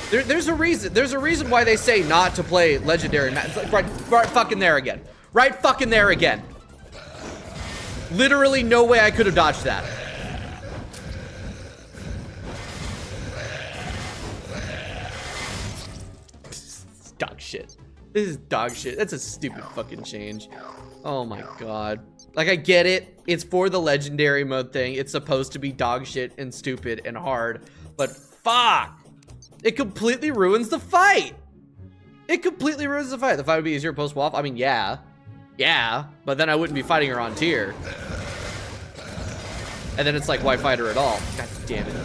There's a reason why they say not to play legendary matches. Like, right fucking there again. Right fucking there again. Literally no way I could have dodged that. Dog shit. This is dog shit. That's a stupid fucking change. Oh my god. Like, I get it. It's for the legendary mode thing. It's supposed to be dog shit and stupid and hard. But fuck. It completely ruins the fight. It completely ruins the fight. The fight would be easier post-WAF. I mean, yeah. Yeah, but then I wouldn't be fighting her on tier. And then it's like, why fight her at all? God damn it.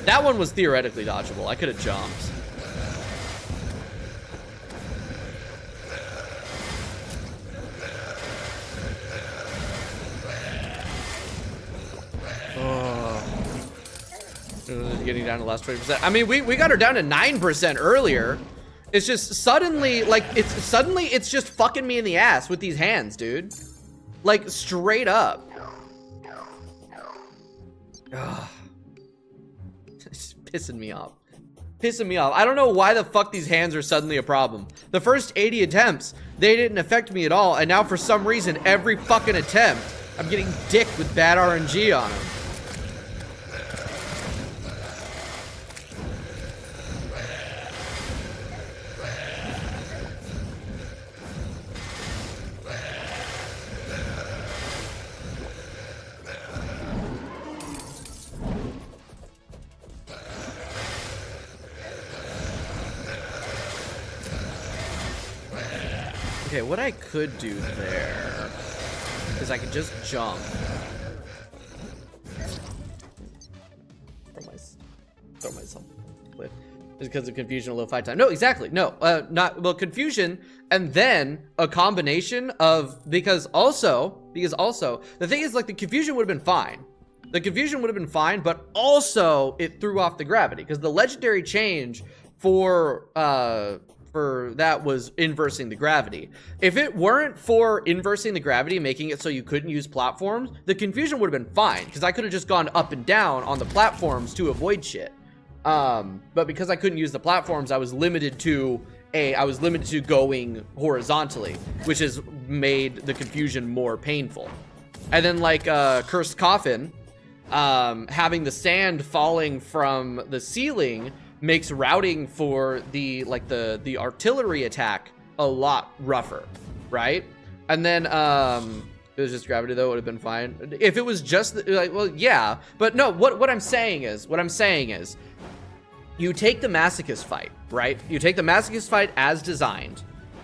That one was theoretically dodgeable. I could have jumped. Getting down to the last 20%. I mean, we got her down to 9% earlier. It's just suddenly, like, it's just fucking me in the ass with these hands, dude. Like, straight up. Ugh. It's pissing me off. Pissing me off. I don't know why the fuck these hands are suddenly a problem. The first 80 attempts, they didn't affect me at all, and now for some reason, every fucking attempt, I'm getting dicked with bad RNG on them. Okay, what I could do there is I could just jump. Throw myself. Just because of confusion and low fight time. No, exactly. No, well, confusion and then a combination of because also the thing is, like, the confusion would have been fine. The confusion would have been fine, but also it threw off the gravity because the legendary change for that was inversing the gravity. If it weren't for inversing the gravity, making it so you couldn't use platforms, the confusion would have been fine because I could have just gone up and down on the platforms to avoid shit. But because I couldn't use the platforms, I was limited to going horizontally, which has made the confusion more painful. And then, like, Cursed Coffin, having the sand falling from the ceiling makes routing for the artillery attack a lot rougher, right? And then it was just gravity, though, it would have been fine. If it was just like, well, yeah, but no, what I'm saying is you take the Masochist fight, right? You take the Masochist fight as designed,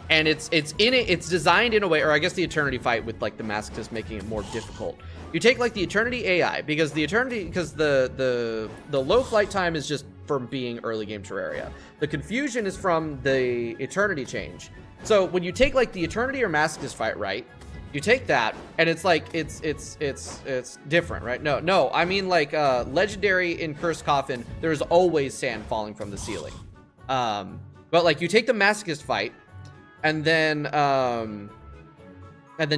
and it's designed in a way, or I guess the Eternity fight with, like, the Masochist making it more difficult. You take, like, the Eternity AI because the low flight time is just from being early game Terraria. The confusion is from the Eternity change. So when you take, like, the Eternity or Masochist fight, right? You take that and it's like it's different, right? No, I mean, like, legendary in Cursed Coffin, there's always sand falling from the ceiling. But, like, you take the Masochist fight and then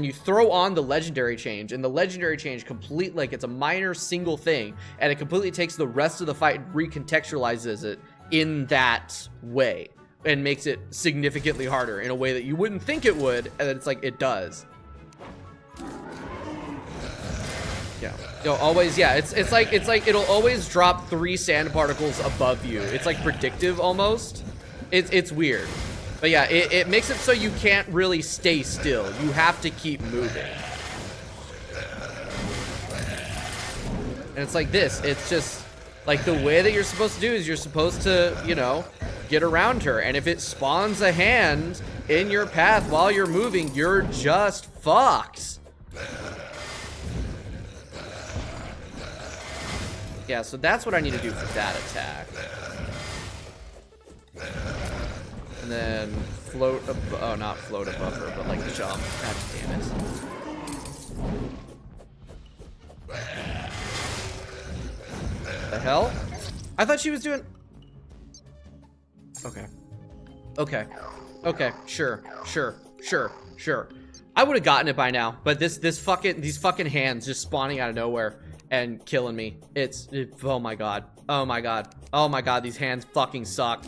you throw on the legendary change, and the legendary change like, it's a minor single thing, and it completely takes the rest of the fight and recontextualizes it in that way and makes it significantly harder in a way that you wouldn't think it would, and it's like it does. Yeah. You'll always, yeah, it's like it'll always drop 3 sand particles above you. It's like predictive almost. It's weird. But yeah, it makes it so you can't really stay still. You have to keep moving. And it's like this. It's just like the way that you're supposed to do is you're supposed to, you know, get around her. And if it spawns a hand in your path while you're moving, you're just fucked. Yeah, so that's what I need to do for that attack. And then float, oh, not float above her, but, like, jump. God damn it. The hell? I thought she was doing... Okay, sure. I would have gotten it by now, but these fucking hands just spawning out of nowhere and killing me. Oh my god. Oh my god. Oh my god, these hands fucking suck.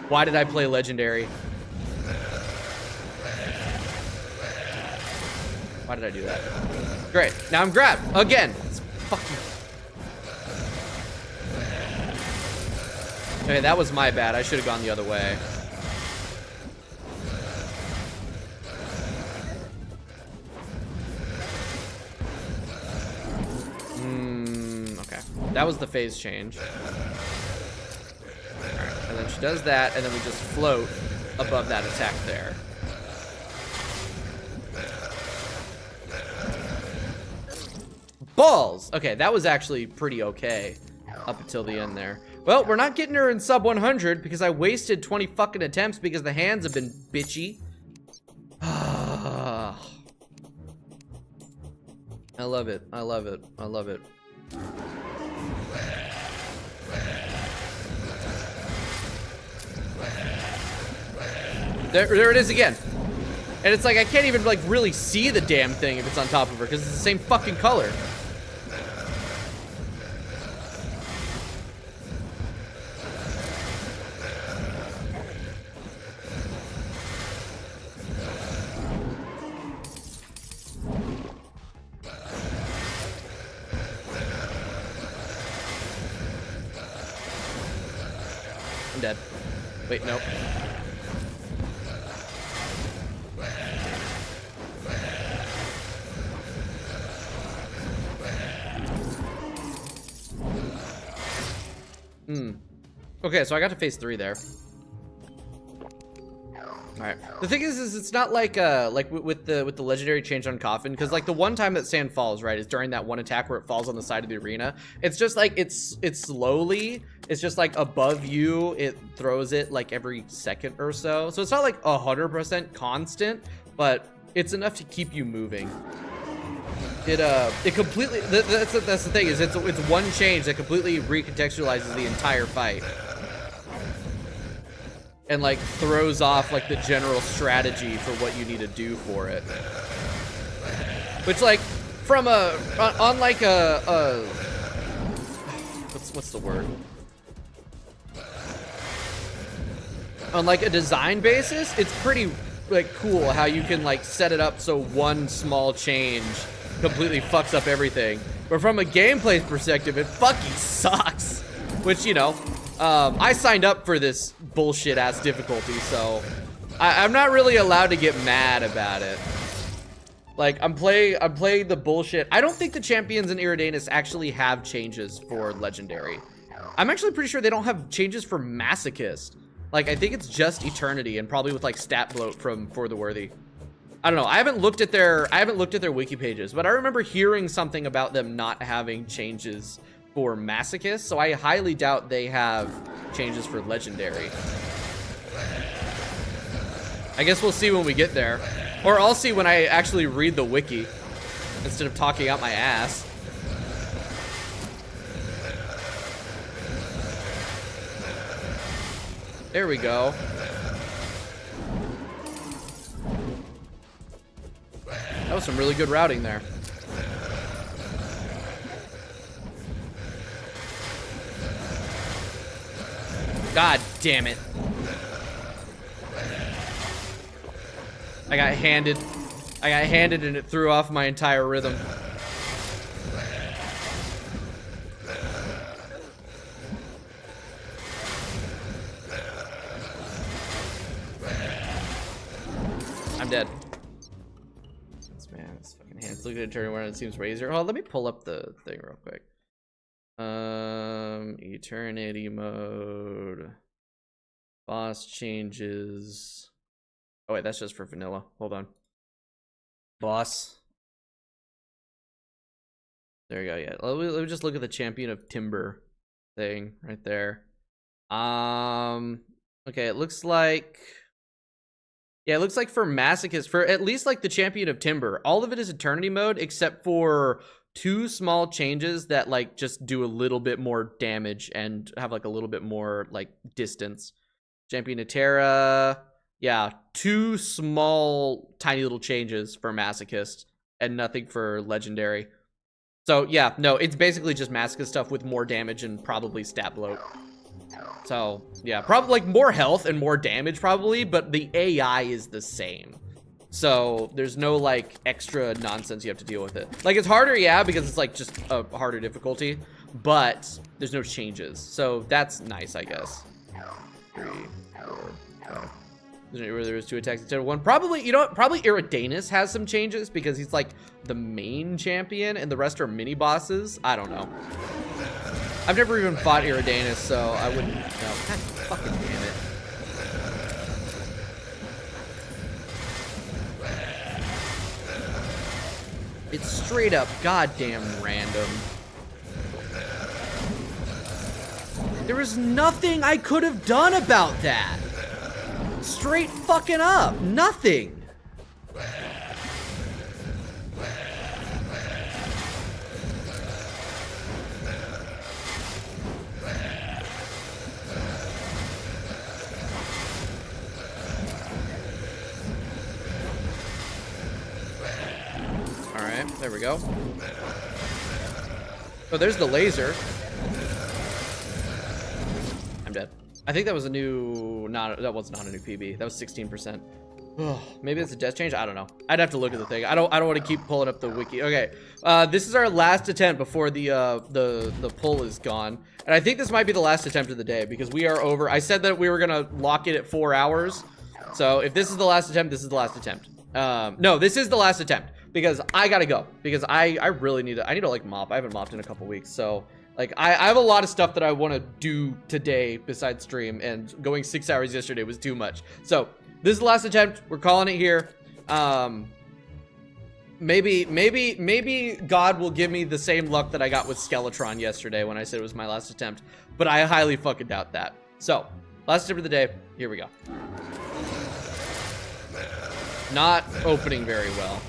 Why did I play legendary? Why did I do that? Great. Now I'm grabbed again. It's fucking... Okay, that was my bad. I should have gone the other way. Okay. That was the phase change. Alright, and then she does that, and then we just float. above that attack there. Balls! Okay, that was actually pretty okay up until the end there. Well, we're not getting her in sub 100 because I wasted 20 fucking attempts because the hands have been bitchy. I love it. I love it. I love it. There it is again. And it's like I can't even like really see the damn thing if it's on top of her because it's the same fucking color. I'm dead. Wait, nope. Okay, so I got to phase 3 there. Alright. The thing is it's not like with the legendary change on Coffin, because like the one time that sand falls, right, is during that one attack where it falls on the side of the arena. It's just like it's slowly, it's just like above you, it throws it like every second or so. So it's not like 100% constant, but it's enough to keep you moving. It completely, that's the thing, is it's one change that completely recontextualizes the entire fight. And like throws off like the general strategy for what you need to do for it. Which like from on like what's the word? On like a design basis, it's pretty like cool how you can like set it up so one small change completely fucks up everything. But from a gameplay perspective, it fucking sucks. Which, you know, I signed up for this bullshit ass difficulty, so I'm not really allowed to get mad about it. Like I'm playing the bullshit. I don't think the champions in Iridanus actually have changes for legendary. I'm actually pretty sure they don't have changes for Masochist. Like I think it's just Eternity, and probably with like stat bloat from FORTHEWORTHY. I don't know. I haven't looked at their wiki pages, but I remember hearing something about them not having changes for Masochist, so I highly doubt they have changes for legendary. I guess we'll see when we get there. Or I'll see when I actually read the wiki instead of talking out my ass. There we go. That was some really good routing there. God damn it. I got handed and it threw off my entire rhythm. I'm dead. Man, this fucking hand's looking at turning around, it seems razor. Oh, let me pull up the thing real quick. Eternity mode. Boss changes. Oh wait, that's just for vanilla. Hold on. Boss. There you go, yeah. Let me just look at the Champion of Timber thing right there. Okay, it looks like... Yeah, it looks like for Masochist, for at least like the Champion of Timber, all of it is Eternity mode except for 2 small changes that like just do a little bit more damage and have like a little bit more like distance. Champion of Terra, yeah, 2 small tiny little changes for Masochist and nothing for legendary. So yeah, no, it's basically just Masochist stuff with more damage and probably stat bloat. So yeah, probably like more health and more damage probably, but the AI is the same. So there's no like extra nonsense you have to deal with it. Like it's harder, yeah, because it's like just a harder difficulty, but there's no changes. So that's nice, I guess. 3, 4, 5. There was 2 attacks instead of 1. Probably, you know what? Probably Iridanus has some changes because he's like the main champion and the rest are mini bosses. I don't know. I've never even fought Iridanus, so I wouldn't know. God fucking damn it. It's straight up goddamn random. There was nothing I could have done about that. Straight fucking up. Nothing. Alright, there we go. Oh, there's the laser. I'm dead. I think that was a new... that was not a new PB. That was 16%. Maybe it's a death change? I don't know. I'd have to look at the thing. I don't want to keep pulling up the wiki. Okay. This is our last attempt before the pull is gone. And I think this might be the last attempt of the day because we are over. I said that we were gonna lock it at 4 hours. So if this is the last attempt, this is the last attempt. No, this is the last attempt because I gotta go because I really need to, like mop. I haven't mopped in a couple weeks. So like I have a lot of stuff that I want to do today besides stream, and going 6 hours yesterday was too much. So this is the last attempt. We're calling it here. Maybe God will give me the same luck that I got with Skeletron yesterday when I said it was my last attempt, but I highly fucking doubt that. So last attempt of the day. Here we go. Not opening very well.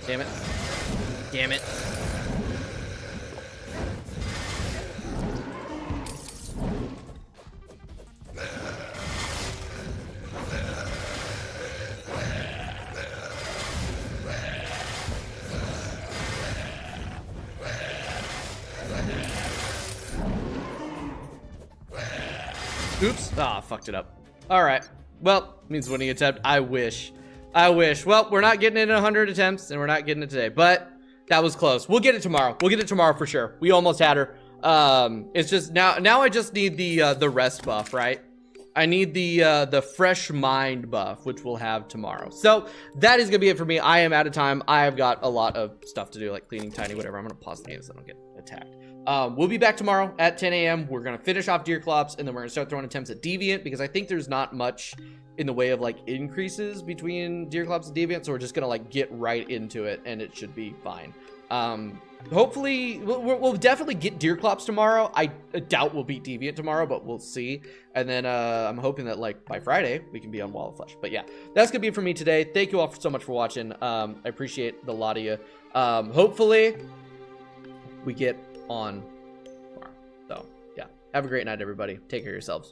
Damn it. Damn it. Oops. Ah, fucked it up. All right. Well, means winning attempt. I wish. Well, we're not getting it in 100 attempts, and we're not getting it today, but that was close. We'll get it tomorrow. We'll get it tomorrow for sure. We almost had her. It's just now I just need the rest buff, right? I need the fresh mind buff, which we'll have tomorrow. So that is gonna be it for me. I am out of time. I have got a lot of stuff to do, like cleaning tiny, whatever. I'm gonna pause the game so I don't get attacked. We'll be back tomorrow at 10 a.m. We're gonna finish off Deerclops, and then we're gonna start throwing attempts at Deviant because I think there's not much in the way of like increases between Deerclops and Deviant, so we're just gonna like get right into it, and it should be fine. Hopefully we'll definitely get Deerclops tomorrow. I doubt we'll beat Deviant tomorrow, but we'll see. And then I'm hoping that like by Friday we can be on Wall of Flesh. But yeah, that's gonna be it for me today. Thank you all so much for watching. I appreciate the lot of you. Hopefully we get on tomorrow. So yeah, have a great night, everybody. Take care of yourselves.